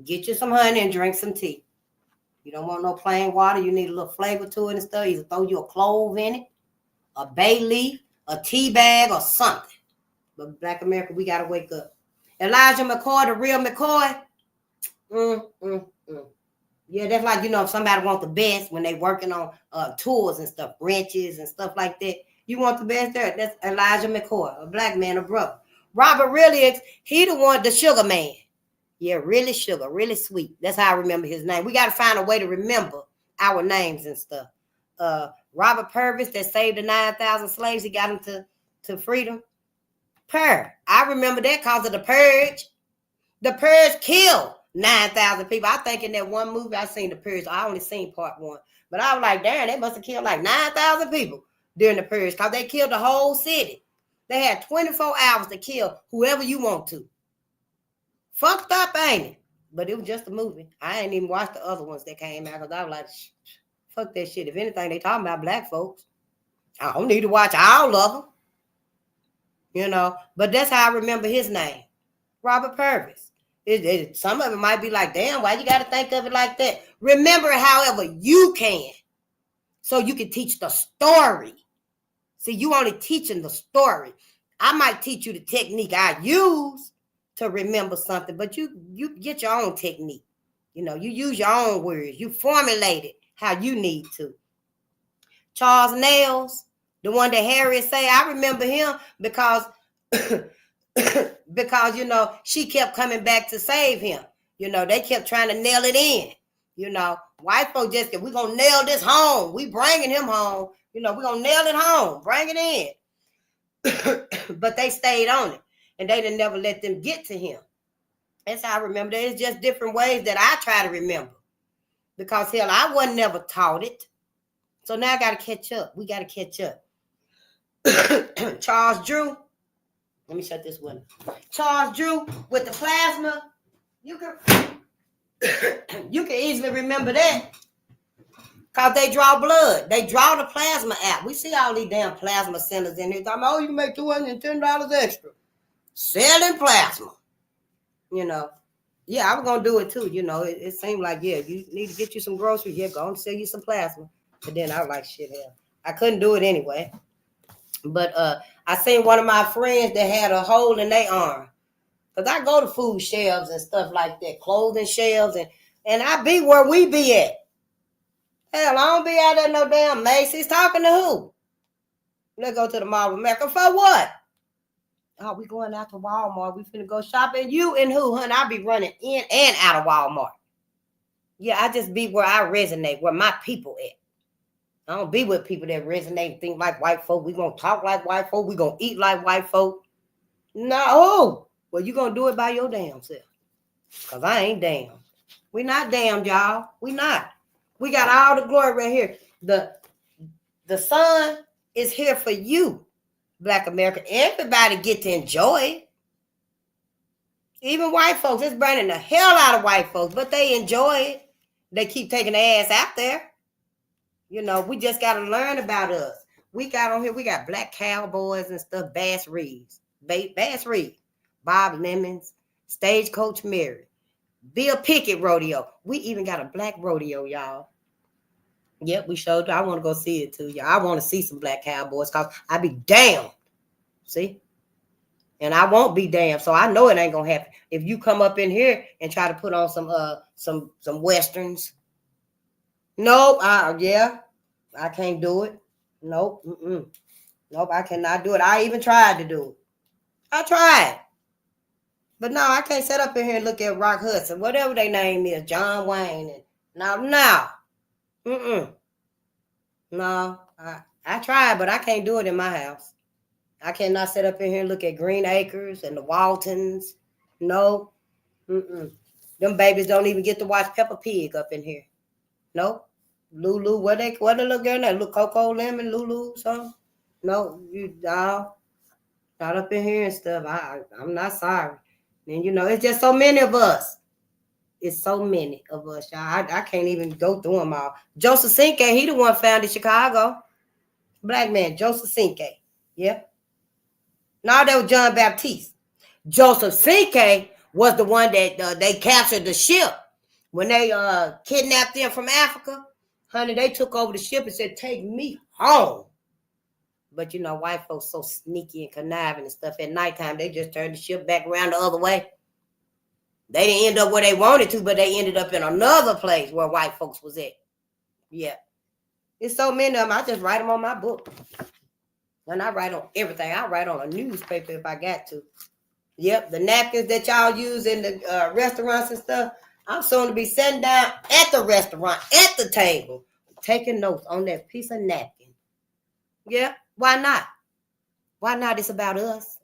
Get you some honey and drink some tea. You don't want no plain water. You need a little flavor to it and stuff. Either throw you a clove in it, a bay leaf, a tea bag, or something. But Black America, we got to wake up. Elijah McCoy, the real McCoy. Yeah, that's like, if somebody wants the best when they working on tours and stuff, wrenches and stuff like that. You want the best there. That's Elijah McCoy, a black man, a brother. Robert Williams, he the one, the sugar man. Yeah, really sugar, really sweet. That's how I remember his name. We got to find a way to remember our names and stuff. Robert Purvis, that saved the 9,000 slaves. He got them to freedom. I remember that because of the Purge. The Purge killed 9,000 people. I think in that one movie, I seen the Purge. I only seen part one. But I was like, damn, they must have killed like 9,000 people during the Purge because they killed the whole city. They had 24 hours to kill whoever you want to. Fucked up, ain't it? But it was just a movie. I ain't even watched the other ones that came out because I was like, fuck that shit. If anything, they talking about black folks. I don't need to watch all of them. But that's how I remember his name. Robert Purvis. Some of it might be like, damn, why you got to think of it like that? Remember it however you can. So you can teach the story. See, you only teaching the story. I might teach you the technique I use to remember something, but you get your own technique. You use your own words. You formulate it how you need to. Charles Nails, the one that Harriet say, I remember him because she kept coming back to save him. They kept trying to nail it in. White folks just said, we're going to nail this home. We bringing him home. We're going to nail it home. Bring it in. But they stayed on it. And they didn't never let them get to him. That's how I remember that. It's just different ways that I try to remember. Because, hell, I wasn't never taught it. So now I got to catch up. We got to catch up. Charles Drew. Let me shut this window. Charles Drew with the plasma. You can easily remember that. Because they draw blood. They draw the plasma out. We see all these damn plasma centers in here. Talking about, you can make $210 extra. Selling plasma. Yeah, I was going to do it too. It seemed like, yeah, you need to get you some groceries. Yeah, go and sell you some plasma. But then I was like, shit, hell. I couldn't do it anyway. But I seen one of my friends that had a hole in their arm. Because I go to food shelves and stuff like that, clothing shelves, and I be where we be at. Hell, I don't be out there no damn Macy's talking to who? Let's go to the Mall of America. For what? Oh, we going out to Walmart. We finna go shopping. You and who, honey? I be running in and out of Walmart. Yeah, I just be where I resonate, where my people at. I don't be with people that resonate and think like white folk. We gonna talk like white folk. We gonna eat like white folk. No. Well, you gonna do it by your damn self. Because I ain't damn. We not damned, y'all. We not. We got all the glory right here. The sun is here for you, Black America. Everybody get to enjoy it. Even white folks. It's burning the hell out of white folks, but they enjoy it. They keep taking their ass out there. You know, we just got to learn about us. We got on here, we got black cowboys and stuff, Bass Reeves, Bob Lemons, Stagecoach Mary, Bill Pickett Rodeo. We even got a black rodeo, y'all. Yep, we showed you. I want to go see it too, y'all. I want to see some black cowboys because I be damned. See? And I won't be damned, so I know it ain't gonna happen. If you come up in here and try to put on some westerns. Nope, I can't do it. Nope, nope, I cannot do it. I even tried to do it. I tried. But no, I can't sit up in here and look at Rock Hudson, whatever their name is, John Wayne. And no, I tried, but I can't do it in my house. I cannot sit up in here and look at Green Acres and the Waltons. No, them babies don't even get to watch Peppa Pig up in here. Nope. Lulu, what the little girl name? Little Coco Lemon, Lulu, something? No, not up in here and stuff. I'm not sorry. And you know, it's just so many of us. It's so many of us, y'all. I can't even go through them all. Joseph Cinque, he the one founded Chicago. Black man, Joseph Cinque. Yeah. No, that was John Baptiste. Joseph Cinque was the one that they captured the ship when they kidnapped them from Africa. Honey, they took over the ship and said, take me home. But, you know, white folks so sneaky and conniving and stuff. At nighttime, they just turned the ship back around the other way. They didn't end up where they wanted to, but they ended up in another place where white folks was at. Yeah. It's so many of them. I just write them on my book. And I write on everything. I write on a newspaper if I got to. Yep, the napkins that y'all use in the restaurants and stuff, I'm soon to be sitting down at the restaurant, at the table, taking notes on that piece of napkin. Yeah, why not? Why not? It's about us.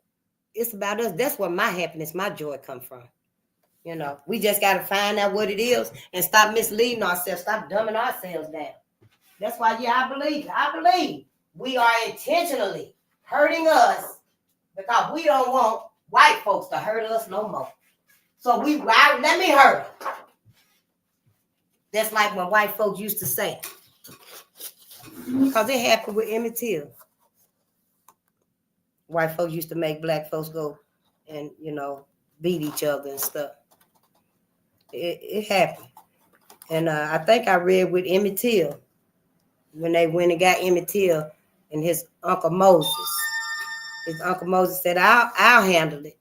It's about us. That's where my happiness, my joy come from. You know, we just got to find out what it is and stop misleading ourselves, stop dumbing ourselves down. That's why, yeah, I believe we are intentionally hurting us because we don't want white folks to hurt us no more. So let me hurt them. That's like when white folks used to say. Because it happened with Emmett Till. White folks used to make black folks go and, you know, beat each other and stuff. It happened. And I think I read with Emmett Till when they went and got Emmett Till and his Uncle Moses. His Uncle Moses said, I'll handle it.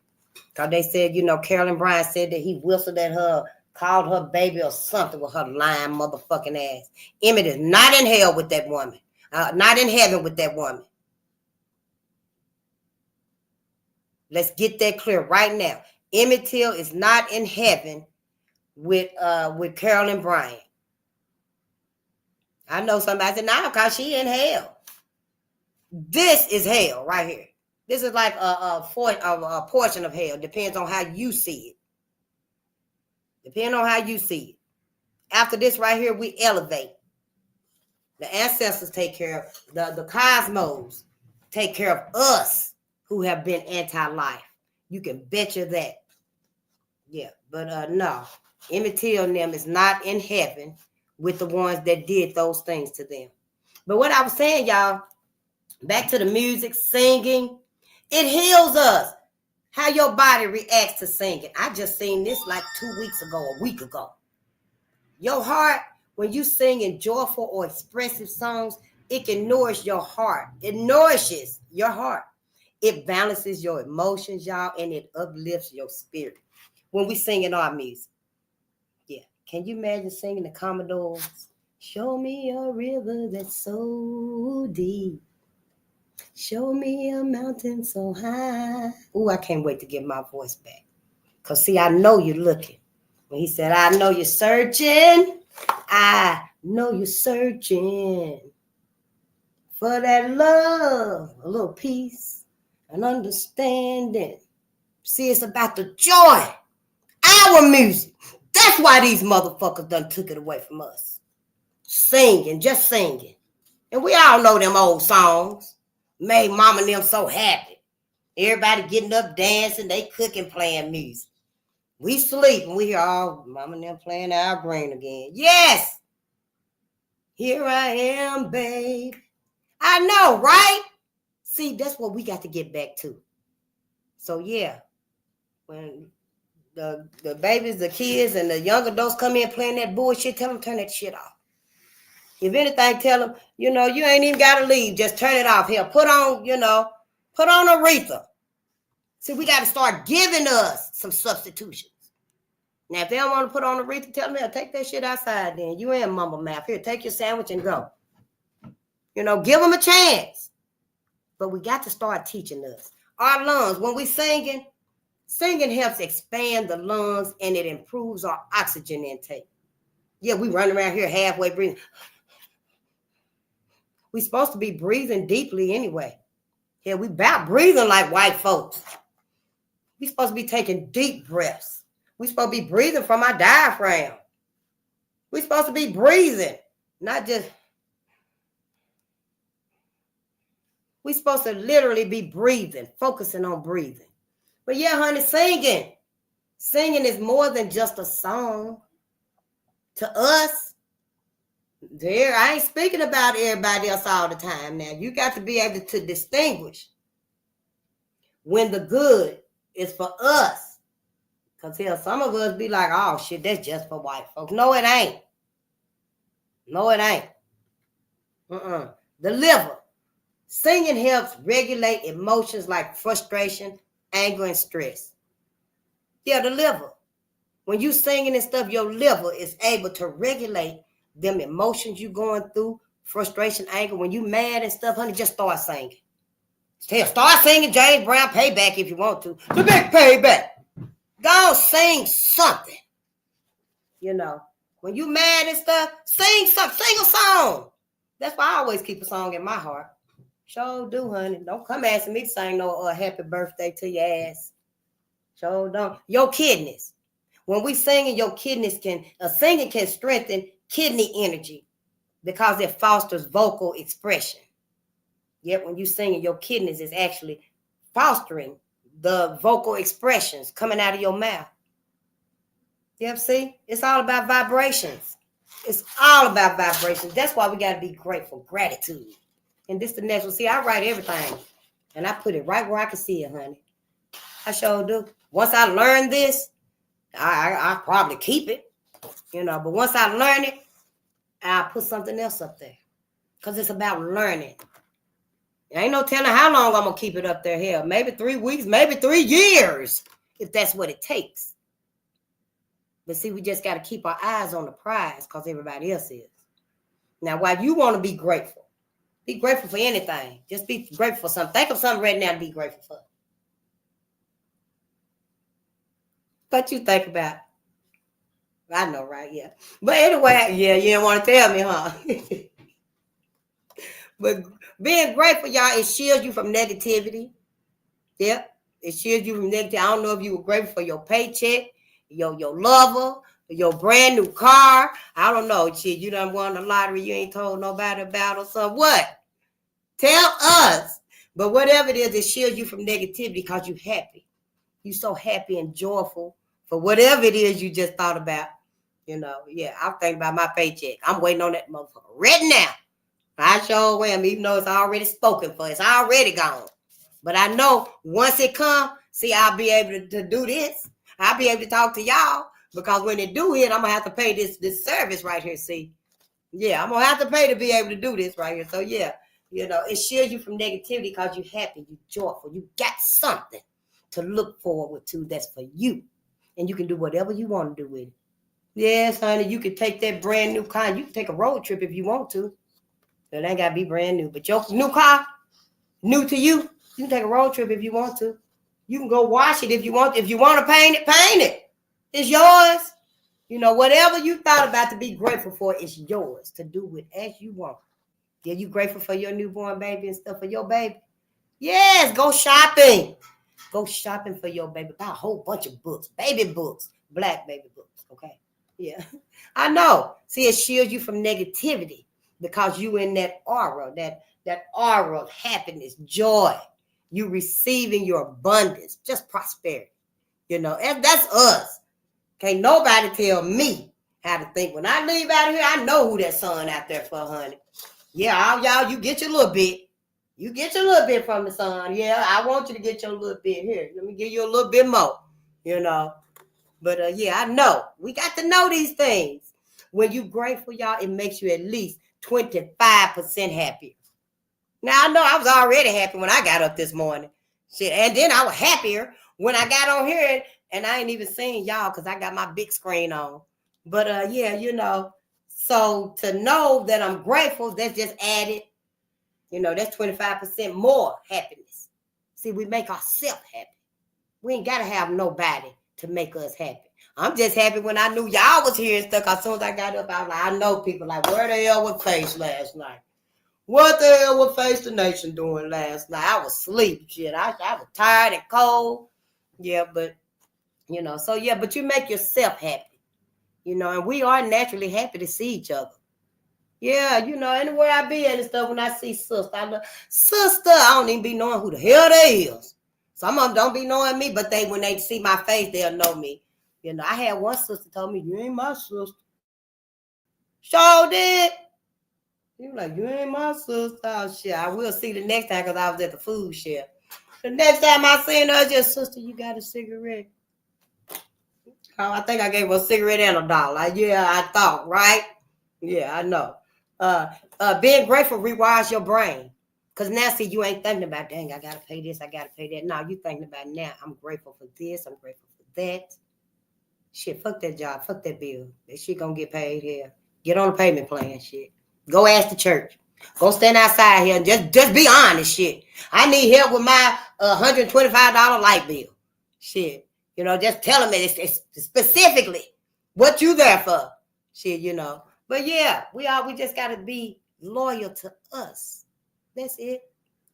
Because they said, you know, Carolyn Bryant said that he whistled at her, called her baby or something with her lying motherfucking ass. Emmett is not in hell with that woman. Not in heaven with that woman. Let's get that clear right now. Emmett Till is not in heaven with Carolyn Bryant. I know somebody said, no, because she in hell. This is hell right here. This is like a portion of hell. Depends on how you see it. Depending on how you see it. After this right here, we elevate. The ancestors take care of, the cosmos take care of us who have been anti-life. You can bet you that. Yeah, but no. Emmett Till and them is not in heaven with the ones that did those things to them. But what I was saying, y'all, back to the music, singing, it heals us. How your body reacts to singing. I just seen this like 2 weeks ago, a week ago. Your heart, when you sing in joyful or expressive songs, it can nourish your heart. It nourishes your heart. It balances your emotions, y'all, and it uplifts your spirit. When we sing in our music. Yeah. Can you imagine singing the Commodores? Show me a river that's so deep. Show me a mountain so high. Ooh, I can't wait to get my voice back. Because, see, I know you're looking. When he said, I know you're searching. I know you're searching for that love, a little peace, and understanding. See, it's about the joy. Our music. That's why these motherfuckers done took it away from us. Singing, just singing. And we all know them old songs. Made mama and them so happy. Everybody getting up, dancing, they cooking, playing music. We sleep and we hear all mama and them playing Al Green again. Yes! Here I am, babe. I know, right? See, that's what we got to get back to. So yeah, when the babies, the kids, and the young adults come in playing that bullshit, tell them turn that shit off. If anything, tell them, you ain't even got to leave. Just turn it off. Here, put on Aretha. See, we got to start giving us some substitutions. Now, if they don't want to put on Aretha, tell them, take that shit outside then. You ain't mumble mouth. Here, take your sandwich and go. Give them a chance. But we got to start teaching us. Our lungs, when we singing helps expand the lungs and it improves our oxygen intake. Yeah, we run around here halfway breathing. We supposed to be breathing deeply anyway. Yeah, we about breathing like white folks. We supposed to be taking deep breaths. We supposed to be breathing from our diaphragm. We supposed to be breathing, not just. We supposed to literally be breathing, focusing on breathing. But yeah, honey, singing. Singing is more than just a song. To us, I ain't speaking about everybody else all the time now. You got to be able to distinguish when the good is for us. Because hell, some of us be like, oh shit, that's just for white folks. No, it ain't. No, it ain't. The liver. Singing helps regulate emotions like frustration, anger, and stress. Yeah, the liver. When you singing and stuff, your liver is able to regulate them emotions you going through, frustration, anger. When you mad and stuff, honey, just start singing. Hell, start singing James Brown Payback if you want to. The big payback. Go sing something. When you mad and stuff, sing something. Sing a song. That's why I always keep a song in my heart. Sure do, honey. Don't come asking me to sing no happy birthday to your ass. Sure don't. Your kidneys. When we singing, your kidneys singing can strengthen kidney energy because it fosters vocal expression. Yet when you singing, your kidneys is actually fostering the vocal expressions coming out of your mouth. Yep, see? It's all about vibrations. It's all about vibrations. That's why we got to be grateful. Gratitude. And this the next one. See, I write everything. And I put it right where I can see it, honey. I sure do. Once I learn this, I probably keep it. But once I learn it, I'll put something else up there. Because it's about learning. There ain't no telling how long I'm going to keep it up there. Hell, maybe 3 weeks, maybe 3 years, if that's what it takes. But see, we just got to keep our eyes on the prize because everybody else is. Now, while you want to be grateful for anything. Just be grateful for something. Think of something right now to be grateful for. What you think about? I know, right? Yeah. But anyway, yeah, you didn't want to tell me, huh? But being grateful, y'all, it shields you from negativity. Yep. It shields you from negativity. I don't know if you were grateful for your paycheck, your lover, your brand new car. I don't know. Shit, you done won the lottery. You ain't told nobody about or something. What? Tell us. But whatever it is, it shields you from negativity because you're happy. You're so happy and joyful for whatever it is you just thought about. Yeah, I'm thinking about my paycheck. I'm waiting on that motherfucker right now. I sure am, even though it's already spoken for. It's already gone. But I know once it comes, see, I'll be able to do this. I'll be able to talk to y'all because when it do hit, I'm going to have to pay this service right here, see. Yeah, I'm going to have to pay to be able to do this right here. So, yeah, it shields you from negativity because you're happy, you're joyful. You got something to look forward to that's for you. And you can do whatever you want to do with it. Yes, honey, you can take that brand new car. You can take a road trip if you want to. It ain't got to be brand new. But your new car, new to you. You can take a road trip if you want to. You can go wash it if you want. If you want to paint it. It's yours. You know, whatever you thought about to be grateful for, it's yours to do with as you want. Yeah, you grateful for your newborn baby and stuff for your baby? Yes, go shopping. Go shopping for your baby. Buy a whole bunch of books, baby books, black baby books, okay? Yeah, I know. See, it shields you from negativity because you in that aura, that aura of happiness, joy. You receiving your abundance, just prosperity. You know, and that's us. Can't nobody tell me how to think. When I leave out of here, I know who that sun out there for, honey. Yeah, y'all, you get your little bit. You get your little bit from the sun. Yeah, I want you to get your little bit here. Let me give you a little bit more, you know. But yeah, I know. We got to know these things. When you grateful, y'all, it makes you at least 25% happier. Now, I know I was already happy when I got up this morning. Shit, and then I was happier when I got on here and I ain't even seen y'all because I got my big screen on. But yeah, you know, so to know that I'm grateful, that's just added, you know, that's 25% more happiness. See, we make ourselves happy. We ain't got to have nobody to make us happy. I'm just happy when I knew y'all was here and stuff. As soon as I got up, I was like, I know people like, where the hell was Face last night? What the hell was Face the Nation doing last night? I was asleep. Shit, I was tired and cold. Yeah, but, you know, so yeah, but you make yourself happy. You know, and we are naturally happy to see each other. Yeah, you know, anywhere I be at and stuff, when I see sister, I love sister. I don't even be knowing who the hell they is. Some of them don't be knowing me, but when they see my face, they'll know me. You know, I had one sister told me, you ain't my sister. Sure did. You like, you ain't my sister. Oh, shit. I will see the next time because I was at the food shelf. The next time I seen her, just, sister, you got a cigarette? Oh, I think I gave her a cigarette and $1. Like, yeah, I thought, right? Yeah, I know. Being grateful rewires your brain. Because now, see, you ain't thinking about, dang, I got to pay this, I got to pay that. No, you thinking about now, I'm grateful for this, I'm grateful for that. Shit, fuck that job, fuck that bill. That shit gonna get paid here. Get on a payment plan, shit. Go ask the church. Go stand outside here and just be honest, shit. I need help with my $125 light bill. Shit. You know, just tell them it's specifically what you there for. Shit, you know. But yeah, we just gotta be loyal to us. That's it.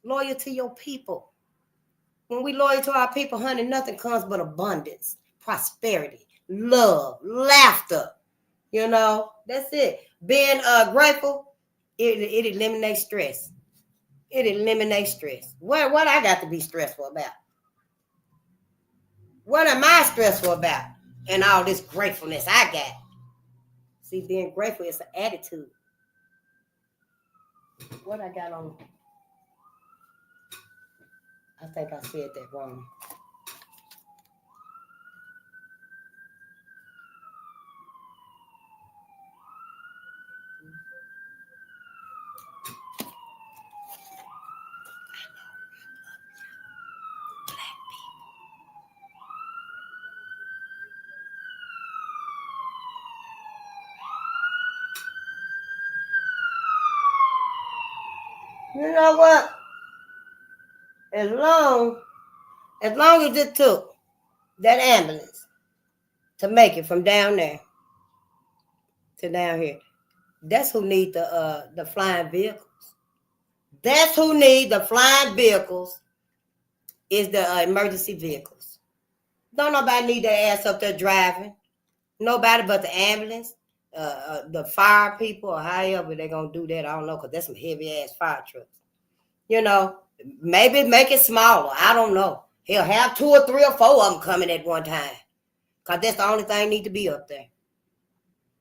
Loyal to your people. When we loyal to our people, honey, nothing comes but abundance, prosperity, love, laughter. You know, that's it. Being grateful, it eliminates stress. It eliminates stress. What I got to be stressful about? What am I stressful about? And all this gratefulness I got. See, being grateful is an attitude. What I got on? I think I said that wrong. You know what? As long as it took that ambulance to make it from down there to down here, that's who need the flying vehicles. That's who need the flying vehicles is the emergency vehicles. Don't nobody need their ass up there driving. Nobody but the ambulance, the fire people, or however they're going to do that. I don't know, because that's some heavy-ass fire trucks. You know, maybe make it smaller. I don't know. He'll have 2 or 3 or 4 of them coming at one time, because that's the only thing need to be up there.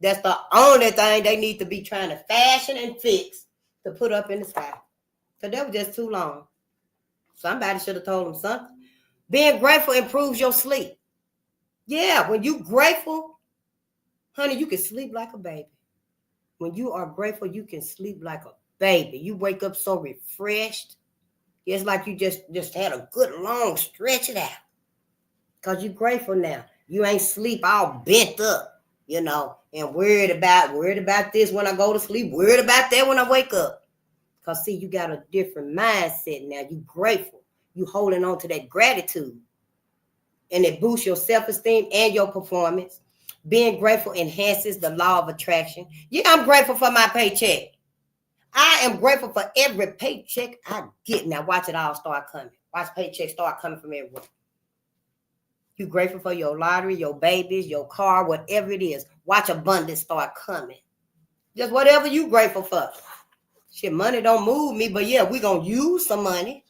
That's the only thing they need to be trying to fashion and fix to put up in the sky. Because that was just too long. Somebody should have told them something. Being grateful improves your sleep. Yeah, when you grateful, honey, you can sleep like a baby. When you are grateful, you can sleep like a baby. You wake up so refreshed. It's like you just had a good long stretch it out. Because you're grateful now. You ain't sleep all bent up, you know, and worried about this when I go to sleep, worried about that when I wake up. Because, see, you got a different mindset now. You grateful. You holding on to that gratitude. And it boosts your self-esteem and your performance. Being grateful enhances the law of attraction. Yeah, I'm grateful for my paycheck. I am grateful for every paycheck I get. Now watch it all start coming. Watch paychecks start coming from everywhere. You grateful for your lottery, your babies, your car, whatever it is. Watch abundance start coming. Just whatever you grateful for. Shit, money don't move me, but yeah, we gonna use some money.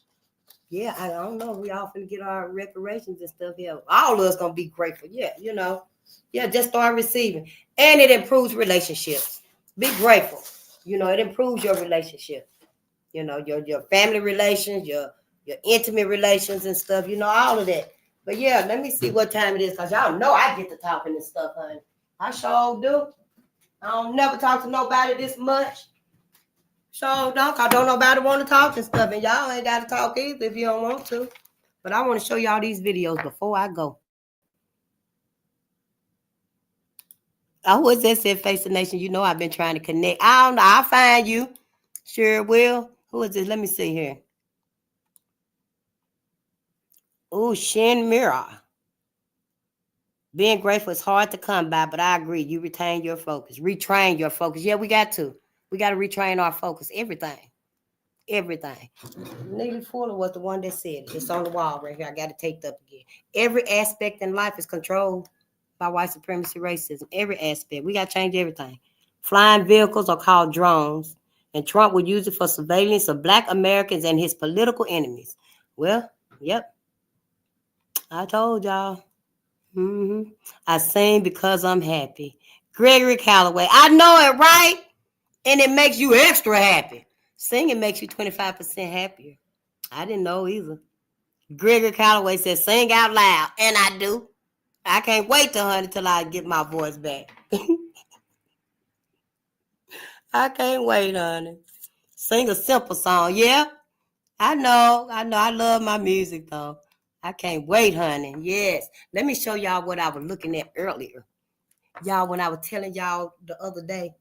Yeah, I don't know. We all finna get our reparations and stuff here. All of us gonna be grateful. Yeah, you know. Yeah, just start receiving. And it improves relationships. Be grateful. You know, it improves your relationship. You know, your family relations, your intimate relations and stuff, you know, all of that. But yeah, let me see what time it is, because y'all know I get to talking and stuff, honey. I sure do. I don't never talk to nobody this much. Sure don't, because don't nobody want to talk and stuff, and y'all ain't got to talk either if you don't want to. But I want to show y'all these videos before I go. Who is that said Face the Nation? You know I've been trying to connect. I don't know. I'll find you. Sure will. Who is this? Let me see here. Oh, Shin Mira. Being grateful is hard to come by, but I agree. You retain your focus. Retrain your focus. Yeah, we got to. We got to retrain our focus. Everything. Everything. Neely Fuller was the one that said it. It's on the wall right here. I got to take it up again. Every aspect in life is controlled by white supremacy racism. Every aspect. We got to change everything. Flying vehicles are called drones, and Trump would use it for surveillance of Black Americans and his political enemies. Well, yep. I told y'all. I sing because I'm happy. Gregory Calloway. I know it, right? And it makes you extra happy. Singing makes you 25% happier. I didn't know either. Gregory Calloway says, sing out loud. And I do. I can't wait till I get my voice back. I can't wait, honey. Sing a simple song. Yeah, I know. I love my music, though. I can't wait, honey. Yes. Let me show y'all what I was looking at earlier. Y'all, when I was telling y'all the other day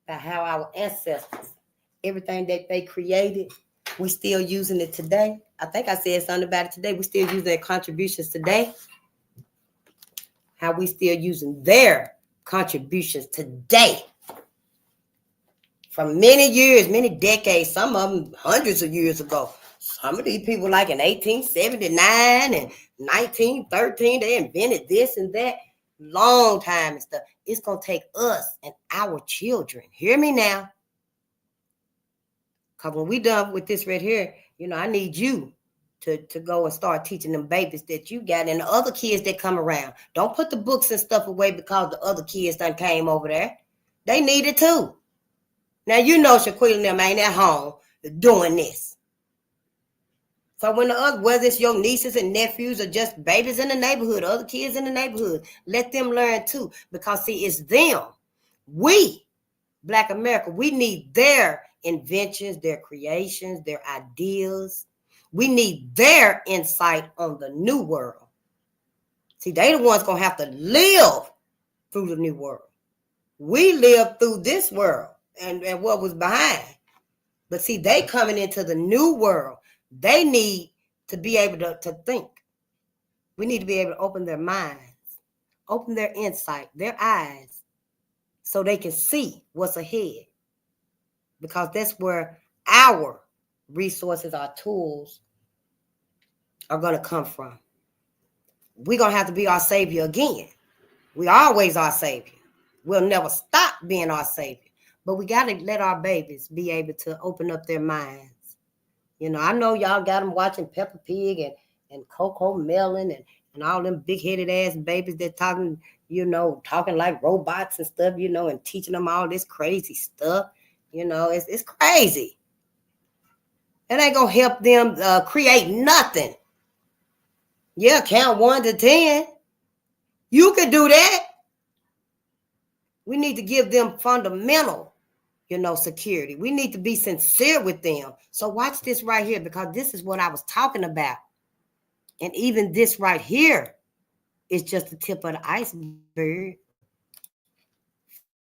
about how our ancestors, everything that they created, we still using it today. I think I said something about it today. We still using their contributions today. How we still using their contributions today. From many years, many decades, some of them hundreds of years ago. Some of these people like in 1879 and 1913, they invented this and that. Long time and stuff. It's going to take us and our children. Hear me now. Because when we done with this right here, you know, I need you to go and start teaching them babies that you got and the other kids that come around. Don't put the books and stuff away because the other kids done came over there. They need it too. Now, you know Shaquille and them ain't at home doing this. So when whether it's your nieces and nephews or just babies in the neighborhood, other kids in the neighborhood, let them learn too. Because, see, it's them. We, Black America, we need their inventions, their creations, their ideas. We need their insight on the new world. See, they the ones going to have to live through the new world. We live through this world and what was behind. But see, they coming into the new world. They need to be able to think. We need to be able to open their minds, open their insight, their eyes, so they can see what's ahead. Because that's where our resources, our tools are going to come from. We're going to have to be our savior again. We always our savior. We'll never stop being our savior. But we got to let our babies be able to open up their minds. You know, I know y'all got them watching Peppa Pig and Coco Melon and all them big-headed ass babies that talking like robots and stuff, you know, and teaching them all this crazy stuff. You know, it's crazy. It ain't going to help them create nothing. Yeah, count 1 to 10. You can do that. We need to give them fundamental, security. We need to be sincere with them. So watch this right here, because this is what I was talking about. And even this right here is just the tip of the iceberg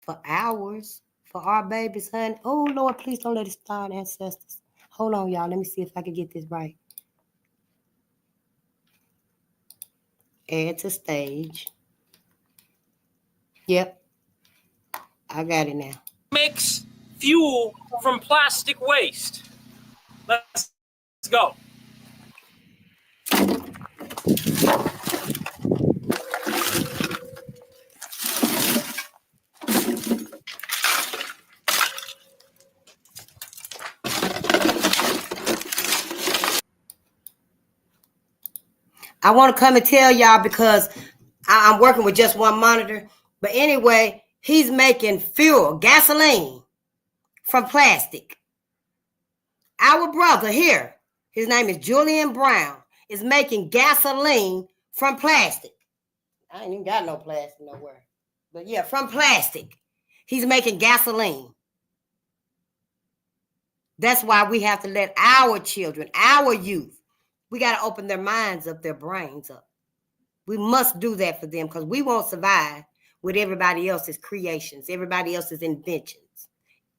for ours, for our babies, honey. Oh, Lord, please don't let it start, ancestors. Hold on, y'all. Let me see if I can get this right. Add to stage. Yep. I got it now. Makes fuel from plastic waste. Let's go. I want to come and tell y'all because I'm working with just one monitor. But anyway, he's making fuel, gasoline from plastic. Our brother here, his name is Julian Brown, is making gasoline from plastic. I ain't even got no plastic nowhere. But yeah, from plastic. He's making gasoline. That's why we have to let our children, our youth, we got to open their minds up, their brains up. We must do that for them because we won't survive with everybody else's creations, everybody else's inventions.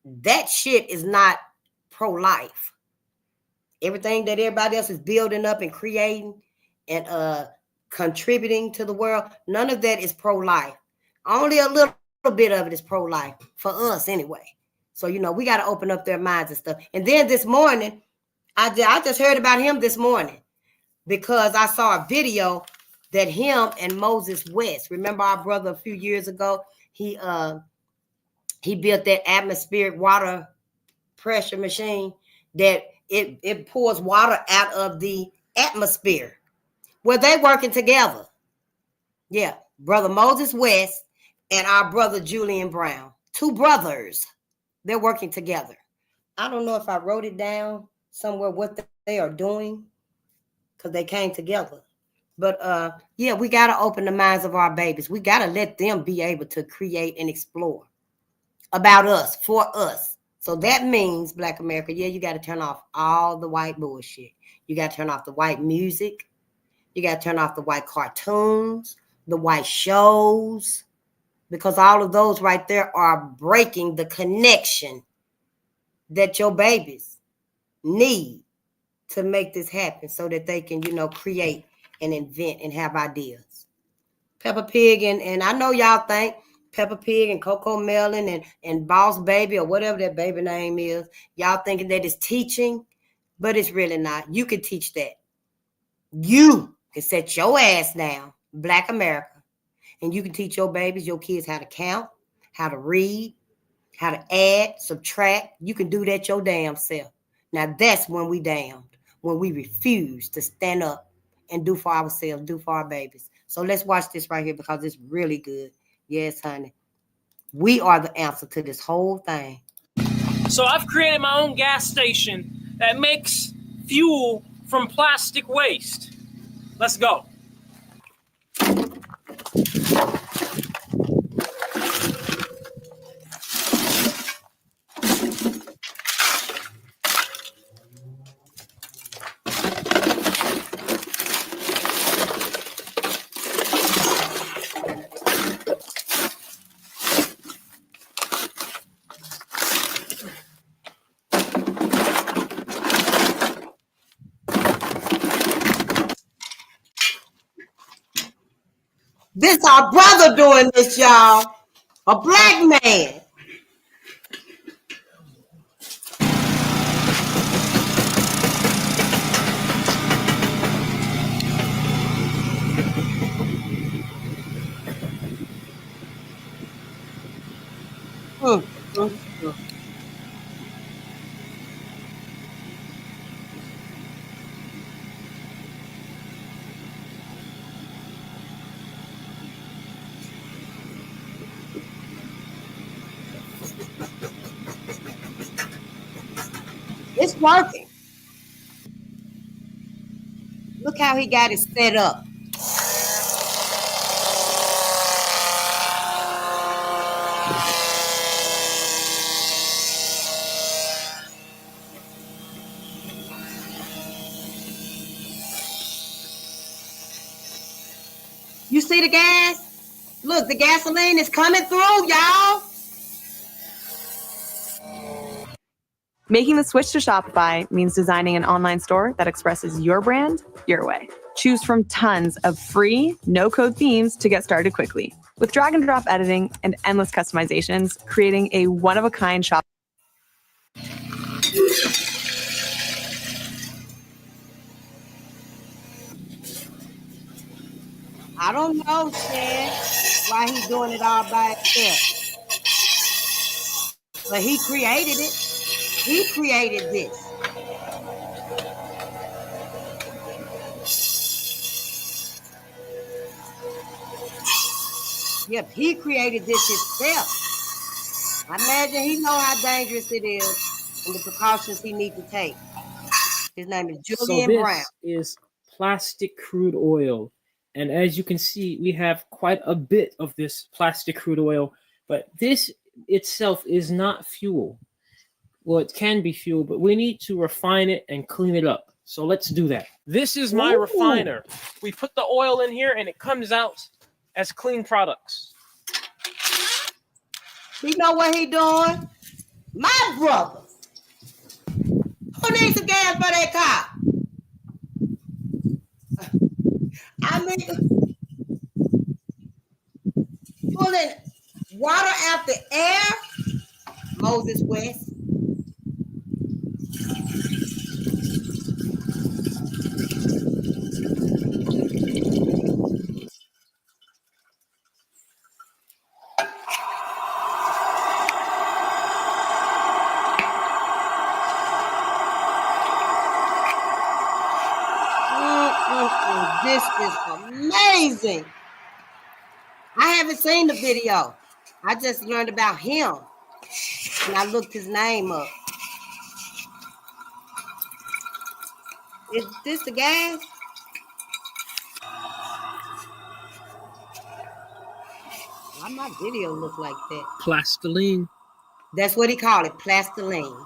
That shit is not pro-life. Everything that everybody else is building up and creating and contributing to the world, none of that is pro-life. Only a little bit of it is pro-life for us anyway. So, we got to open up their minds and stuff. And then this morning, I just heard about him this morning because I saw a video that him and Moses West, remember our brother a few years ago, he built that atmospheric water pressure machine that it pours water out of the atmosphere. Well, they working together. Yeah, brother Moses West and our brother Julian Brown, two brothers. They're working together. I don't know if I wrote it down somewhere what they are doing because they came together. But yeah, we got to open the minds of our babies. We got to let them be able to create and explore about us, for us. So that means, Black America, yeah, you got to turn off all the white bullshit. You got to turn off the white music. You got to turn off the white cartoons, the white shows, because all of those right there are breaking the connection that your babies need to make this happen so that they can, create and invent and have ideas. Peppa Pig and I know y'all think Peppa Pig and Coco Melon and Boss Baby or whatever that baby name is, y'all thinking that it's teaching, but it's really not. You can teach that. You can set your ass down, Black America, and you can teach your babies, your kids how to count, how to read, how to add, subtract. You can do that your damn self. Now that's when we damned, when we refuse to stand up and do for ourselves, do for our babies. So let's watch this right here because it's really good. Yes, honey. We are the answer to this whole thing. So I've created my own gas station that makes fuel from plastic waste. Let's go. This our brother doing this, y'all. A Black man. It's working. Look how he got it set up. You see the gas? Look, the gasoline is coming through, y'all. Making the switch to Shopify means designing an online store that expresses your brand your way. Choose from tons of free, no-code themes to get started quickly. With drag and drop editing and endless customizations, creating a one-of-a-kind shop. I don't know, Stan, why he's doing it all by himself. But he created it. He created this. Yep, he created this himself. I imagine he knows how dangerous it is and the precautions he needs to take. His name is Julian Brown. So this is plastic crude oil. And as you can see, we have quite a bit of this plastic crude oil. But this itself is not fuel. Well, it can be fuel, but we need to refine it and clean it up. So let's do that. This is my refiner. We put the oil in here and it comes out as clean products. You know what he doing? My brother. Who needs some gas for that car? I mean, pulling water out the air, Moses West. This is amazing. I haven't seen the video. I just learned about him and I looked his name up. Is this the gas? Why my video look like that? Plastiline. That's what he called it, plastiline.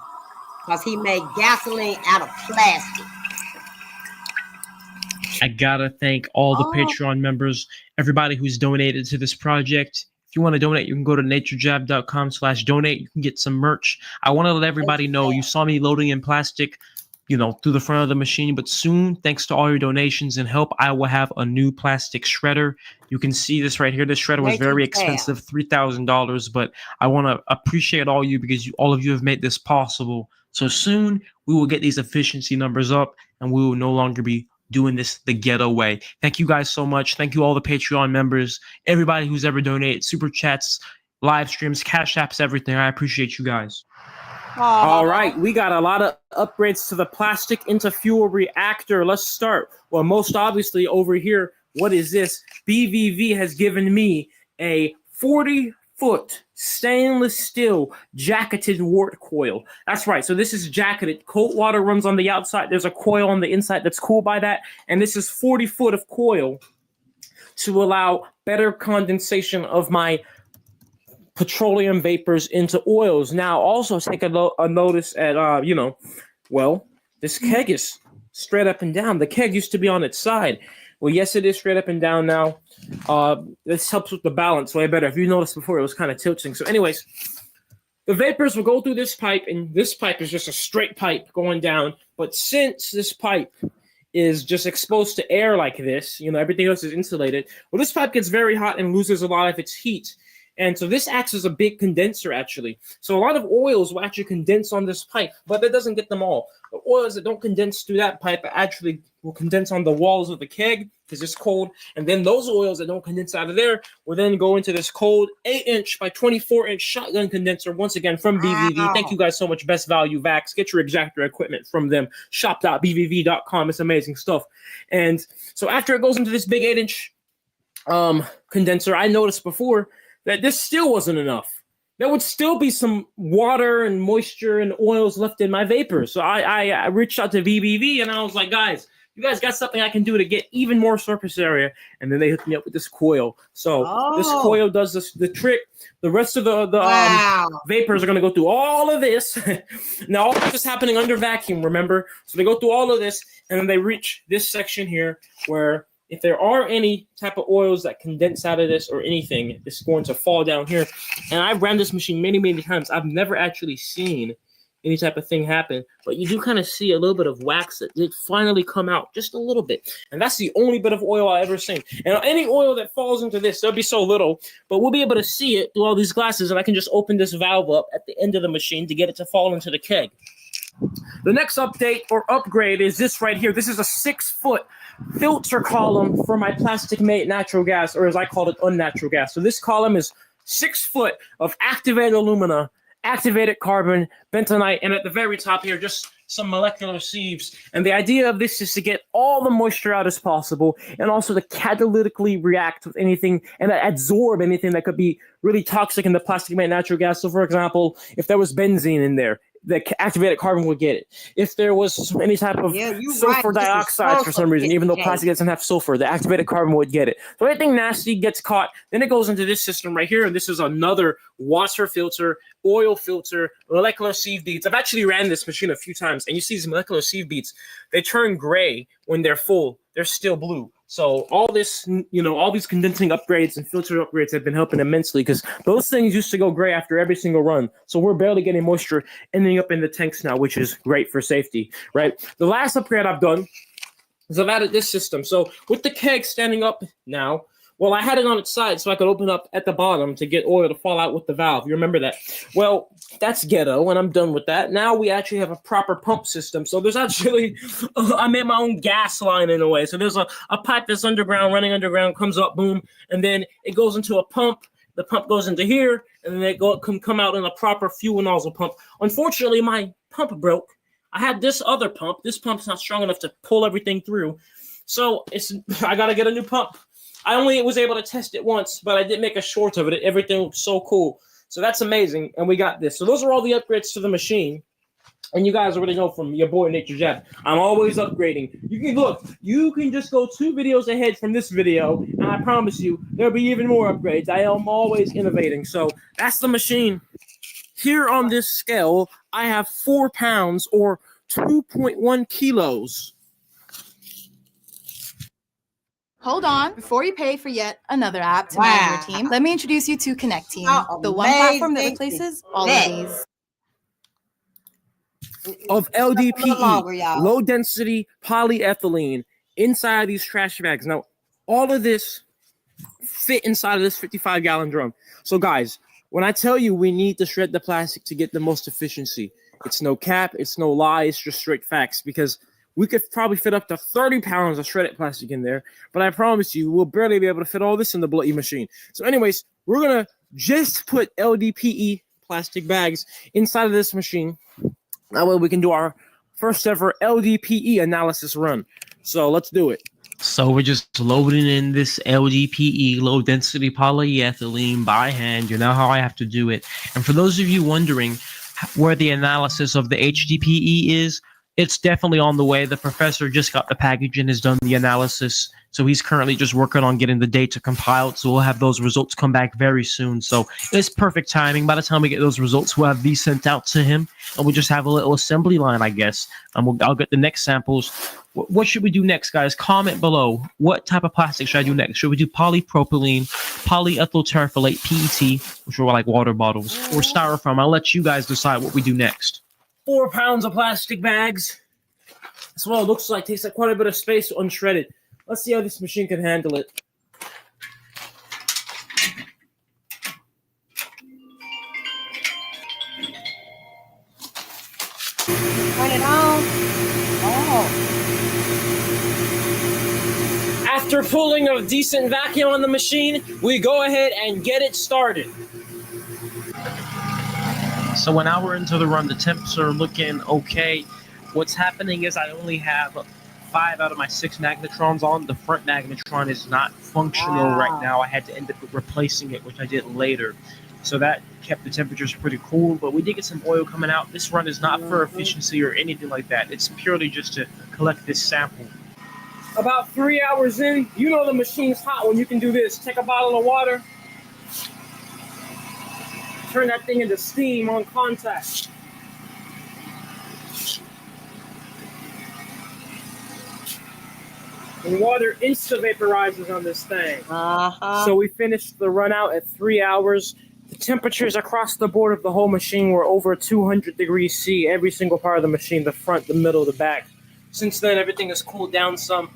Because he made gasoline out of plastic. I gotta thank all the Patreon members, everybody who's donated to this project. If you want to donate, you can go to naturejab.com/donate. You can get some merch. I want to let everybody know you saw me loading in plastic, through the front of the machine, but soon, thanks to all your donations and help, I will have a new plastic shredder. You can see this right here. This shredder was very expensive, $3,000, but I want to appreciate all you because all of you have made this possible. So soon, we will get these efficiency numbers up and we will no longer be doing this the ghetto way. Thank you guys so much. Thank you all the Patreon members, everybody who's ever donated, super chats, live streams, cash apps, everything. I appreciate you guys. All right, we got a lot of upgrades to the plastic into fuel reactor. Let's start. Well, most obviously over here, what is this? BVV has given me a 40-foot stainless steel jacketed wart coil. That's right. So this is jacketed. Cold water runs on the outside. There's a coil on the inside that's cooled by that. And this is 40 foot of coil to allow better condensation of my petroleum vapors into oils. Now, also take a notice at, this keg is straight up and down. The keg used to be on its side. Well, yes, it is straight up and down now. This helps with the balance way better. If you noticed before, it was kind of tilting. So anyways, the vapors will go through this pipe, and this pipe is just a straight pipe going down. But since this pipe is just exposed to air like this, everything else is insulated, well, this pipe gets very hot and loses a lot of its heat. And so this acts as a big condenser, actually. So a lot of oils will actually condense on this pipe, but that doesn't get them all. The oils that don't condense through that pipe actually will condense on the walls of the keg because it's cold. And then those oils that don't condense out of there will then go into this cold 8-inch by 24-inch shotgun condenser, once again, from BVV. Wow. Thank you guys so much, Best Value Vax. Get your exactor equipment from them. Shop.bvv.com. It's amazing stuff. And so after it goes into this big 8-inch condenser, I noticed before that this still wasn't enough. There would still be some water and moisture and oils left in my vapors. So I reached out to VBV and I was like, guys, you guys got something I can do to get even more surface area? And then they hooked me up with this coil. So this coil does the trick. The rest of the vapors are going to go through all of this. Now, all this is happening under vacuum, remember? So they go through all of this, and then they reach this section here where if there are any type of oils that condense out of this or anything, it's going to fall down here. And I've ran this machine many, many times. I've never actually seen any type of thing happen. But you do kind of see a little bit of wax that did finally come out, just a little bit. And that's the only bit of oil I ever seen. And any oil that falls into this, there'll be so little, but we'll be able to see it through all these glasses, and I can just open this valve up at the end of the machine to get it to fall into the keg. The next update or upgrade is this right here. This is a 6-foot filter column for my plastic made natural gas, or as I call it, unnatural gas. So this column is 6 foot of activated alumina, activated carbon, bentonite, and at the very top here, just some molecular sieves. And the idea of this is to get all the moisture out as possible, and also to catalytically react with anything and absorb anything that could be really toxic in the plastic made natural gas. So for example, if there was benzene in there, the activated carbon would get it. If there was any type of sulfur dioxide for some reason, even though plastic doesn't have sulfur, the activated carbon would get it. So anything nasty gets caught. Then it goes into this system right here, and this is another water filter, oil filter, molecular sieve beads. I've actually ran this machine a few times, and you see these molecular sieve beads. They turn gray when they're full. They're still blue. So all this, all these condensing upgrades and filter upgrades have been helping immensely, because those things used to go gray after every single run. So we're barely getting moisture ending up in the tanks now, which is great for safety, right? The last upgrade I've done is I've added this system. So with the keg standing up now, well, I had it on its side so I could open up at the bottom to get oil to fall out with the valve. You remember that? Well, that's ghetto, and I'm done with that. Now we actually have a proper pump system. So there's actually, I made my own gas line in a way. So there's a pipe that's underground, running underground, comes up, boom, and then it goes into a pump. The pump goes into here, and then it can come out in a proper fuel nozzle pump. Unfortunately, my pump broke. I had this other pump. This pump's not strong enough to pull everything through. So I got to get a new pump. I only was able to test it once, but I did make a short of it. Everything looks so cool. So that's amazing, and we got this. So those are all the upgrades to the machine. And you guys already know from your boy Nature Jab, I'm always upgrading. You can just go 2 videos ahead from this video, and I promise you there'll be even more upgrades. I am always innovating. So that's the machine. Here on this scale, I have 4 pounds or 2.1 kilos. Hold on. Before you pay for yet another app to manage your team, let me introduce you to Connect Team, the one platform that replaces all of these. Of LDPE, low density polyethylene, inside these trash bags. Now, all of this fit inside of this 55-gallon drum. So guys, when I tell you we need to shred the plastic to get the most efficiency, it's no cap, it's no lie, it's just straight facts, because we could probably fit up to 30 pounds of shredded plastic in there, but I promise you, we'll barely be able to fit all this in the bloody machine. So anyways, we're going to just put LDPE plastic bags inside of this machine. That way we can do our first ever LDPE analysis run. So let's do it. So we're just loading in this LDPE, low density polyethylene, by hand. You know how I have to do it. And for those of you wondering where the analysis of the HDPE is, it's definitely on the way. The professor just got the package and has done the analysis. So he's currently just working on getting the data compiled. So we'll have those results come back very soon. So it's perfect timing. By the time we get those results, we'll have these sent out to him. And we'll just have a little assembly line, I guess. And I'll get the next samples. What should we do next, guys? Comment below. What type of plastic should I do next? Should we do polypropylene, polyethyl terephthalate, PET, which are like water bottles, or styrofoam? I'll let you guys decide what we do next. 4 pounds of plastic bags. That's what it looks like. Takes up quite a bit of space unshredded. Let's see how this machine can handle it. Turn it on. Oh. After pulling a decent vacuum on the machine, we go ahead and get it started. So an hour into the run, the temps are looking okay. What's happening is I only have 5 out of my 6 magnetrons on. The front magnetron is not functional right now. I had to end up replacing it, which I did later. So that kept the temperatures pretty cool, but we did get some oil coming out. This run is not for efficiency or anything like that. It's purely just to collect this sample. About 3 hours in, you know the machine's hot when you can do this. Take a bottle of water, turn that thing into steam on contact. And water insta-vaporizes on this thing. So we finished the run out at 3 hours. the temperatures across the board of the whole machine were over 200 degrees C, every single part of the machine, the front, the middle, the back. Since then, everything has cooled down some.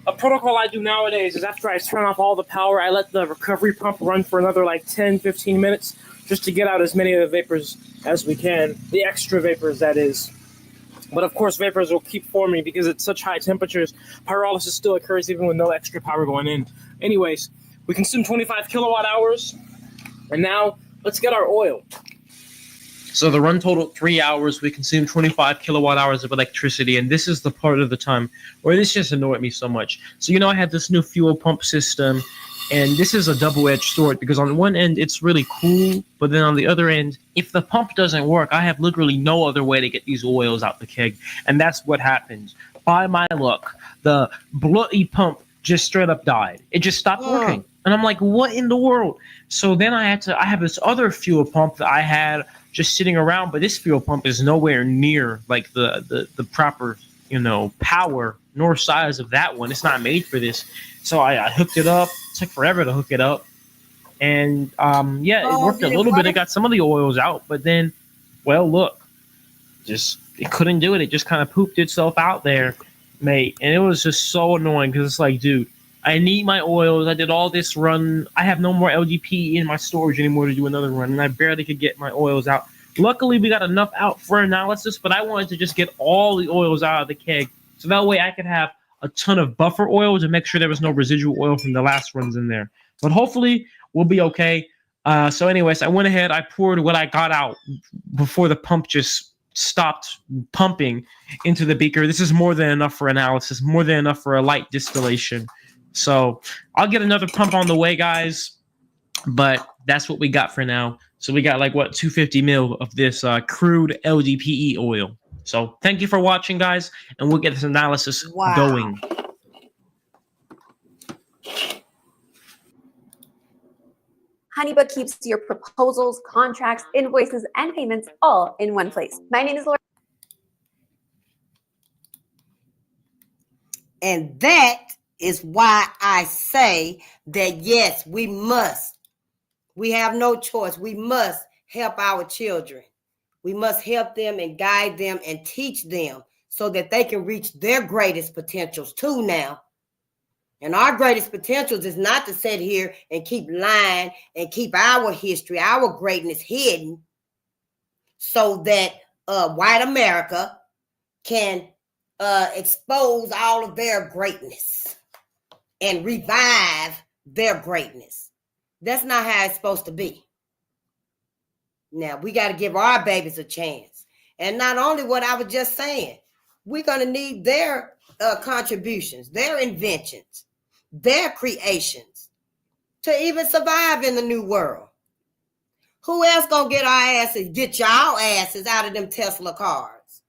A protocol I do nowadays is after I turn off all the power, I let the recovery pump run for another like 10, 15 minutes just to get out as many of the vapors as we can, the extra vapors, that is. But of course, vapors will keep forming because at such high temperatures, pyrolysis still occurs even with no extra power going in. Anyways, we consume 25 kilowatt hours, and now let's get our oil. So the run totaled 3 hours. We consumed 25 kilowatt hours of electricity, and this is the part of the time where this just annoyed me so much. So, I have this new fuel pump system, and this is a double-edged sword because on one end, it's really cool, but then on the other end, if the pump doesn't work, I have literally no other way to get these oils out the keg, and that's what happened. By my luck, the bloody pump just straight up died. It just stopped working. And I'm like, what in the world? So then I have this other fuel pump that I had just sitting around, but this fuel pump is nowhere near like the proper, power nor size of that one. It's not made for this. So I hooked it up. It took forever to hook it up. And it worked a little bit. It got some of the oils out, but then, well, look, it couldn't do it. It just kind of pooped itself out there, mate. And it was just so annoying because it's like, dude, I need my oils. I did all this run. I have no more LDPE in my storage anymore to do another run, and I barely could get my oils out. Luckily, we got enough out for analysis, but I wanted to just get all the oils out of the keg, so that way I could have a ton of buffer oil to make sure there was no residual oil from the last runs in there. But hopefully, we'll be okay. So anyways, I went ahead. I poured what I got out before the pump just stopped pumping into the beaker. This is more than enough for analysis, more than enough for a light distillation. So I'll get another pump on the way, guys, but that's what we got for now. So we got 250 mil of this crude LDPE oil. So thank you for watching, guys, and we'll get this analysis going. HoneyBook keeps your proposals, contracts, invoices, and payments all in one place. My name is Laura. And that is why I say that, yes, we must. We have no choice. We must help our children. We must help them and guide them and teach them so that they can reach their greatest potentials too now. And our greatest potentials is not to sit here and keep lying and keep our history, our greatness hidden so that white America can expose all of their greatness and revive their greatness. That's not how it's supposed to be. Now, we got to give our babies a chance. And not only what I was just saying, we're going to need their contributions, their inventions, their creations to even survive in the new world. Who else going to get y'all asses out of them Tesla cars?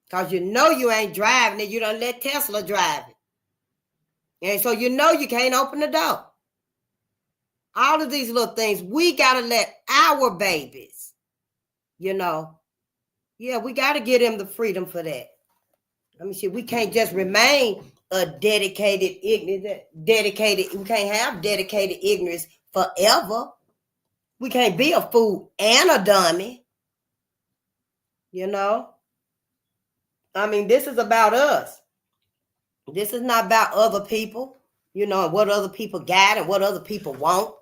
Because you ain't driving it. You don't let Tesla drive it. And so you can't open the door. All of these little things, we got to let our babies, we got to give them the freedom for that. Let me see. We can't just remain a dedicated ignorance. We can't have dedicated ignorance forever. We can't be a fool and a dummy. This is about us. This is not about other people, and what other people got and what other people want.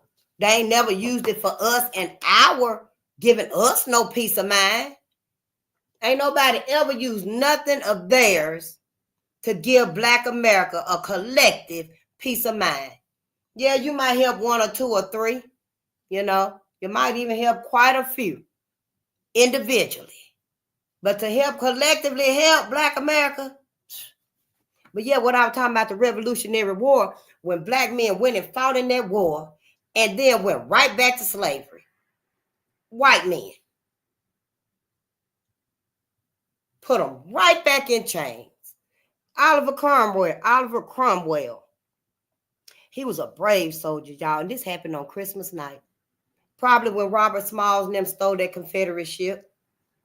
They ain't never used it for us and giving us no peace of mind. Ain't nobody ever used nothing of theirs to give Black America a collective peace of mind. Yeah, you might help one or two or three, you might even help quite a few individually. But to help collectively help Black America. But yeah, what I was talking about, the Revolutionary War, when Black men went and fought in that war and then went right back to slavery. White men. Put them right back in chains. Oliver Cromwell. He was a brave soldier, y'all. And this happened on Christmas night. Probably when Robert Smalls and them stole that Confederate ship.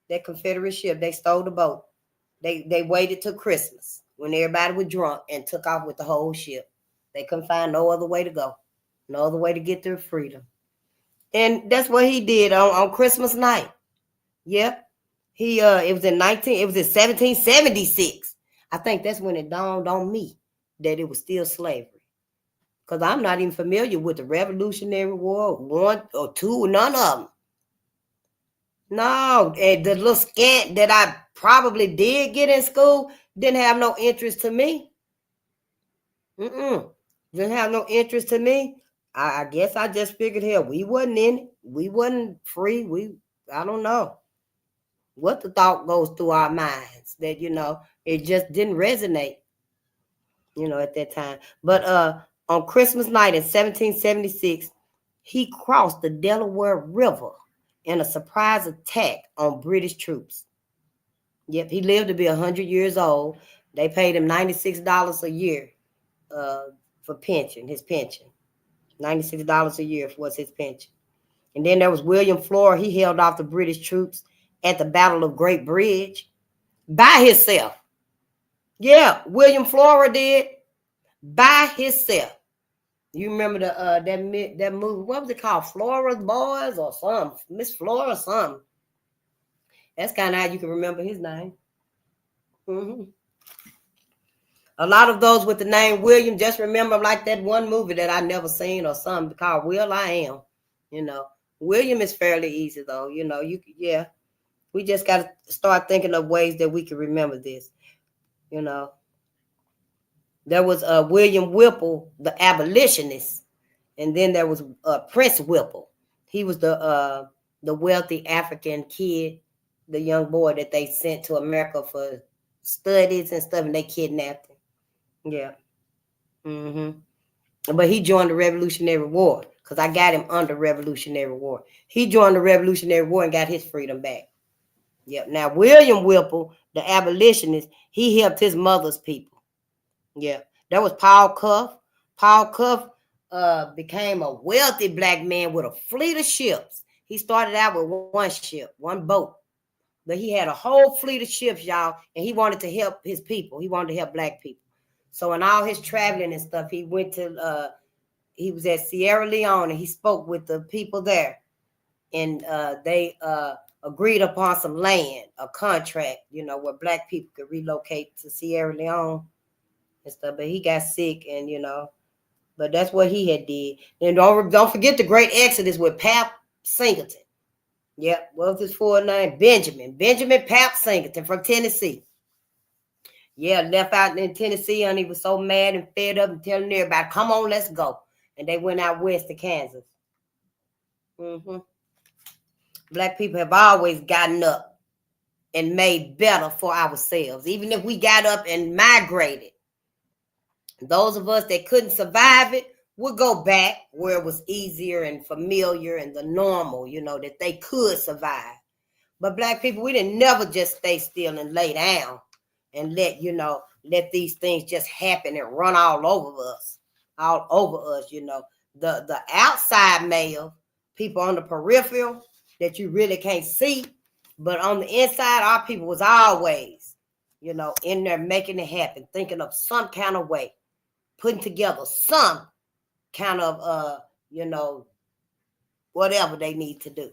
They stole the boat. They waited till Christmas when everybody was drunk and took off with the whole ship. They couldn't find no other way to go. No other way to get their freedom. And that's what he did on Christmas night. Yep. He it was in 1776. I think that's when it dawned on me that it was still slavery. Because I'm not even familiar with the Revolutionary War, 1 or 2, none of them. No, and the little scant that I probably did get in school didn't have no interest to me. Didn't have no interest to me. I guess I just figured, hell, we wasn't in it. We wasn't free. I don't know what the thought goes through our minds that, it just didn't resonate, at that time. But on Christmas night in 1776, he crossed the Delaware River in a surprise attack on British troops. Yep, he lived to be 100 years old. They paid him $96 a year for his pension. $96 a year was his pension. And then there was William Flora. He held off the British troops at the Battle of Great Bridge by himself. Yeah, William Flora did by himself. You remember that movie? What was it called? Flora's Boys or something? Miss Flora or something. That's kind of how you can remember his name. A lot of those with the name William just remember like that one movie that I never seen or something called Will I Am. William is fairly easy though. We just got to start thinking of ways that we can remember this. There was William Whipple, the abolitionist, and then there was Prince Whipple. He was the wealthy African kid, the young boy that they sent to America for studies and stuff, and they kidnapped him. Yeah. But he joined the Revolutionary War because I got him under Revolutionary War. He joined the Revolutionary War and got his freedom back. Yep. Now, William Whipple, the abolitionist, he helped his mother's people. Yeah. That was Paul Cuff. Paul Cuff became a wealthy black man with a fleet of ships. He started out with one ship, one boat. But he had a whole fleet of ships, y'all, and he wanted to help his people. He wanted to help black people. So in all his traveling and stuff, he went to, he was at Sierra Leone, and he spoke with the people there. And they agreed upon some land, a contract, where black people could relocate to Sierra Leone and stuff. But he got sick, and, but that's what he had did. And don't forget the great Exodus with Pap Singleton. Yep, what was his full name? Benjamin Pap Singleton from Tennessee. Yeah, left out in Tennessee, and he was so mad and fed up and telling everybody, come on, let's go. And they went out west to Kansas. Black people have always gotten up and made better for ourselves, even if we got up and migrated. Those of us that couldn't survive it would go back where it was easier and familiar and the normal, that they could survive. But black people, we didn't never just stay still and lay down and let these things just happen and run all over us. The outside male, people on the peripheral that you really can't see, but on the inside, our people was always, in there making it happen, thinking of some kind of way, putting together some kind of, whatever they need to do.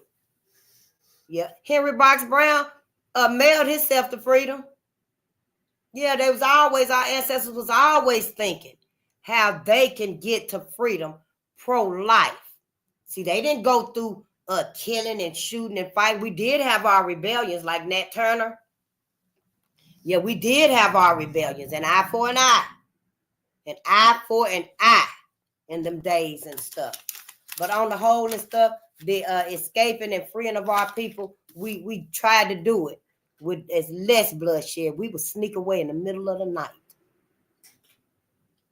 Yeah. Henry Box Brown mailed himself to freedom. Yeah, our ancestors was always thinking how they can get to freedom pro-life. See, they didn't go through killing and shooting and fighting. We did have our rebellions like Nat Turner. Yeah, we did have our rebellions, an eye for an eye. An eye for an eye in them days and stuff. But on the whole and stuff, the escaping and freeing of our people, we tried to do it with as less bloodshed. We would sneak away in the middle of the night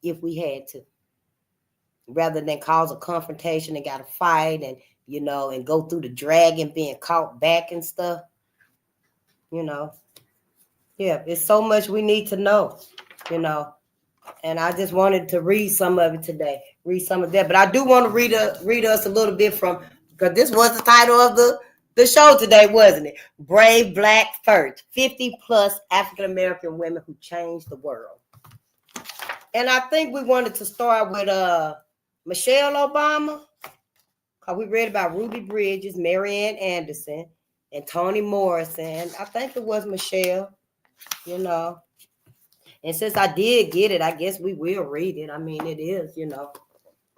if we had to, rather than cause a confrontation and got to fight and and go through the dragon being caught back and stuff. Yeah, it's so much we need to know, and I just wanted to read some of it today, read some of that. But I do want to read us a little bit from, because this was the title of the show today, wasn't it? Brave Black First, 50 plus African-American women who changed the world. And I think we wanted to start with Michelle Obama. Because we read about Ruby Bridges, Marianne Anderson, and Toni Morrison. I think it was Michelle, you know. And since I did get it, I guess we will read it. I mean, it is, you know,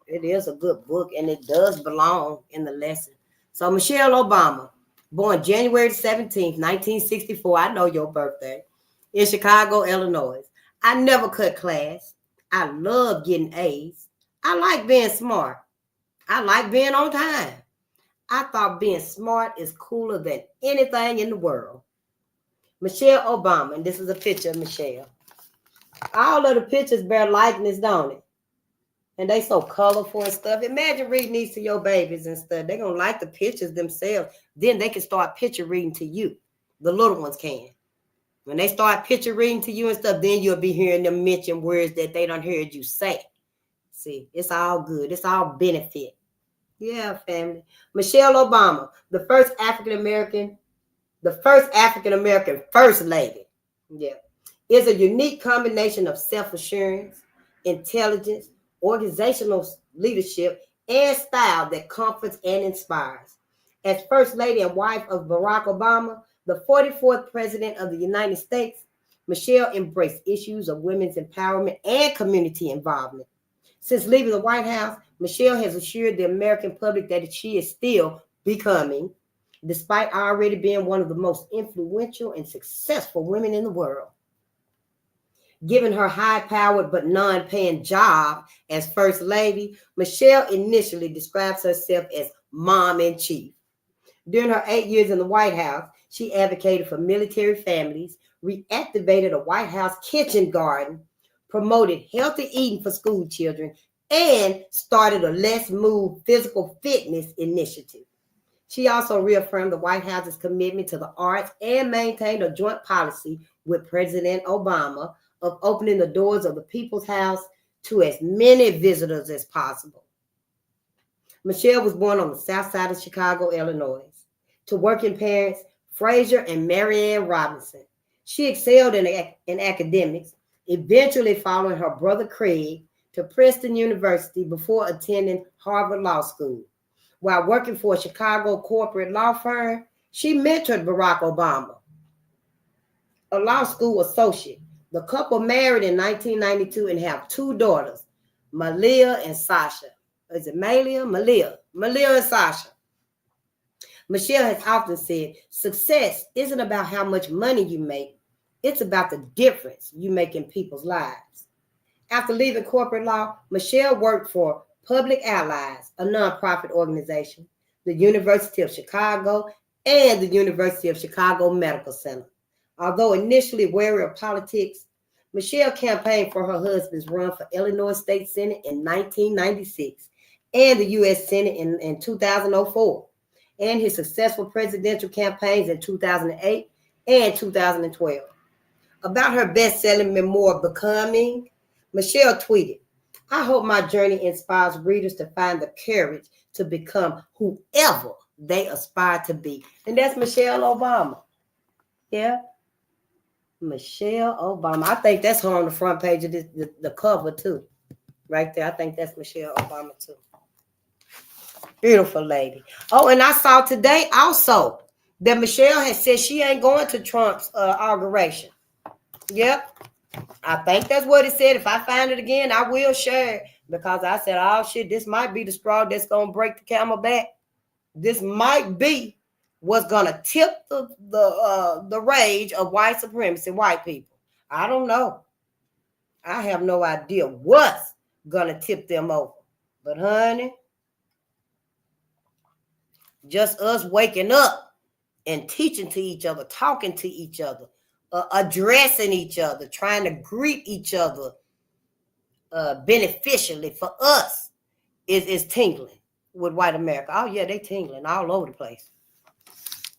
it is a good book, and it does belong in the lesson. So Michelle Obama, born January 17th, 1964. I know your birthday. In Chicago, Illinois. I never cut class. I love getting A's. I like being smart. I like being on time. I thought being smart is cooler than anything in the world. Michelle Obama, and this is a picture of Michelle. All of the pictures bear likeness, don't it? And they so colorful and stuff. Imagine reading these to your babies and stuff. They're going to like the pictures themselves. Then they can start picture reading to you. The little ones can. When they start picture reading to you and stuff, then you'll be hearing them mention words that they don't heard you say. See, it's all good. It's all benefit. Yeah, family. Michelle Obama, the first African-American first lady. Yeah. Is a unique combination of self-assurance, intelligence, organizational leadership, and style that comforts and inspires. As First Lady and wife of Barack Obama, the 44th President of the United States, Michelle embraced issues of women's empowerment and community involvement. Since leaving the White House, Michelle has assured the American public that she is still becoming, despite already being one of the most influential and successful women in the world. Given her high-powered but non-paying job as First Lady, Michelle initially describes herself as mom-in-chief. During her 8 years in the White House, she advocated for military families, reactivated a White House kitchen garden, promoted healthy eating for school children, and started a Let's Move physical fitness initiative. She also reaffirmed the White House's commitment to the arts and maintained a joint policy with President Obama of opening the doors of the People's House to as many visitors as possible. Michelle was born on the south side of Chicago, Illinois, to working parents Fraser and Marianne Robinson. She excelled in academics, eventually following her brother Craig to Princeton University before attending Harvard Law School. While working for a Chicago corporate law firm, she mentored Barack Obama, a law school associate. The couple married in 1992 and have two daughters, Malia and Sasha. Is it Malia? Malia and Sasha. Michelle has often said, success isn't about how much money you make. It's about the difference you make in people's lives. After leaving corporate law, Michelle worked for Public Allies, a nonprofit organization, the University of Chicago, and the University of Chicago Medical Center. Although initially wary of politics, Michelle campaigned for her husband's run for Illinois State Senate in 1996 and the U.S. Senate in 2004, and his successful presidential campaigns in 2008 and 2012. About her best-selling memoir, Becoming, Michelle tweeted, "I hope my journey inspires readers to find the courage to become whoever they aspire to be." And that's Michelle Obama. Yeah. Michelle Obama. I think that's her on the front page of the cover too. Right there. I think that's Michelle Obama too. Beautiful lady. Oh, and I saw today also that Michelle has said she ain't going to Trump's inauguration. Yep. I think that's what it said. If I find it again, I will share it, because I said, oh shit, this might be the straw that's going to break the camel back. This might be what's going to tip the rage of white supremacy, white people. I don't know. I have no idea what's going to tip them over. But honey, just us waking up and teaching to each other, talking to each other, addressing each other, trying to greet each other beneficially for us is tingling with white America. Oh yeah, they tingling all over the place.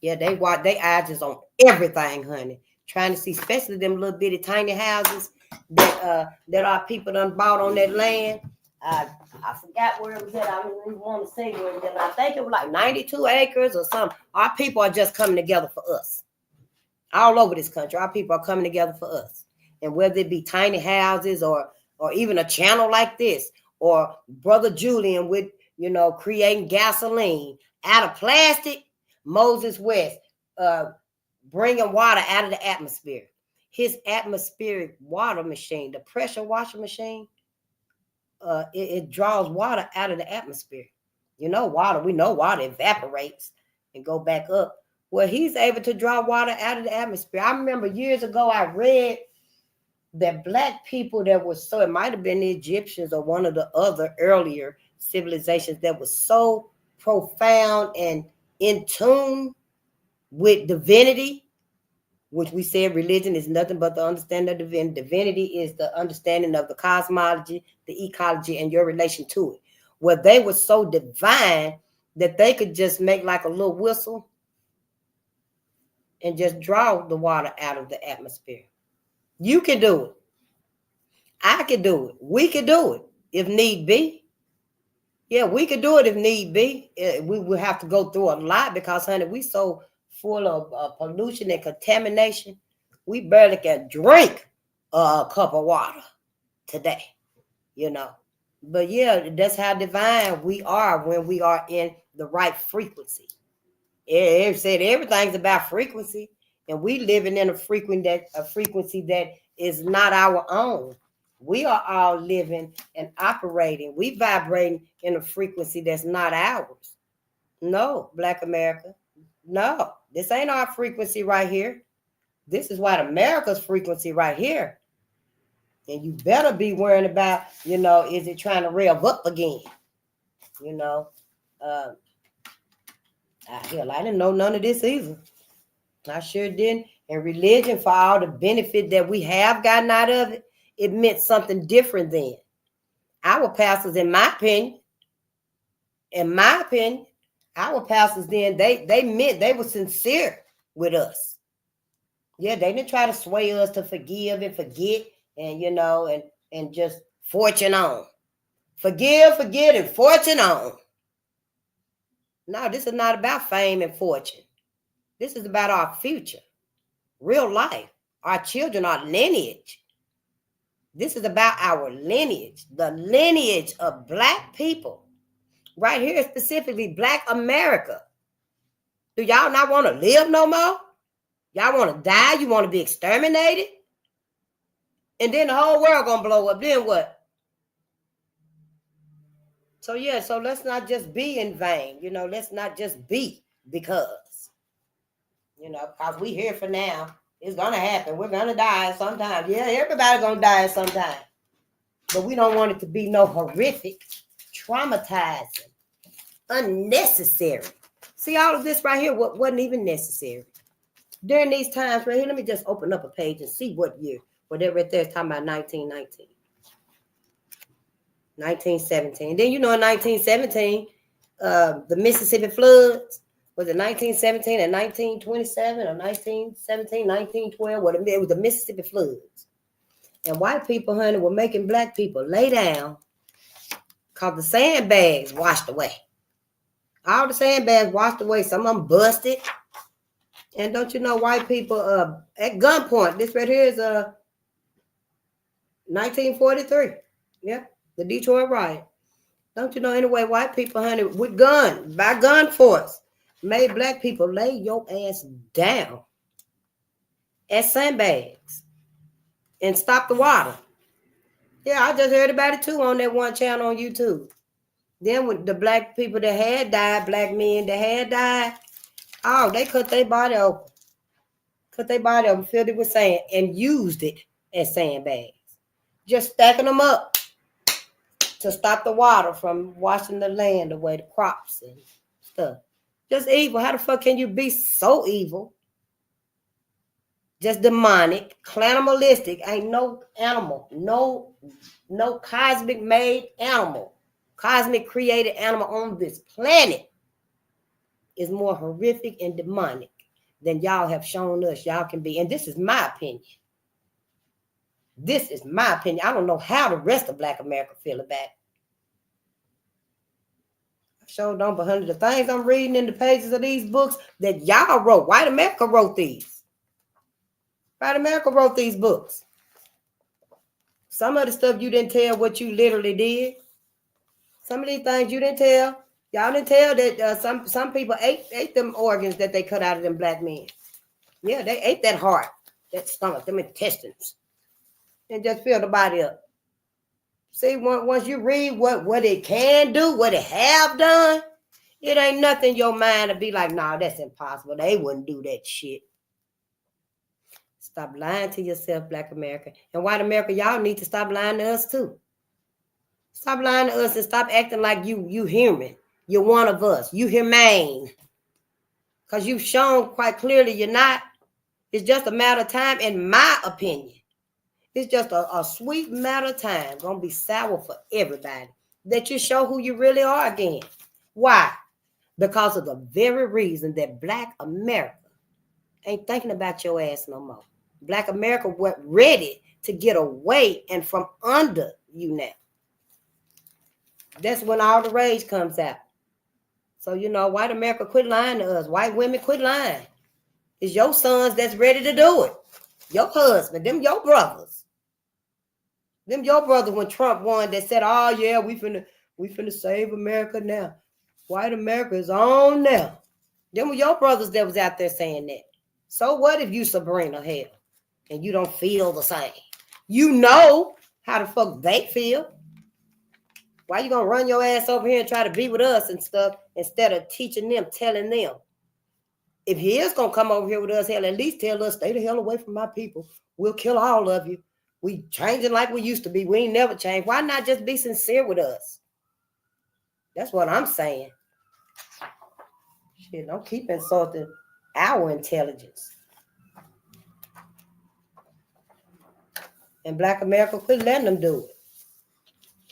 Yeah, they eyes is on everything, honey. Trying to see, especially them little bitty tiny houses that our people done bought on that land. I forgot where it was at. I don't even want to say where it was at. I think it was like 92 acres or something. Our people are just coming together for us. All over this country, our people are coming together for us. And whether it be tiny houses or even a channel like this, or Brother Julian with creating gasoline out of plastic. Moses West, bringing water out of the atmosphere. His atmospheric water machine, the pressure washer machine, it draws water out of the atmosphere. Water, we know water evaporates and go back up. Well, he's able to draw water out of the atmosphere. I remember years ago, I read that Black people that was it might have been the Egyptians or one of the other earlier civilizations that was so profound and in tune with divinity, which we said religion is nothing but the understanding of divinity. Divinity is the understanding of the cosmology, the ecology, and your relation to it. Where they were so divine that they could just make like a little whistle and just draw the water out of the atmosphere. You can do it. I can do it. We can do it if need be. Yeah, we could do it if need be. We would have to go through a lot because, honey, we so full of pollution and contamination. We barely can drink a cup of water today, But yeah, that's how divine we are when we are in the right frequency. It said everything's about frequency, and we living in a frequency that is not our own. We are all living and operating. We vibrating in a frequency that's not ours. No, Black America. No, this ain't our frequency right here. This is white America's frequency right here. And you better be worrying about, is it trying to rev up again? I didn't know none of this either. I sure didn't. And religion, for all the benefit that we have gotten out of it, it meant something different then. Our pastors, in my opinion, our pastors then, they meant they were sincere with us. Yeah, they didn't try to sway us to forgive and forget and, and just fortune on. Forgive, forget, and fortune on. No, this is not about fame and fortune. This is about our future, real life, our children, our lineage. This is about our lineage, the lineage of Black people. Right here, specifically Black America. Do y'all not want to live no more? Y'all want to die? You want to be exterminated? And then the whole world going to blow up. Then what? So yeah, so let's not just be in vain. Let's not just be because. Because we here for now. It's going to happen. We're going to die sometime. Yeah, everybody's going to die sometime. But we don't want it to be no horrific, traumatizing, unnecessary. See, all of this right here wasn't even necessary. During these times right here, let me just open up a page and see what year. Well, that right there is talking about 1919. 1917. Then, in 1917, the Mississippi floods. Was it 1917 and 1927 or 1917, 1912? Well, it was the Mississippi floods. And white people, honey, were making Black people lay down because the sandbags washed away. All the sandbags washed away. Some of them busted. And don't you know, white people at gunpoint. This right here is 1943. Yep, the Detroit riot. Don't you know, anyway, white people, honey, with guns, by gun force, made Black people lay your ass down at sandbags and stop the water. Yeah, I just heard about it too on that one channel on YouTube. Then with the Black people that had died, Black men that had died, oh, they cut their body open. Cut their body open, filled it with sand, and used it as sandbags. Just stacking them up to stop the water from washing the land away, the crops and stuff. Just evil. How the fuck can you be so evil? Just demonic, cannibalistic. Ain't no animal, no cosmic made animal, cosmic created animal on this planet is more horrific and demonic than y'all have shown us y'all can be. And this is my opinion. This is my opinion. I don't know how the rest of Black America feel about it. I sure don't, but honey, the things I'm reading in the pages of these books that y'all wrote, white America wrote these. White America wrote these books. Some of the stuff you didn't tell what you literally did. Some of these things you didn't tell. Y'all didn't tell that some people ate them organs that they cut out of them black men. Yeah, they ate that heart, that stomach, them intestines, and just fill the body up. See, once you read what it can do, what it have done, it ain't nothing your mind to be like, nah, that's impossible. They wouldn't do that shit. Stop lying to yourself, Black America. And white America, y'all need to stop lying to us too. Stop lying to us and stop acting like you human. You're one of us. You humane. Because you've shown quite clearly you're not. It's just a matter of time, in my opinion. It's just a sweet matter of time. Gonna be sour for everybody. That you show who you really are again. Why? Because of the very reason that Black America ain't thinking about your ass no more. Black America was ready to get away and from under you now. That's when all the rage comes out. So, white America, quit lying to us. White women, quit lying. It's your sons that's ready to do it. Your husband, them your brothers. Them your brothers when Trump won that said, oh yeah, we finna save America now. White America is on now. Them were your brothers that was out there saying that. So what if you Sabrina hell and you don't feel the same? You know how the fuck they feel. Why you gonna run your ass over here and try to be with us and stuff instead of teaching them, telling them? If he is gonna come over here with us, hell, at least tell us, stay the hell away from my people. We'll kill all of you. We changing like we used to be. We ain't never changed. Why not just be sincere with us? That's what I'm saying. Shit, don't keep insulting our intelligence. And Black America, quit letting them do it.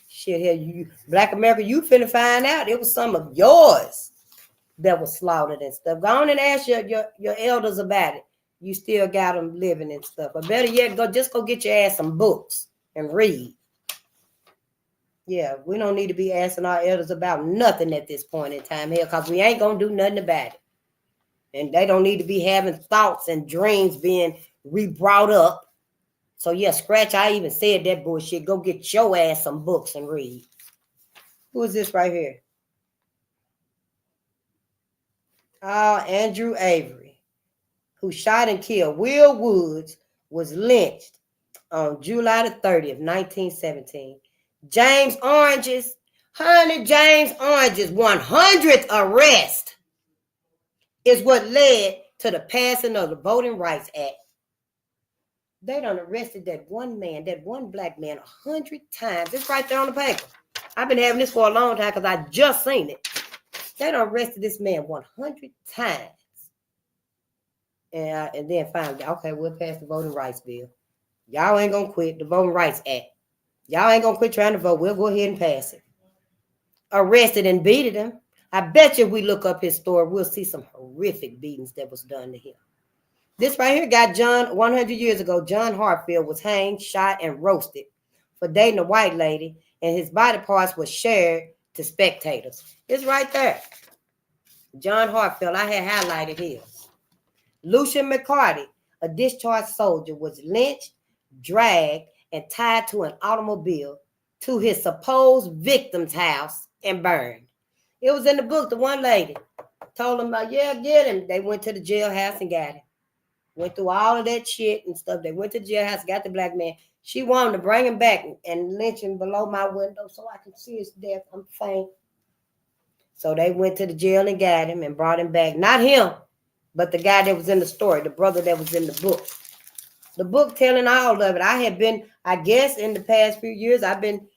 Shit, here, you Black America, you finna find out it was some of yours that was slaughtered and stuff. Go on and ask your elders about it. You still got them living and stuff. But better yet, go get your ass some books and read. Yeah, we don't need to be asking our elders about nothing at this point in time here because we ain't going to do nothing about it. And they don't need to be having thoughts and dreams being re-brought up. So, yeah, scratch, I even said that bullshit. Go get your ass some books and read. Who is this right here? Andrew Avery, who shot and killed Will Woods, was lynched on July the 30th, 1917. James Orange's 100th arrest is what led to the passing of the Voting Rights Act. They done arrested that one man, that one Black man 100 times. It's right there on the paper. I've been having this for a long time because I just seen it. They done arrested this man 100 times. And then finally, okay, we'll pass the Voting Rights Bill. Y'all ain't going to quit the Voting Rights Act. Y'all ain't going to quit trying to vote. We'll go ahead and pass it. Arrested and beated him. I bet you if we look up his story, we'll see some horrific beatings that was done to him. This right here got John, 100 years ago, John Hartfield was hanged, shot, and roasted for dating a white lady, and his body parts were shared to spectators. It's right there. John Hartfield, I had highlighted his. Lucian McCarty, a discharged soldier, was lynched, dragged, and tied to an automobile to his supposed victim's house and burned. It was in the book. The one lady told him, yeah, get him. They went to the jailhouse and got him. Went through all of that shit and stuff. They went to the jailhouse, got the Black man. She wanted to bring him back and lynch him below my window so I could see his death. I'm faint. So they went to the jail and got him and brought him back. Not him, but the guy that was in the story, the brother that was in the book. The book telling all of it. I have been, I guess, in the past few years, I've been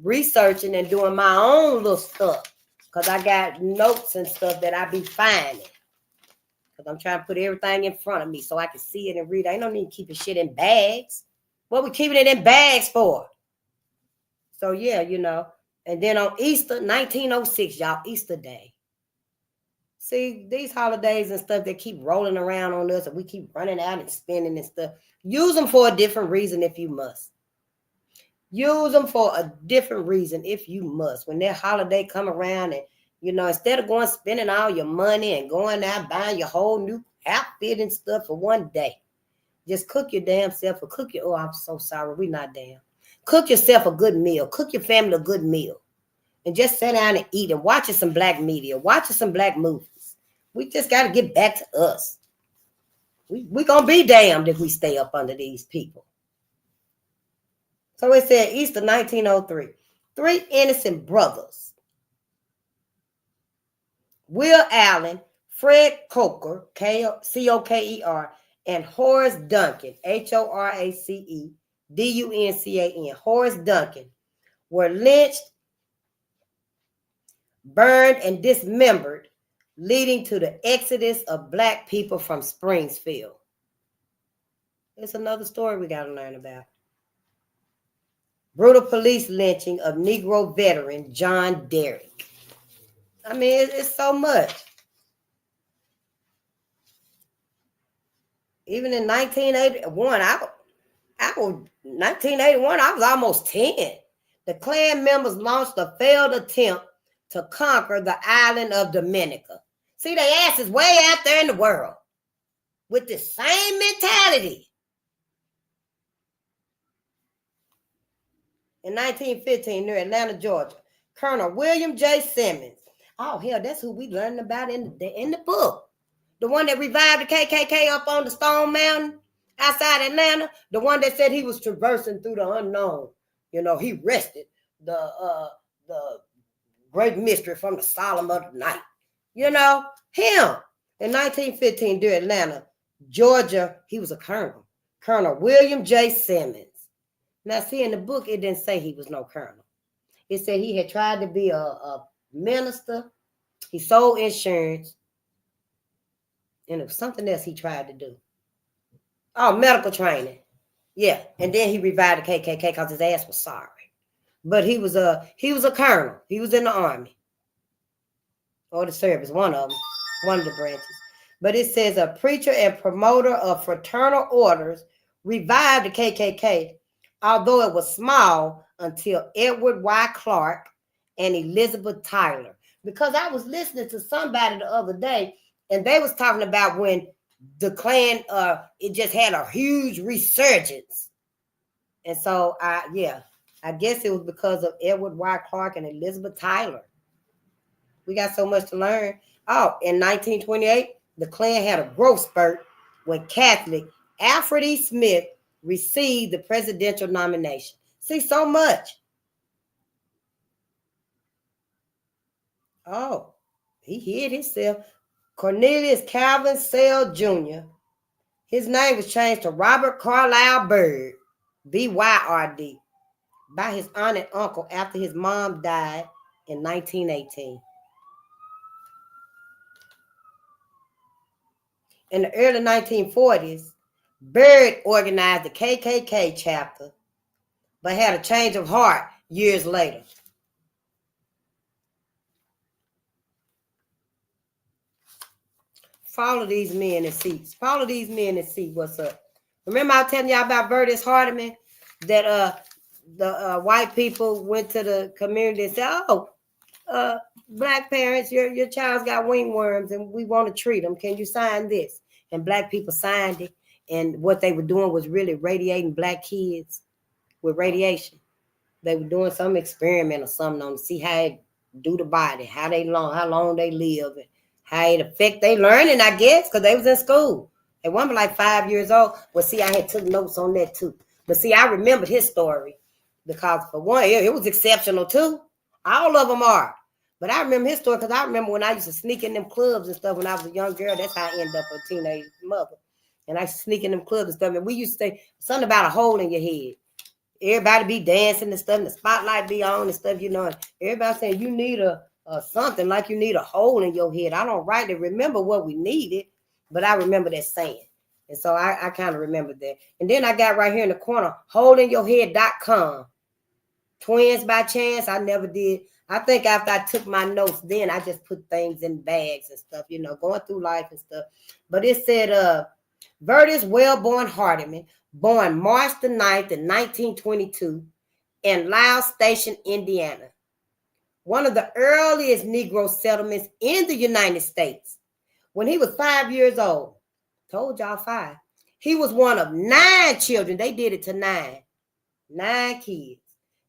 researching and doing my own little stuff because I got notes and stuff that I be finding. Because I'm trying to put everything in front of me so I can see it and read. I ain't no need to keep shit in bags. What we keeping it in bags for? So, yeah, And then on Easter, 1906, y'all, Easter Day. See, these holidays and stuff, they keep rolling around on us and we keep running out and spending and stuff. Use them for a different reason if you must. Use them for a different reason if you must. When that holiday come around and, instead of going spending all your money and going out buying your whole new outfit and stuff for one day, just cook your damn self or cook your, oh, I'm so sorry, we not damn. Cook yourself a good meal. Cook your family a good meal. and just sit down and eat and watching some black media, watching some black movies. We just got to get back to us. We going to be damned if we stay up under these people. So it said Easter 1903. 3 innocent brothers, Will Allen, Fred Coker, Coker, and Horace Duncan, Horace Duncan, Horace Duncan, were lynched, burned, and dismembered, leading to the exodus of black people from Springfield. It's another story we got to learn about. Brutal police lynching of Negro veteran John Derrick. I mean, it's so much. Even in 1981, I was almost 10. The Klan members launched a failed attempt to conquer the island of Dominica. See, they ass is way out there in the world with the same mentality. In 1915, near Atlanta, Georgia, Colonel William J. Simmons. Oh, hell, that's who we learned about in the book. The one that revived the KKK up on the Stone Mountain outside Atlanta. The one that said he was traversing through the unknown. You know, he wrested the great mystery from the solemn of the night. You know, him. In 1915, near Atlanta, Georgia, he was a colonel. Colonel William J. Simmons. Now, see, in the book, it didn't say he was no colonel. It said he had tried to be a minister. He sold insurance. And it was something else he tried to do. Oh, medical training. Yeah. And then he revived the KKK because his ass was sorry. But he was a colonel. He was in the army. Or the service, one of them. One of the branches. But it says a preacher and promoter of fraternal orders revived the KKK, although it was small, until Edward Y. Clark and Elizabeth Tyler. Because I was listening to somebody the other day, and they was talking about when the Klan, it just had a huge resurgence. And so, I guess it was because of Edward Y. Clark and Elizabeth Tyler. We got so much to learn. Oh, in 1928, the Klan had a growth spurt when Catholic Alfred E. Smith received the presidential nomination. See, so much. Oh, he hid himself. Cornelius Calvin Sale Jr. His name was changed to Robert Carlisle Byrd, B-Y-R-D, by his aunt and uncle after his mom died in 1918. In the early 1940s, Byrd organized the KKK chapter, but had a change of heart years later. Follow these men and see. Follow these men and see what's up. Remember I was telling y'all about Vertus Hardiman, that the white people went to the community and said, oh, black parents, your child's got wingworms and we want to treat them. Can you sign this? And black people signed it. And what they were doing was really radiating black kids with radiation. They were doing some experiment or something on to see how it do the body, how long they live, and how it affect their learning, I guess, because they was in school. They weren't like 5 years old. Well, see, I had took notes on that too. But see, I remembered his story because for one, it was exceptional too. All of them are. But I remember his story because I remember when I used to sneak in them clubs and stuff when I was a young girl. That's how I ended up a teenage mother. And I used to sneak in them clubs and stuff. And we used to say something about a hole in your head. Everybody be dancing and stuff, and the spotlight be on and stuff, you know. And everybody saying you need a something like you need a hole in your head. I don't rightly remember what we needed, but I remember that saying. And so I kind of remember that. And then I got right here in the corner, holeinyourhead.com. Twins by chance, I never did. I think after I took my notes, then I just put things in bags and stuff, you know, going through life and stuff. But it said, Vertus Wellborn Hardiman, born March the 9th in 1922 in Loud Station, Indiana. One of the earliest Negro settlements in the United States. When he was 5 years old, told y'all 5, he was one of 9 children. They did it to 9 kids.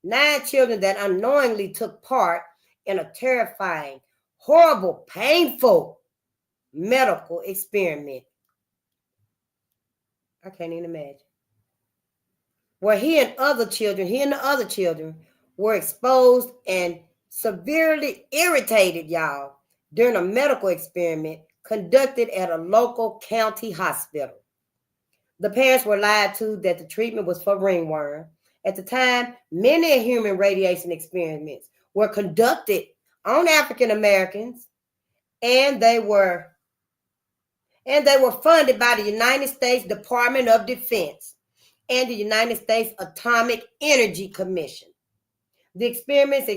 9 children that unknowingly took part in a terrifying, horrible, painful medical experiment. I can't even imagine. Where he and the other children were exposed and severely irritated, y'all, during a medical experiment conducted at a local county hospital. The parents were lied to that the treatment was for ringworm. At the time, many human radiation experiments were conducted on African Americans, and they were funded by the United States Department of Defense and the United States Atomic Energy Commission. The experiments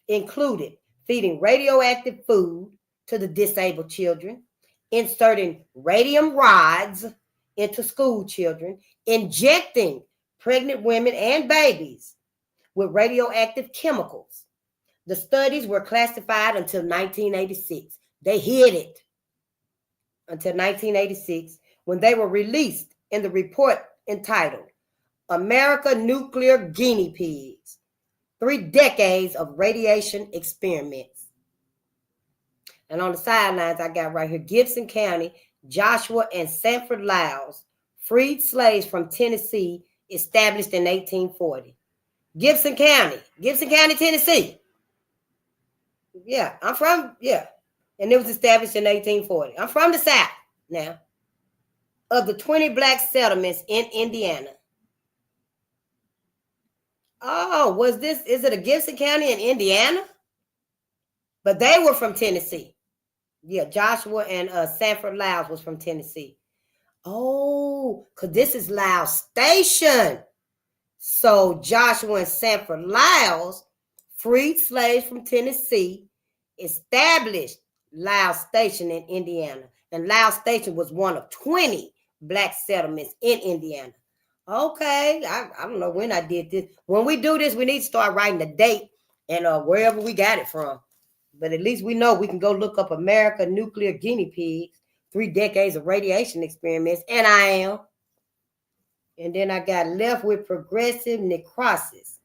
included feeding radioactive food to the disabled children, inserting radium rods into school children, injecting pregnant women and babies with radioactive chemicals. The studies were classified until 1986. They hid it until 1986 when they were released in the report entitled America Nuclear Guinea Pigs, 3 decades of radiation experiments. And on the sidelines, I got right here, Gibson County, Joshua and Sanford Lyles, freed slaves from Tennessee, established in 1840. Gibson County, Tennessee. Yeah, I'm from, and it was established in 1840. I'm from the South now. Of the 20 black settlements in Indiana. Oh, is it a Gibson County in Indiana? But they were from Tennessee. Yeah, Joshua and Sanford Lyles was from Tennessee. Oh, because this is Lyles Station. So Joshua and Sanford Lyles freed slaves from Tennessee, established Lyles Station in Indiana. And Lyles Station was one of 20 black settlements in Indiana. Okay, I don't know when I did this. When we do this, we need to start writing the date and wherever we got it from. But at least we know we can go look up America Nuclear Guinea Pigs, 3 decades of radiation experiments, and I am. And then I got left with progressive necrosis.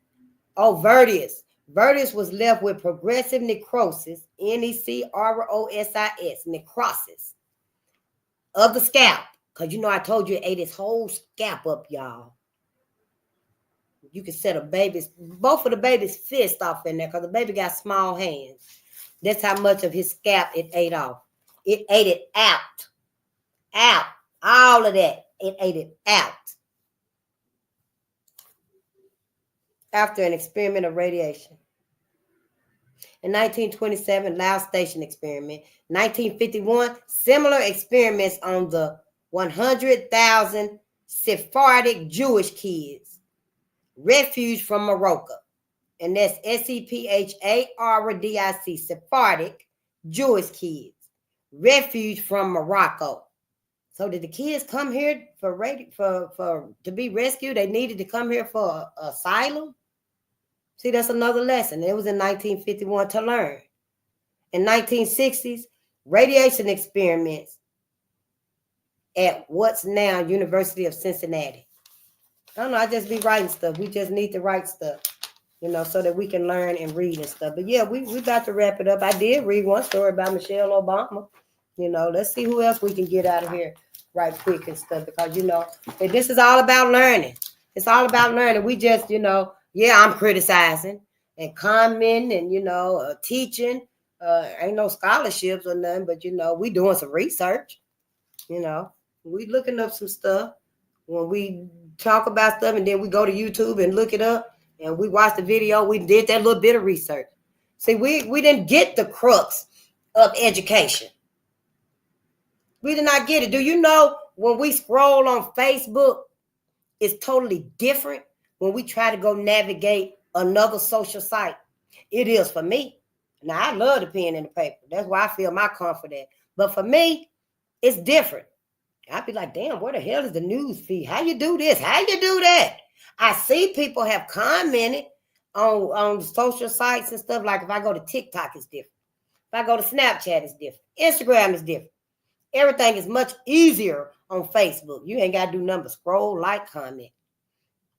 Oh, Vertius. Vertius was left with progressive necrosis, necrosis, necrosis of the scalp. Because you know I told you it ate his whole scalp up, y'all. You can set both of the baby's fists off in there because the baby got small hands. That's how much of his scalp it ate off. It ate it out. All of that. It ate it out. After an experiment of radiation. In 1927, Lyles Station experiment. 1951, similar experiments on the 100,000 Sephardic Jewish kids refuged from Morocco. And that's SEPHARDIC, Sephardic Jewish kids refuged from Morocco. So did the kids come here to be rescued? They needed to come here for asylum? See, that's another lesson. It was in 1951 to learn. In 1960s, radiation experiments at what's now University of Cincinnati. I don't know, I just be writing stuff. We just need to write stuff, so that we can learn and read and stuff. But yeah, we got to wrap it up. I did read one story about Michelle Obama. Let's see who else we can get out of here right quick and stuff, because, this is all about learning. It's all about learning. We just, I'm criticizing and commenting and, teaching. Ain't no scholarships or nothing, but, we doing some research. We looking up some stuff. When we talk about stuff and then we go to YouTube and look it up and we watch the video, we did that little bit of research. See, we didn't get the crux of education. We did not get it. Do you know when we scroll on Facebook, it's totally different when we try to go navigate another social site? It is for me. Now, I love the pen and the paper. That's why I feel my comfort at. But for me, it's different. I'd be like, damn, where the hell is the news feed? How you do this? How you do that? I see people have commented on social sites and stuff. Like if I go to TikTok, it's different. If I go to Snapchat, it's different. Instagram is different. Everything is much easier on Facebook. You ain't got to do nothing but scroll, like, comment.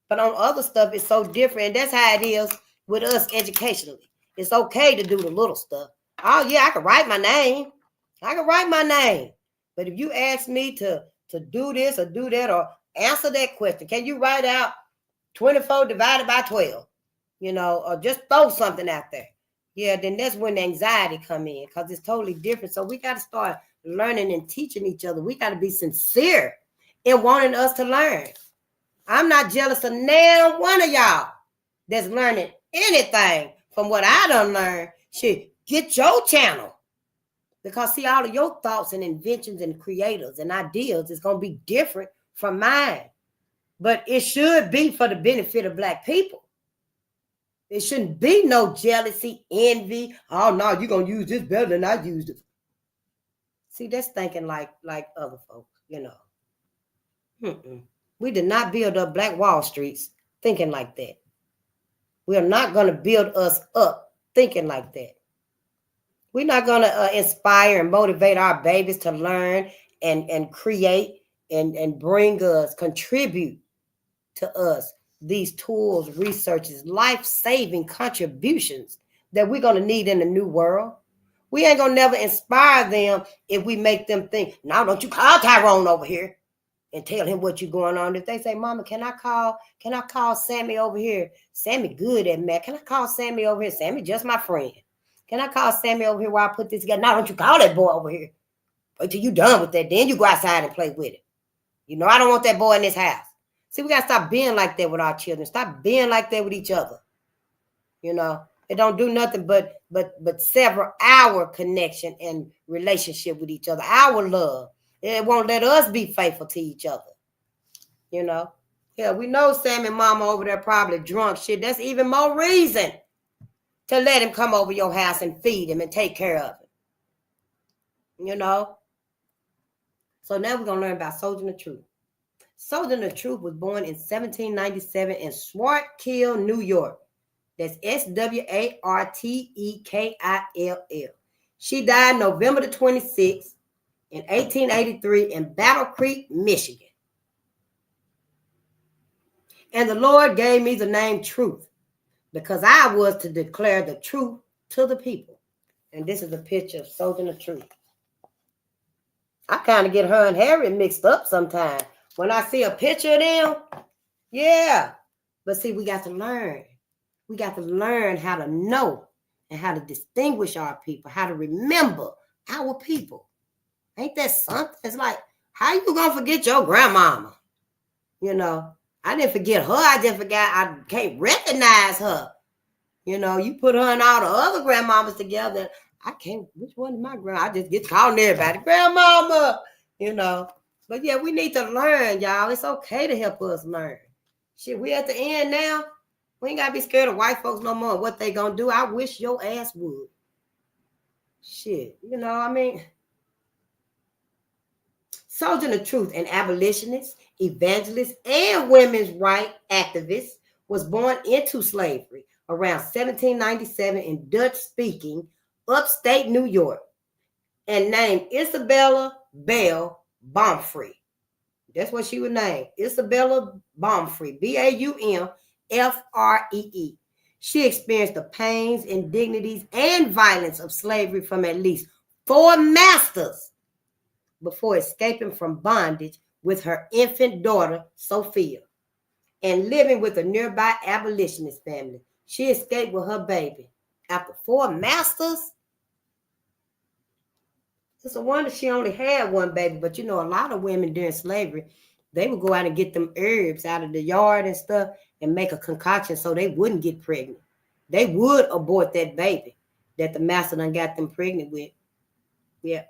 But on other stuff, it's so different. And that's how it is with us educationally. It's okay to do the little stuff. Oh, yeah, I can write my name. But if you ask me to do this or do that or answer that question, can you write out 24 divided by 12? Or just throw something out there. Yeah, then that's when the anxiety come in because it's totally different. So we got to start learning and teaching each other. We got to be sincere in wanting us to learn. I'm not jealous of now one of y'all that's learning anything from what I done learned. Shit, get your channel. Because see, all of your thoughts and inventions and creators and ideas is going to be different from mine. But it should be for the benefit of Black people. It shouldn't be no jealousy, envy. Oh, no, you're going to use this better than I used it. See, that's thinking like other folks, We did not build up Black Wall Streets thinking like that. We are not going to build us up thinking like that. We're not going to inspire and motivate our babies to learn and create and bring us, contribute to us these tools, researches, life-saving contributions that we're going to need in the new world. We ain't going to never inspire them if we make them think, now don't you call Tyrone over here and tell him what you're going on. If they say, Mama, can I call Sammy over here? Sammy good at math. Can I call Sammy over here? Sammy just my friend. Can I call Sammy over here while I put this together? Now don't you call that boy over here. Wait till you done with that. Then you go outside and play with it. I don't want that boy in this house. See, we got to stop being like that with our children. Stop being like that with each other. It don't do nothing but sever our connection and relationship with each other, our love. It won't let us be faithful to each other. Yeah, we know Sam and Mama over there probably drunk. Shit, that's even more reason to let him come over your house and feed him and take care of him. So now we're going to learn about Soldier the Truth. Soldier the Truth was born in 1797 in Swartkill, New York. That's Swartekill. She died November the 26th in 1883 in Battle Creek, Michigan. And the Lord gave me the name Truth because I was to declare the truth to the people. And this is a picture of Soldier the Truth. I kind of get her and Harry mixed up sometimes. When I see a picture of them, yeah. But see, we got to learn. We got to learn how to know and how to distinguish our people, how to remember our people. Ain't that something? It's like, how you going to forget your grandmama? I didn't forget her. I just forgot I can't recognize her. You put her and all the other grandmamas together. I can't, which one is my grandma? I just get calling everybody, grandmama, But yeah, we need to learn, y'all. It's okay to help us learn. Shit, we at the end now. We ain't got to be scared of white folks no more. What they going to do, I wish your ass would. Shit, Soldier the Truth, an abolitionist, evangelist, and women's rights activist, was born into slavery around 1797 in Dutch-speaking upstate New York and named Isabella Bell Baumfree. That's what she was named, Isabella Baumfree, Baumfree. She experienced the pains, indignities, and violence of slavery from at least 4 masters before escaping from bondage with her infant daughter, Sophia, and living with a nearby abolitionist family. She escaped with her baby after 4 masters. It's a wonder she only had 1 baby, but a lot of women during slavery, they would go out and get them herbs out of the yard and stuff and make a concoction so they wouldn't get pregnant. They would abort that baby that the master done got them pregnant with. Yeah.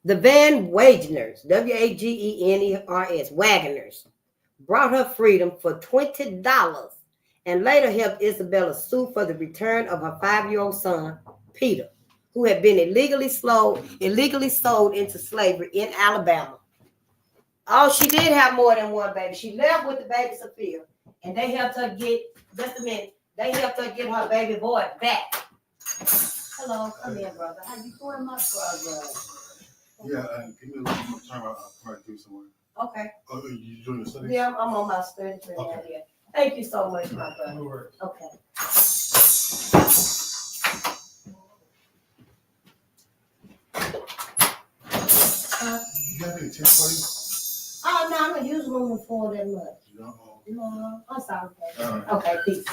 The Van Wageners, Wageners, Wagoners, brought her freedom for $20 and later helped Isabella sue for the return of her 5-year-old son, Peter, who had been illegally sold into slavery in Alabama. Oh, she did have more than 1 baby. She left with the baby Sophia, and they helped her get, just a minute, they helped her get her baby boy back. Hello, come here, brother. How you doing, my brother? Yeah, give me a little more time. I'll come back to somewhere. Okay. Oh, you doing the study? Yeah, I'm on my study. Okay. Thank you so much, my brother. No worries. Okay. You got any tips for you? Oh, no, I'm going to use room for that much. No, I'm sorry. Okay, peace.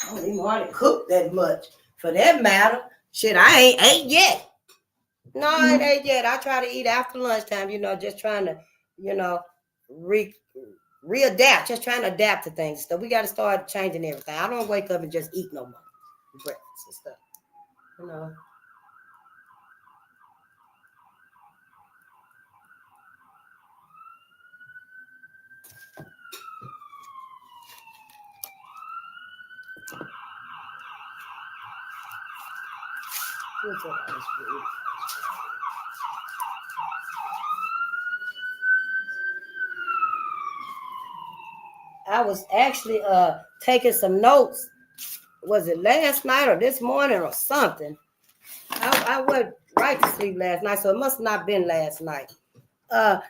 I don't even want to cook that much. For that matter, shit, I ain't ate yet. No, I ain't ate yet. I try to eat after lunchtime, just trying to, readapt, just trying to adapt to things. So we got to start changing everything. I don't wake up and just eat no more breakfast and stuff, What's up, ice cream? I was actually taking some notes. Was it last night or this morning or something? I went right to sleep last night, so it must not been last night. That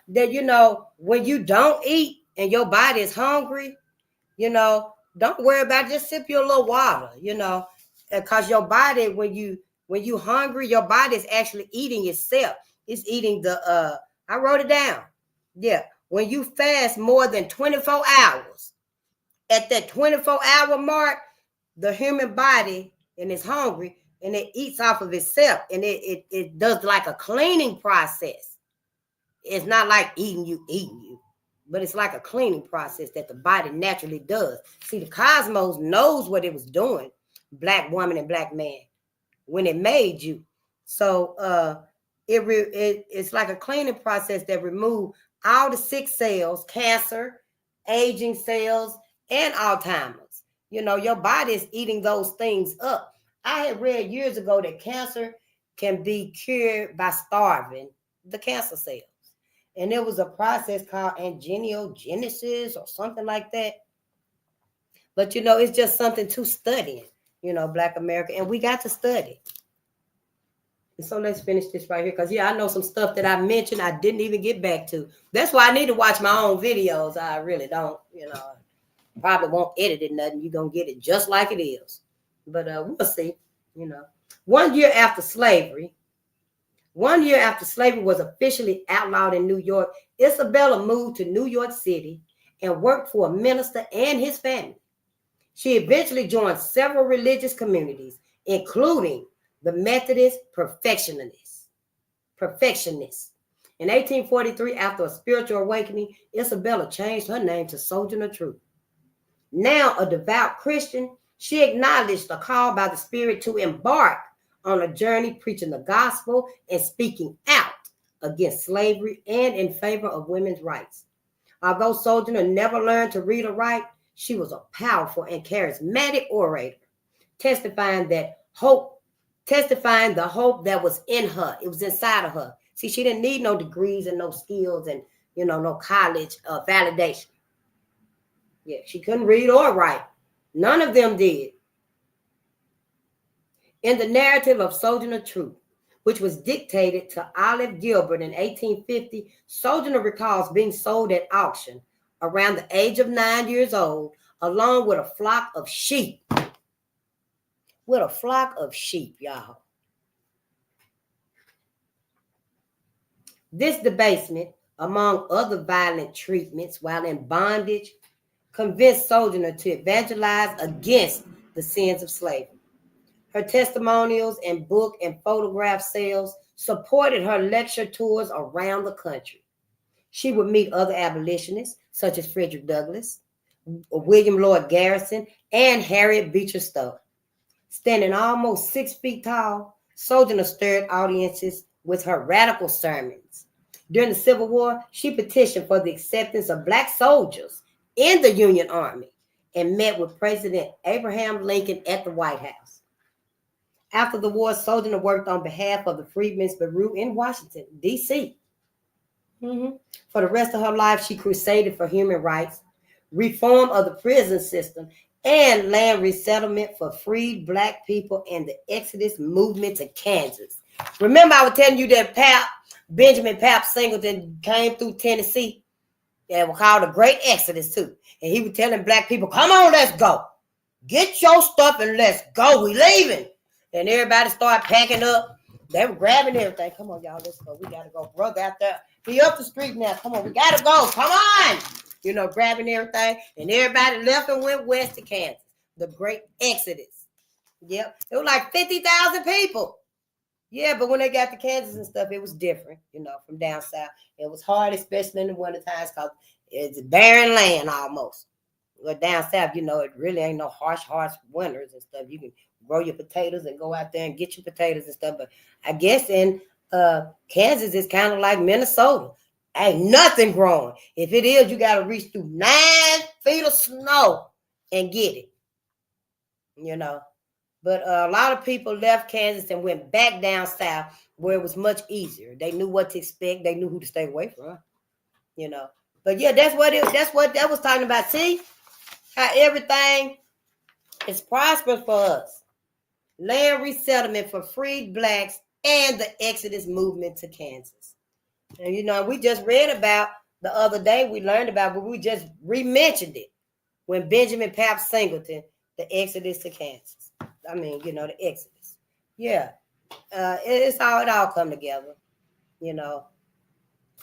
when you don't eat and your body is hungry, don't worry about it. Just sip your little water, because your body, when you hungry, your body is actually eating itself. It's eating I wrote it down. Yeah. When you fast more than 24 hours, at that 24-hour mark, the human body and it's hungry and it eats off of itself, and it does like a cleaning process. It's not like eating you, but it's like a cleaning process that the body naturally does. See, the cosmos knows what it was doing, black woman and black man, when it made you. So it's like a cleaning process that removes all the sick cells, cancer, aging cells, and Alzheimer's. Your body is eating those things up. I had read years ago that cancer can be cured by starving the cancer cells. And there was a process called angiogenesis or something like that. But, it's just something to study, Black America. And we got to study. And so let's finish this right here. Because, I know some stuff that I mentioned I didn't even get back to. That's why I need to watch my own videos. I really don't, Probably won't edit it nothing. You're going to get it just like it is. But we'll see, 1 year after slavery was officially outlawed in New York, Isabella moved to New York City and worked for a minister and his family. She eventually joined several religious communities, including the Methodist Perfectionists. In 1843, after a spiritual awakening, Isabella changed her name to Sojourner Truth. Now a devout Christian, she acknowledged the call by the Spirit to embark on a journey preaching the gospel and speaking out against slavery and in favor of women's rights. Although Sojourner never learned to read or write, she was a powerful and charismatic orator, testifying the hope that was in her. It was inside of her. See, she didn't need no degrees and no skills and, no college validation. Yeah, she couldn't read or write. None of them did. In the narrative of Sojourner Truth, which was dictated to Olive Gilbert in 1850, Sojourner recalls being sold at auction around the age of 9 years old, along with a flock of sheep. Y'all. This debasement, among other violent treatments while in bondage, convinced Sojourner to evangelize against the sins of slavery. Her testimonials and book and photograph sales supported her lecture tours around the country. She would meet other abolitionists, such as Frederick Douglass, William Lloyd Garrison, and Harriet Beecher Stowe. Standing almost 6 feet tall, Sojourner stirred audiences with her radical sermons. During the Civil War, she petitioned for the acceptance of Black soldiers in the Union Army and met with President Abraham Lincoln at the White House. After the war, Sojourner worked on behalf of the Freedmen's Bureau in Washington, D.C. For the rest of her life, she crusaded for human rights, reform of the prison system, and land resettlement for freed Black people and the Exodus movement to Kansas. Remember, I was telling you that Benjamin Pap Singleton came through Tennessee Yeah, it was called the Great Exodus too. And he was telling black people, come on, let's go. Get your stuff and let's go. We leaving. And everybody started packing up. They were grabbing everything. Come on, y'all, let's go. We got to go. Brother out there, he up the street now. Come on, we got to go. Come on. You know, grabbing everything. And everybody left and went west to Kansas. The Great Exodus. Yep. It was like 50,000 people. Yeah, but when they got to Kansas and stuff, it was different, you know, from down south. It was hard, especially in the winter times, because it's barren land almost. But down south, you know, it really ain't no harsh winters and stuff. You can grow your potatoes and go out there and get your potatoes and stuff. But I guess in Kansas, it's kind of like Minnesota. Ain't nothing growing. If it is, you got to reach through 9 feet of snow and get it, you know. But a lot of people left Kansas and went back down south where it was much easier. They knew what to expect. They knew who to stay away from, you know. But yeah, that's what that was talking about. See how everything is prosperous for us. Land resettlement for freed blacks and the Exodus movement to Kansas. And you know, we just read about the other day. We learned about, but we just re-mentioned it when Benjamin Pap Singleton, the Exodus to Kansas. I mean, you know, the Exodus. Yeah. It all come together. You know,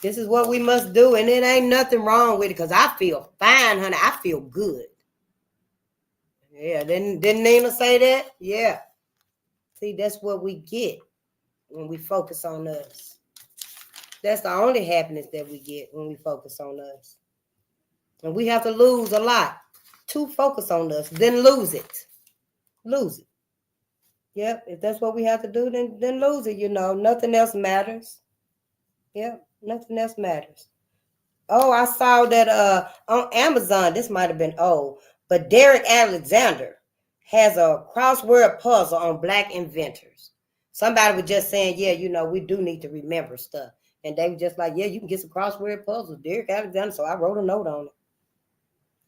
this is what we must do. And it ain't nothing wrong with it because I feel fine, honey. I feel good. Yeah. Didn't Nina say that? Yeah. See, that's what we get when we focus on us. That's the only happiness that we get when we focus on us. And we have to lose a lot to focus on us, then lose it. Lose it. Yep, if that's what we have to do, then lose it, you know. Nothing else matters. Yep, nothing else matters. Oh, I saw that on Amazon, this might have been old, but Derek Alexander has a crossword puzzle on Black inventors. Somebody was just saying, yeah, you know, we do need to remember stuff. And they were just like, yeah, you can get some crossword puzzles, Derek Alexander. So I wrote a note on it.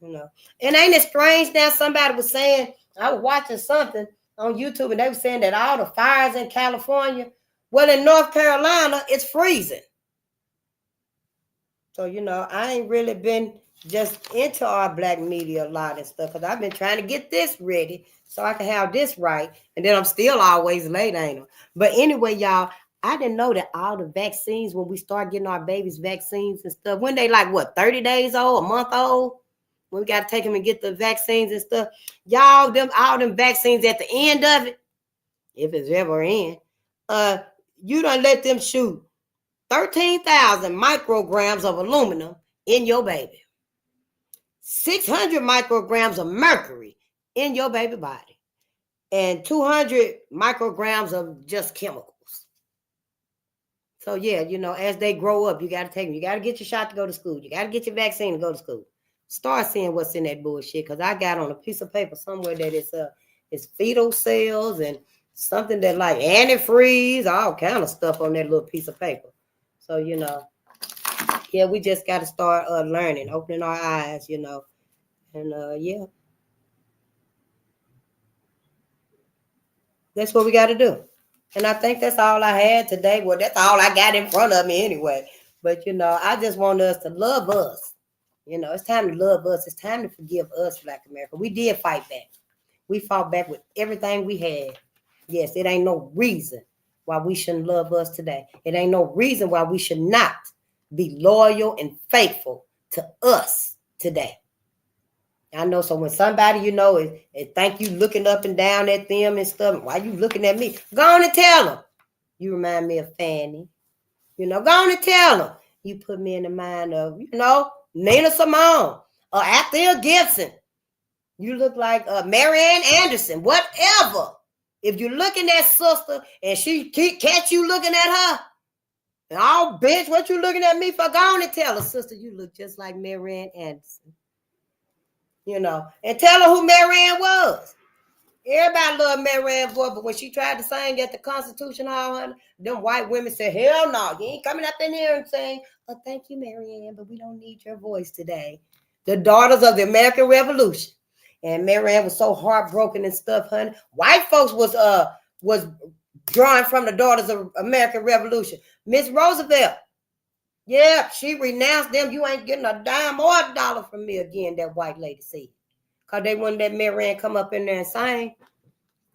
You know, and ain't it strange now? Somebody was saying, I was watching something on YouTube and they were saying that all the fires in California, well, in North Carolina, it's freezing. So, you know, I ain't really been just into our Black media a lot and stuff because I've been trying to get this ready so I can have this right. And then I'm still always late, ain't I? But anyway, y'all, I didn't know that all the vaccines, when we start getting our babies vaccines and stuff, when they like, what, 30 days old, a month old? When we got to take them and get the vaccines and stuff. Y'all, all them vaccines at the end of it, if it's ever in, you done let them shoot 13,000 micrograms of aluminum in your baby. 600 micrograms of mercury in your baby body. And 200 micrograms of just chemicals. So, yeah, you know, as they grow up, you got to take them. You got to get your shot to go to school. You got to get your vaccine to go to school. Start seeing what's in that bullshit, because I got on a piece of paper somewhere that it's fetal cells and something that like antifreeze, all kind of stuff on that little piece of paper. So, you know, yeah, we just got to start learning, opening our eyes, you know, and yeah. That's what we got to do. And I think that's all I had today. Well, that's all I got in front of me anyway. But, you know, I just want us to love us. You know, it's time to love us. It's time to forgive us, Black America. We did fight back. We fought back with everything we had. Yes, it ain't no reason why we shouldn't love us today. It ain't no reason why we should not be loyal and faithful to us today. I know, so when somebody, you know, it think you looking up and down at them and stuff, why you looking at me? Go on and tell them. You remind me of Fanny. You know, go on and tell them. You put me in the mind of, you know, Nina Simone or Althea Gibson. You look like Marianne Anderson, whatever. If you're looking at sister and she catch you looking at her, and oh, bitch, what you looking at me for? Go on and tell her, sister, you look just like Marianne Anderson. You know, and tell her who Marianne was. Everybody loved Marianne's voice, but when she tried to sing at the Constitution Hall, honey, them white women said, hell no, you ain't coming up in here and saying, oh, thank you, Marianne, but we don't need your voice today. The daughters of the American Revolution. And Marianne was so heartbroken and stuff, honey. White folks was drawing from the daughters of American Revolution. Miss Roosevelt Yeah, she renounced them. You ain't getting a dime or a dollar from me again, that white lady said. Because they wouldn't let Mary Ann come up in there and sing.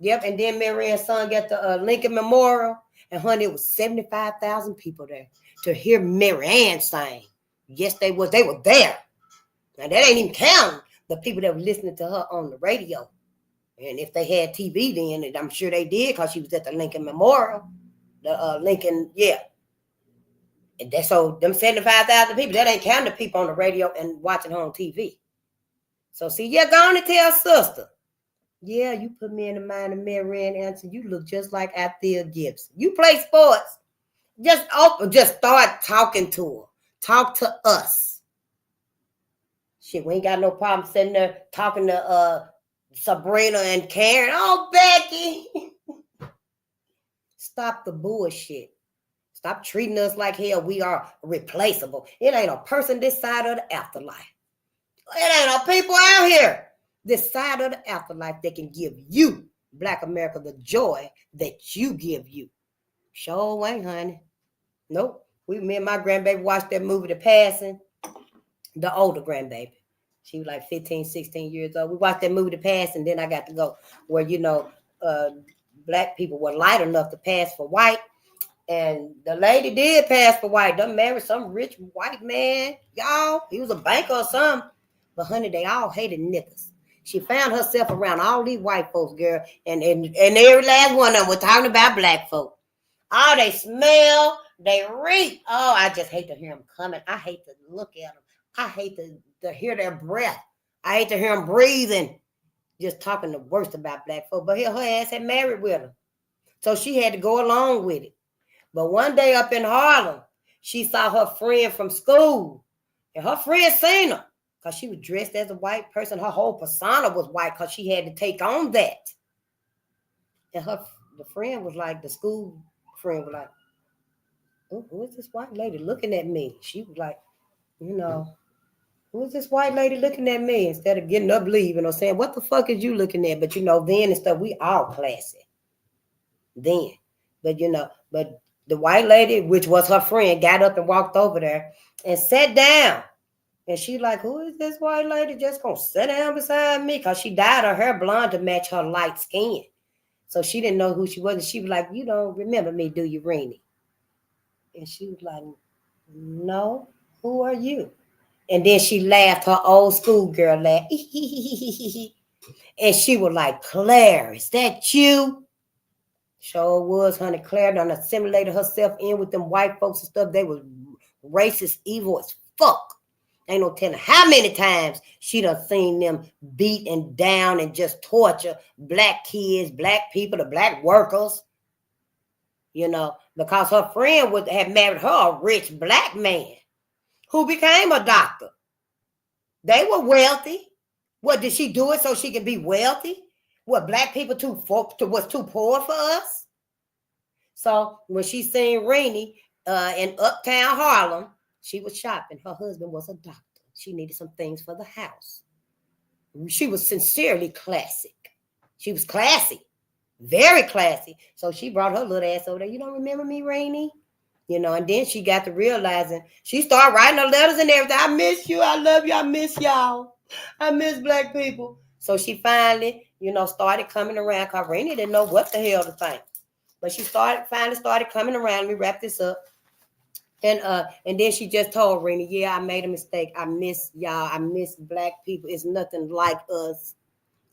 Yep, and then Mary Ann sung at the Lincoln Memorial. And honey, it was 75,000 people there to hear Mary Ann sing. Yes, they was. They were there. Now, that ain't even counting the people that were listening to her on the radio. And if they had TV then, and I'm sure they did because she was at the Lincoln Memorial. The Lincoln, yeah. And that's so them 75,000 people, that ain't counting the people on the radio and watching her on TV. So see, yeah, go on and tell sister. Yeah, you put me in the mind of Mary Ann Anderson. You look just like Althea Gibson. You play sports. Just start talking to her. Talk to us. Shit, we ain't got no problem sitting there talking to Sabrina and Karen. Oh, Becky. Stop the bullshit. Stop treating us like hell. We are replaceable. It ain't a person this side of the afterlife. It ain't no people out here this side of the afterlife that can give you, Black America, the joy that you give you. Sure ain't, honey. Nope. Me and my grandbaby watched that movie, The Passing. The older grandbaby. She was like 15, 16 years old. We watched that movie, The Passing. Then I got to go where, Black people were light enough to pass for white. And the lady did pass for white. Done married some rich white man. Y'all, he was a banker or something. But honey, they all hated niggas. She found herself around all these white folks, girl. And every last one of them was talking about Black folk. Oh, they smell, they reek. Oh, I just hate to hear them coming. I hate to look at them. I hate to hear their breath. I hate to hear them breathing. Just talking the worst about Black folk. But her ass had married with her. So she had to go along with it. But one day up in Harlem, she saw her friend from school. And her friend seen her because she was dressed as a white person. Her whole persona was white because she had to take on that. And the friend was like, the school friend was like, oh, who is this white lady looking at me? She was like, who is this white lady looking at me? Instead of getting up, leaving or saying, what the fuck is you looking at? But then and stuff, we all classy. Then. But the white lady, which was her friend, got up and walked over there and sat down. And she like, who is this white lady just gonna sit down beside me? Because she dyed her hair blonde to match her light skin. So she didn't know who she was. And she was like, you don't remember me, do you, Rennie? And she was like, no, who are you? And then she laughed, her old school girl laugh. And she was like, Claire, is that you? Sure was, honey. Claire done assimilated herself in with them white folks and stuff. They was racist, evil as fuck. Ain't no telling how many times she done seen them beat and down and just torture Black kids, Black people, the Black workers. Because her friend had married her a rich Black man who became a doctor. They were wealthy. What, did she do it so she could be wealthy? What, Black people was too poor for us? So when she seen Rennie in uptown Harlem, she was shopping. Her husband was a doctor. She needed some things for the house. She was sincerely classic. She was classy, very classy. So she brought her little ass over there. You don't remember me, Rennie? And then she got to realizing, she started writing her letters and everything. I miss you. I love you. I miss y'all. I miss Black people. So she finally, started coming around because Rennie didn't know what the hell to think. But she finally started coming around. Let me wrap this up. And then she just told Rennie, yeah, I made a mistake. I miss y'all. I miss Black people. It's nothing like us.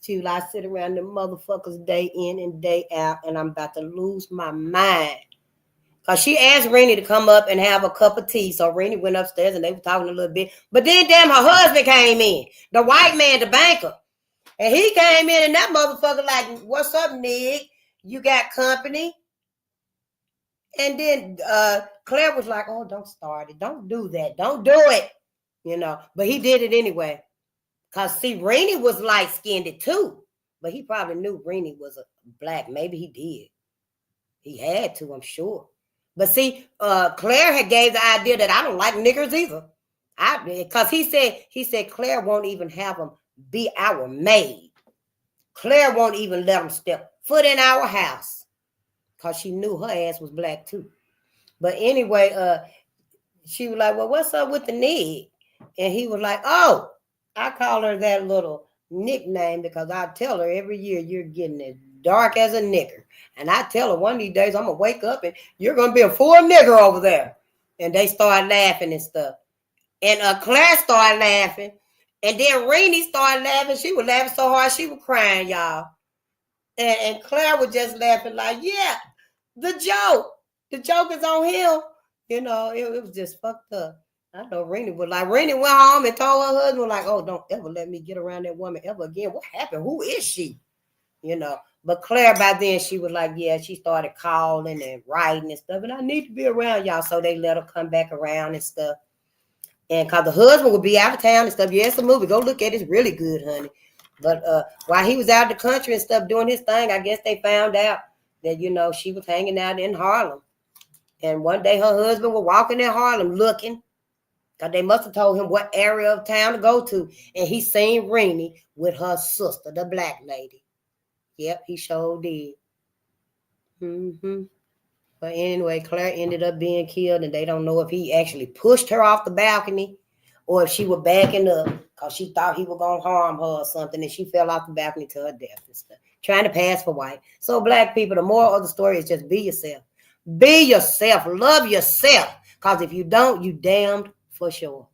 Till I sit around the motherfuckers day in and day out, and I'm about to lose my mind. Because she asked Rennie to come up and have a cup of tea. So Rennie went upstairs and they were talking a little bit. But then damn, her husband came in. The white man, the banker. And he came in and that motherfucker like, what's up, Nick? You got company? And then Claire was like, oh, don't start it. Don't do that. Don't do it. But he did it anyway. Because, see, Rennie was light-skinned too. But he probably knew Rennie was a Black. Maybe he did. He had to, I'm sure. But see, Claire had gave the idea that I don't like niggers either. Because he said Claire won't even have them be our maid. Claire won't even let them step foot in our house. Because she knew her ass was Black too. But anyway, she was like, well, what's up with the nig? And he was like, oh, I call her that little nickname because I tell her every year you're getting as dark as a nigger. And I tell her one of these days I'm going to wake up and you're going to be a full nigger over there. And they started laughing and stuff. And Claire started laughing. And then Renee started laughing. She was laughing so hard she was crying, y'all. And Claire was just laughing like, yeah, the joke. The joke is on him. You know, it was just fucked up. I know Renee was like, Renee went home and told her husband, like, oh, don't ever let me get around that woman ever again. What happened? Who is she? You know, but Claire, by then, she was like, yeah, she started calling and writing and stuff. And I need to be around y'all. So they let her come back around and stuff. And because the husband would be out of town and stuff. Yeah, it's a movie. Go look at it. It's really good, honey. But while he was out of the country and stuff doing his thing, I guess they found out that, you know, she was hanging out in Harlem. And one day her husband was walking in Harlem looking. Because they must have told him what area of town to go to. And he seen Renee with her sister, the black lady. Yep, he sure did. But anyway, Claire ended up being killed, and they don't know if he actually pushed her off the balcony or if she was backing up because she thought he was going to harm her or something, and she fell off the balcony to her death and stuff, trying to pass for white. So black people, the moral of the story is just be yourself. Be yourself. Love yourself. Because if you don't, you damned for sure.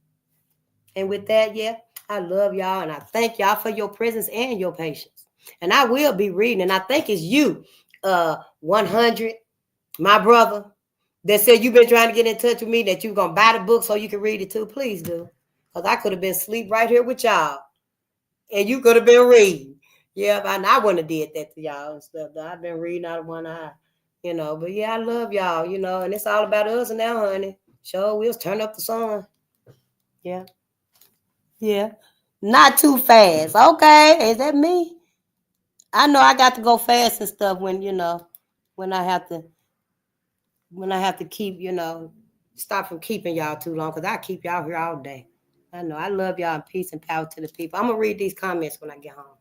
And with that, yeah, I love y'all, and I thank y'all for your presence and your patience. And I will be reading, and I think it's you, 100, my brother, that said you've been trying to get in touch with me, that you're going to buy the book so you can read it too. Please do. Because I could have been asleep right here with y'all. And you could have been reading. Yeah, I wouldn't have did that to y'all and stuff. I've been reading out of one eye, you know. But yeah, I love y'all, you know. And it's all about us now, honey. Sure, we'll turn up the sun. Yeah. Yeah. Not too fast. Okay. Is that me? I know I got to go fast and stuff when, you know, when I have to keep, you know, stop from keeping y'all too long, because I keep y'all here all day. I know. I love y'all, and peace and power to the people. I'm going to read these comments when I get home.